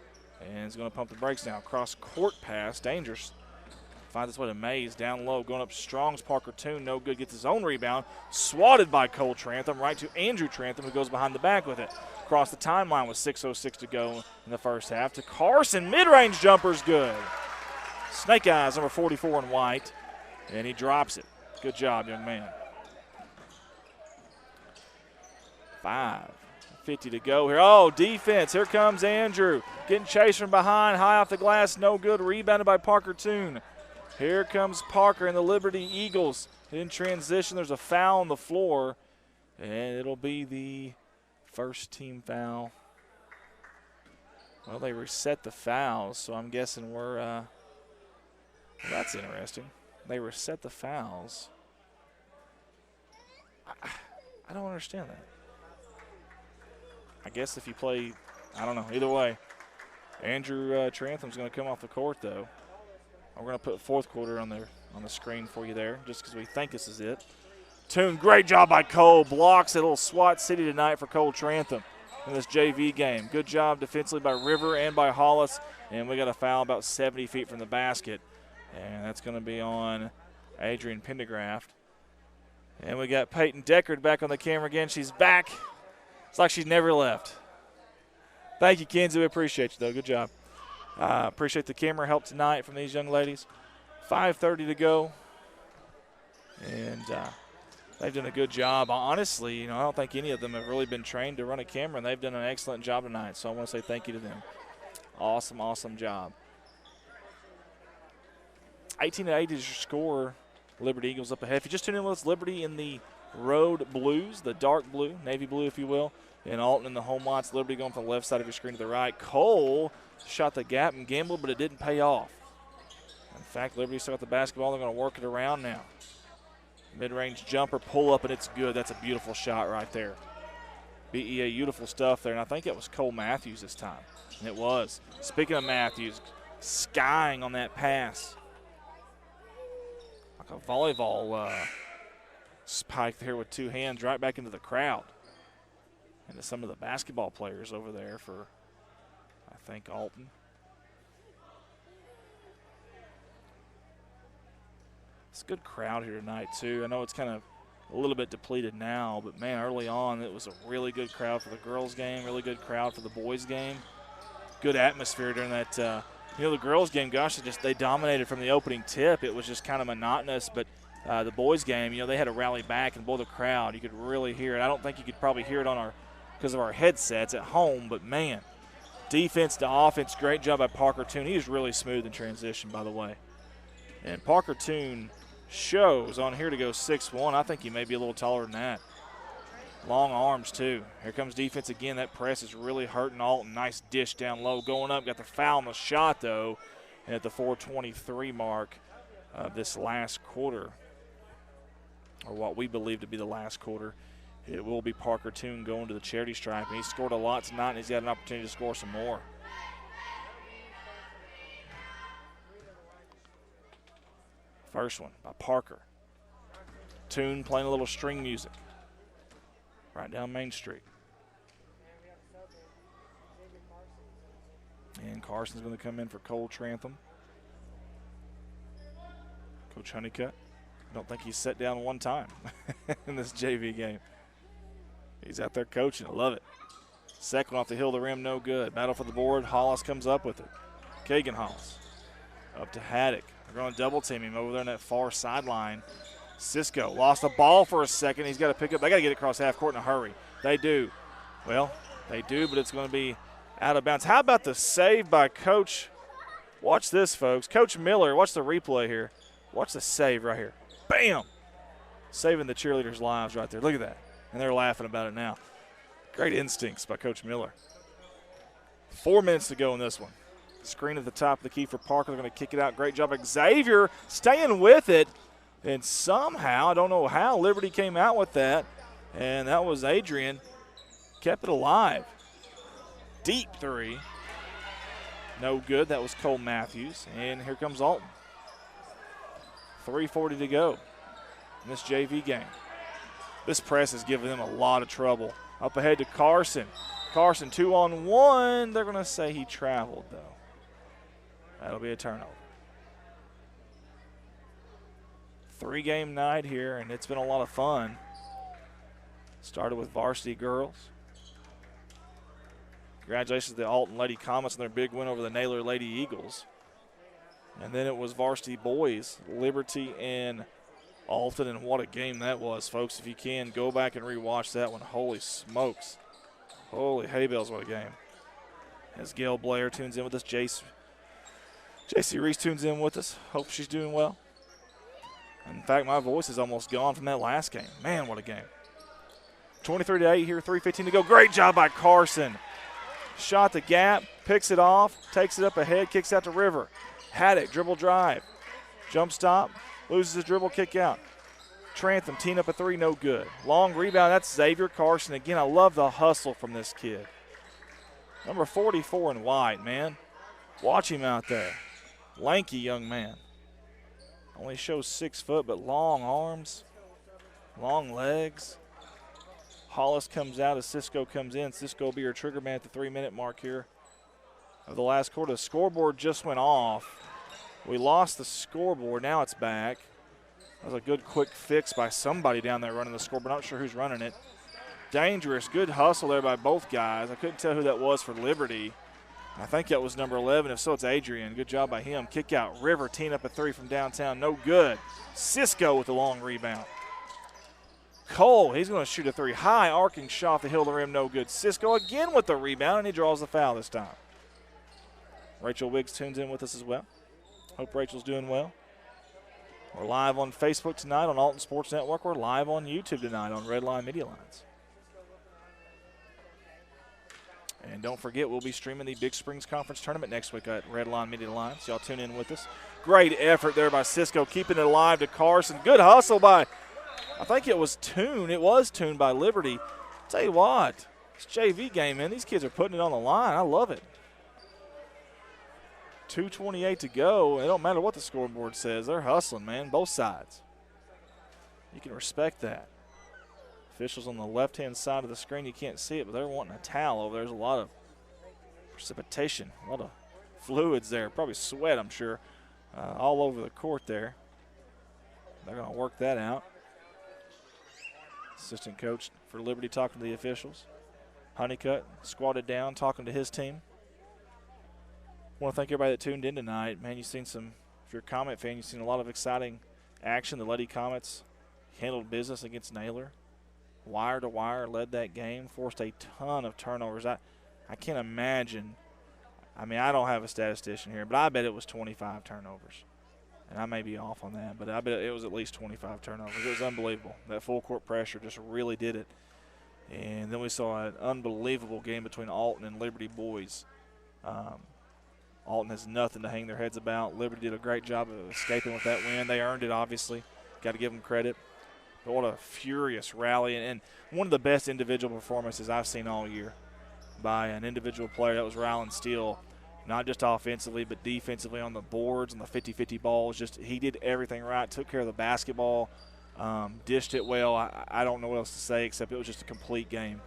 And he's going to pump the brakes now. Cross court pass. Dangerous. Finds its way to Mays. Down low. Going up Strong's Parker Toon. No good. Gets his own rebound. Swatted by Cole Trantham. Right to Andrew Trantham, who goes behind the back with it. Across the timeline with 6:06 to go in the first half. To Carson. Mid-range jumper's good. Snake Eyes, number 44 in white. And he drops it. Good job, young man. 5:50 to go here. Oh, defense. Here comes Andrew. Getting chased from behind. High off the glass. No good. Rebounded by Parker Toon. Here comes Parker and the Liberty Eagles. In transition, there's a foul on the floor. And it'll be the first team foul. Well, they reset the fouls, so I'm guessing we're well, that's interesting. They reset the fouls. I don't understand that. I guess if you play, I don't know. Either way, Andrew Trantham's going to come off the court, though. We're going to put fourth quarter on the screen for you there just because we think this is it. Toon, great job by Cole. Blocks a little SWAT City tonight for Cole Trantham in this JV game. Good job defensively by River and by Hollis. And we got a foul about 70 feet from the basket. And that's going to be on Adrian Pendergraft. And we got Peyton Deckard back on the camera again. She's back. It's like she's never left. Thank you, Kenzie. We appreciate you, though. Good job. Appreciate the camera help tonight from these young ladies. 5:30 to go. And they've done a good job. Honestly, I don't think any of them have really been trained to run a camera, and they've done an excellent job tonight. So I want to say thank you to them. Awesome, awesome job. 18-8 is your score. Liberty Eagles up ahead. If you just tune in with us, Liberty in the road blues, the dark blue, navy blue if you will, and Alton in the home whites. Liberty going from the left side of your screen to the right. Cole shot the gap and gambled, but it didn't pay off. In fact, Liberty still got the basketball. They're going to work it around now. Mid-range jumper, pull up, and it's good. That's a beautiful shot right there. BEA, beautiful stuff there, and I think it was Cole Matthews this time. And it was. Speaking of Matthews, skying on that pass. Like a volleyball spike there with two hands right back into the crowd. And to some of the basketball players over there for, I think, Alton. It's a good crowd here tonight, too. I know it's kind of a little bit depleted now, but, man, early on it was a really good crowd for the girls' game, really good crowd for the boys' game. Good atmosphere during that. The girls' game, gosh, they dominated from the opening tip. It was just kind of monotonous, but the boys' game, they had to rally back and blow the crowd. You could really hear it. I don't think you could probably hear it on because of our headsets at home, but, man, defense to offense, great job by Parker Toon. He was really smooth in transition, by the way. And Parker Toon shows on here to go 6'1". I think he may be a little taller than that. Long arms, too. Here comes defense again. That press is really hurting Alton. Nice dish down low. Going up. Got the foul on the shot, though. And at the 4:23 mark of this last quarter, or what we believe to be the last quarter, it will be Parker Toon going to the charity stripe. And he scored a lot tonight, and he's got an opportunity to score some more. First one by Parker. Toon playing a little string music. Right down Main Street. And Carson's going to come in for Cole Trantham. Coach Honeycutt. I don't think he's sat down one time in this JV game. He's out there coaching. I love it. Second one off the hill of the rim, no good. Battle for the board. Hollis comes up with it. Kagan Hollis. Up to Haddock. They're going to double team him over there on that far sideline. Cisco lost the ball for a second. He's got to pick up. They got to get it across half court in a hurry. They do. Well, they do, but it's going to be out of bounds. How about the save by Coach? Watch this, folks. Coach Miller, watch the replay here. Watch the save right here. Bam! Saving the cheerleaders' lives right there. Look at that. And they're laughing about it now. Great instincts by Coach Miller. 4 minutes to go in this one. Screen at the top of the key for Parker. They're going to kick it out. Great job. Xavier staying with it. And somehow, I don't know how, Liberty came out with that, and that was Adrian. Kept it alive. Deep three. No good. That was Cole Matthews. And here comes Alton. 3:40 to go in this JV game. This press is giving them a lot of trouble. Up ahead to Carson. Carson 2-on-1. They're going to say he traveled, though. That'll be a turnover. 3-game night here, and it's been a lot of fun. Started with varsity girls. Congratulations to the Alton Lady Comets on their big win over the Naylor Lady Eagles. And then it was varsity boys, Liberty and Alton, and what a game that was, folks. If you can, go back and rewatch that one. Holy smokes. Holy hay bales, what a game. As Gail Blair tunes in with us, JC Reese tunes in with us. Hope she's doing well. In fact, my voice is almost gone from that last game. Man, what a game. 23-8 here, 3:15 to go. Great job by Carson. Shot the gap, picks it off, takes it up ahead, kicks out to River. Haddock, dribble drive. Jump stop, loses his dribble, kick out. Trantham, teeing up a three, no good. Long rebound, that's Xavier Carson. Again, I love the hustle from this kid. Number 44 in white, man. Watch him out there. Lanky young man. Only shows 6 foot, but long arms, long legs. Hollis comes out as Cisco comes in. Cisco will be your trigger man at the 3-minute mark here of the last quarter. The scoreboard just went off. We lost the scoreboard. Now it's back. That was a good quick fix by somebody down there running the scoreboard. Not sure who's running it. Dangerous. Good hustle there by both guys. I couldn't tell who that was for Liberty. I think that was number 11. If so, it's Adrian. Good job by him. Kick out. River teeing up a three from downtown. No good. Cisco with the long rebound. Cole, he's going to shoot a three. High arcing shot off the hill of the rim. No good. Cisco again with the rebound, and he draws the foul this time. Rachel Wiggs tunes in with us as well. Hope Rachel's doing well. We're live on Facebook tonight on Alton Sports Network. We're live on YouTube tonight on Redline Media Lines. And don't forget, we'll be streaming the Big Springs Conference Tournament next week at Redline Media Lines. Y'all tune in with us. Great effort there by Cisco, keeping it alive to Carson. Good hustle by, I think it was Toon. It was Toon by Liberty. Tell you what, this JV game, man, these kids are putting it on the line. I love it. 2:28 to go. It don't matter what the scoreboard says. They're hustling, man, both sides. You can respect that. Officials on the left-hand side of the screen, you can't see it, but they're wanting a towel over there. There's a lot of precipitation, a lot of fluids there, probably sweat, I'm sure, all over the court there. They're going to work that out. Assistant coach for Liberty talking to the officials. Honeycutt squatted down, talking to his team. I want to thank everybody that tuned in tonight. Man, you've seen some, if you're a Comet fan, you've seen a lot of exciting action. The Lady Comets handled business against Naylor. Wire to wire, led that game, forced a ton of turnovers. I can't imagine. I mean, I don't have a statistician here, but I bet it was 25 turnovers. And I may be off on that, but I bet it was at least 25 turnovers. It was unbelievable. That full court pressure just really did it. And then we saw an unbelievable game between Alton and Liberty boys. Alton has nothing to hang their heads about. Liberty did a great job of escaping with that win. They earned it, obviously. Got to give them credit. But what a furious rally, and one of the best individual performances I've seen all year by an individual player. That was Rylan Steele, not just offensively but defensively on the boards and the 50-50 balls. Just he did everything right, took care of the basketball, dished it well. I don't know what else to say except it was just a complete game.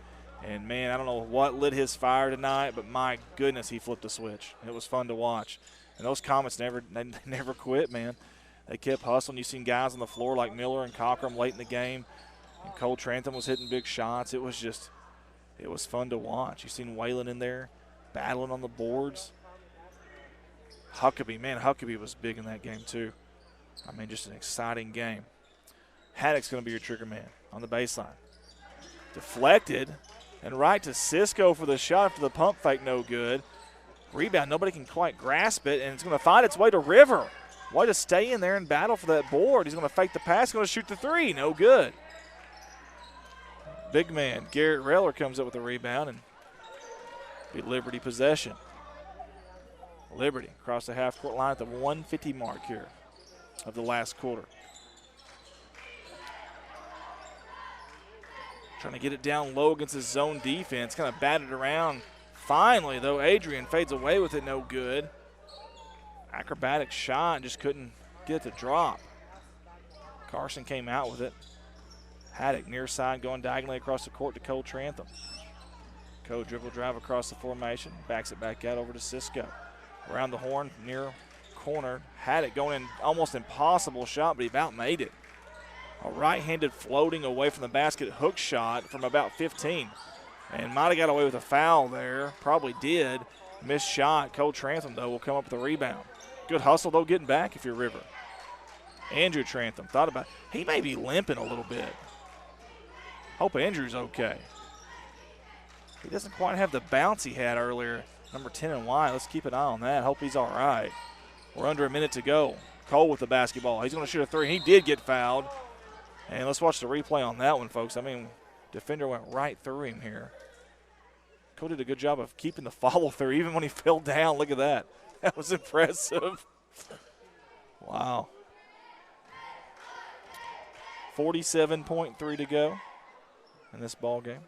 And, man, I don't know what lit his fire tonight, but my goodness, he flipped a switch. It was fun to watch. And those Comets never quit, man. They kept hustling. You've seen guys on the floor like Miller and Cockrum late in the game. And Cole Trantham was hitting big shots. It was fun to watch. You've seen Waylon in there battling on the boards. Huckabee was big in that game too. I mean, just an exciting game. Haddock's going to be your trigger man on the baseline. Deflected and right to Cisco for the shot after the pump fake, no good. Rebound, nobody can quite grasp it, and it's going to find its way to River. Way to stay in there and battle for that board. He's going to fake the pass, going to shoot the three. No good. Big man, Garrett Raylor comes up with a rebound and be Liberty possession. Liberty across the half-court line at the 150 mark here of the last quarter. Trying to get it down low against his zone defense. Kind of batted around. Finally, though, Adrian fades away with it. No good. Acrobatic shot. Just couldn't get it to drop. Carson came out with it. Haddock near side going diagonally across the court to Cole Trantham. Cole dribble drive across the formation. Backs it back out over to Cisco. Around the horn near corner. Haddock going in almost impossible shot, but he about made it. A right-handed floating away from the basket hook shot from about 15. And might have got away with a foul there. Probably did. Missed shot. Cole Trantham, though, will come up with a rebound. Good hustle, though, getting back if you're River. Andrew Trantham thought about it. He may be limping a little bit. Hope Andrew's okay. He doesn't quite have the bounce he had earlier. Number 10 and wide. Let's keep an eye on that. Hope he's all right. We're under a minute to go. Cole with the basketball. He's going to shoot a three. He did get fouled. And let's watch the replay on that one, folks. I mean, defender went right through him here. Cole did a good job of keeping the follow through even when he fell down. Look at that. That was impressive. Wow. 47.3 to go in this ball game.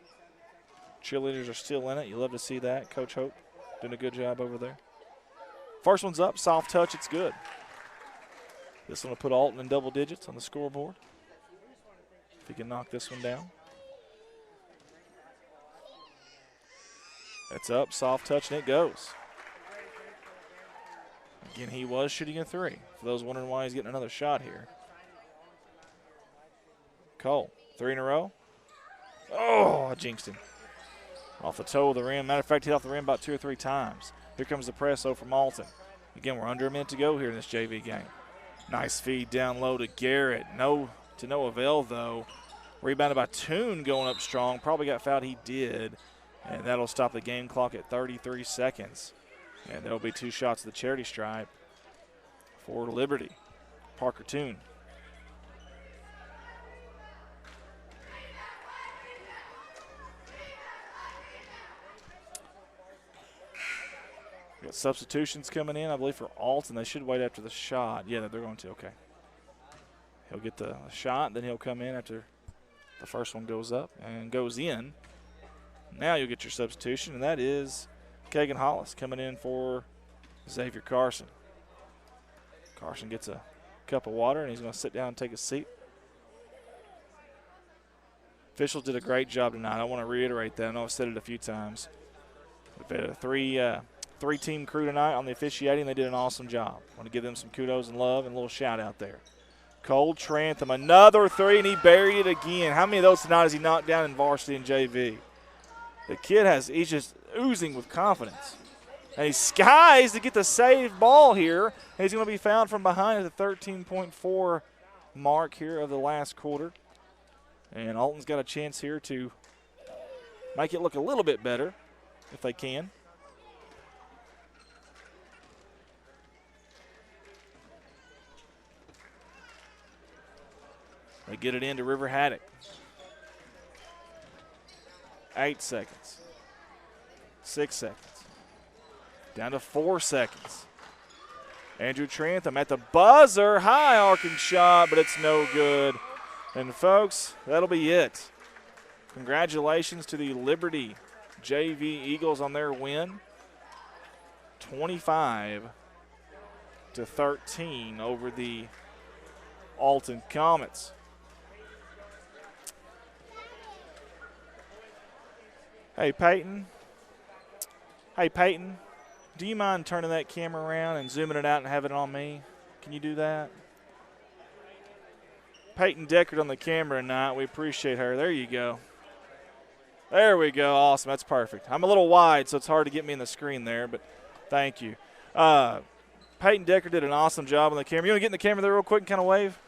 Cheerleaders are still in it. You love to see that. Coach Hope doing a good job over there. First one's up. Soft touch. It's good. This one will put Alton in double digits on the scoreboard. If he can knock this one down. It's up. Soft touch, and it goes. Again, he was shooting a three. For those wondering why he's getting another shot here. Cole, 3 in a row. Oh, I jinxed him. Off the toe of the rim. Matter of fact, hit off the rim about 2 or 3 times. Here comes the press, though, from Alton. Again, we're under a minute to go here in this JV game. Nice feed down low to Garrett. To no avail, though. Rebounded by Toon going up strong. Probably got fouled. He did. And that'll stop the game clock at 33 seconds. And there'll be 2 shots of the charity stripe for Liberty. Parker Toon. Got substitutions coming in, I believe, for Alton. They should wait after the shot. Yeah, they're going to. Okay. He'll get the shot, then he'll come in after the first one goes up and goes in. Now you'll get your substitution, and that is Kagan Hollis coming in for Xavier Carson. Carson gets a cup of water, and he's going to sit down and take a seat. Officials did a great job tonight. I want to reiterate that. I know I've said it a few times. We've had a three-team crew tonight on the officiating. They did an awesome job. I want to give them some kudos and love and a little shout-out there. Cole Trantham, another three, and he buried it again. How many of those tonight has he knocked down in varsity and JV? The kid he's just oozing with confidence. And he skies to get the saved ball here. And he's going to be fouled from behind at the 13.4 mark here of the last quarter. And Alton's got a chance here to make it look a little bit better if they can. They get it into River Haddock. 8 seconds. 6 seconds. Down to 4 seconds. Andrew Trantham at the buzzer. High arcing shot, but it's no good. And, folks, that'll be it. Congratulations to the Liberty JV Eagles on their win. 25-13 over the Alton Comets. Hey, Peyton, do you mind turning that camera around and zooming it out and having it on me? Can you do that? Peyton Deckard on the camera tonight. We appreciate her. There you go. There we go. Awesome. That's perfect. I'm a little wide, so it's hard to get me in the screen there, but thank you. Peyton Deckard did an awesome job on the camera. You want to get in the camera there real quick and kind of wave?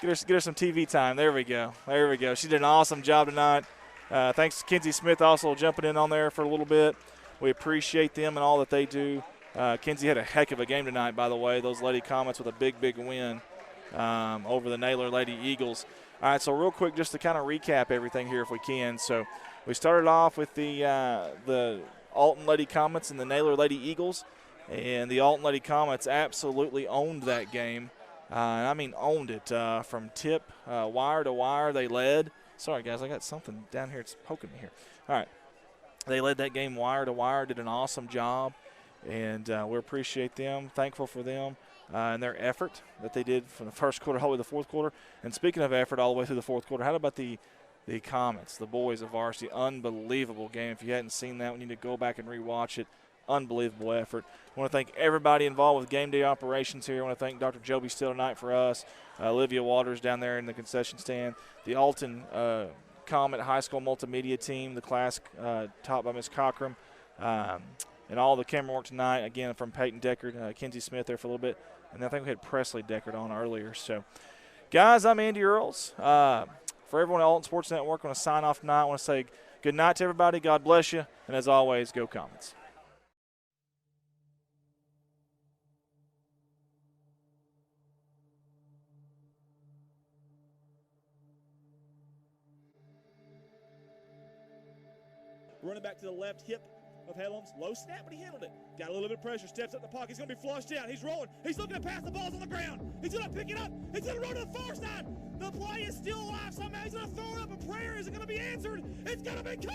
Get her some TV time. There we go. There we go. She did an awesome job tonight. Thanks to Kenzie Smith also jumping in on there for a little bit. We appreciate them and all that they do. Kenzie had a heck of a game tonight, by the way. Those Lady Comets with a big, big win over the Naylor Lady Eagles. All right, so real quick just to kind of recap everything here if we can. So we started off with the Alton Lady Comets and the Naylor Lady Eagles. And the Alton Lady Comets absolutely owned that game. I mean owned it from tip, wire to wire. They led. Sorry, guys, I got something down here. It's poking me here. All right. They led that game wire to wire, did an awesome job, and we appreciate them, thankful for them and their effort that they did from the first quarter all the way to the fourth quarter. And speaking of effort all the way through the fourth quarter, how about the Comets, the boys of varsity? Unbelievable game. If you hadn't seen that, we need to go back and rewatch it. Unbelievable effort. I want to thank everybody involved with game day operations here. I want to thank Dr. Joby Still tonight for us, Olivia Waters down there in the concession stand, the Alton Comet High School Multimedia team, the class taught by Ms. Cochran, and all the camera work tonight, again, from Peyton Deckard, Kenzie Smith there for a little bit, and I think we had Presley Deckard on earlier. So, guys, I'm Andy Earls. For everyone at Alton Sports Network, I want to sign off tonight. I want to say good night to everybody. God bless you, and as always, go Comets. Running back to the left hip of Helms. Low snap, but he handled it. Got a little bit of pressure. Steps up the pocket. He's going to be flushed out. He's rolling. He's looking to pass the balls on the ground. He's going to pick it up. He's going to run to the far side. The play is still alive somehow. He's going to throw it up. A prayer isn't going to be answered. It's going to be caught.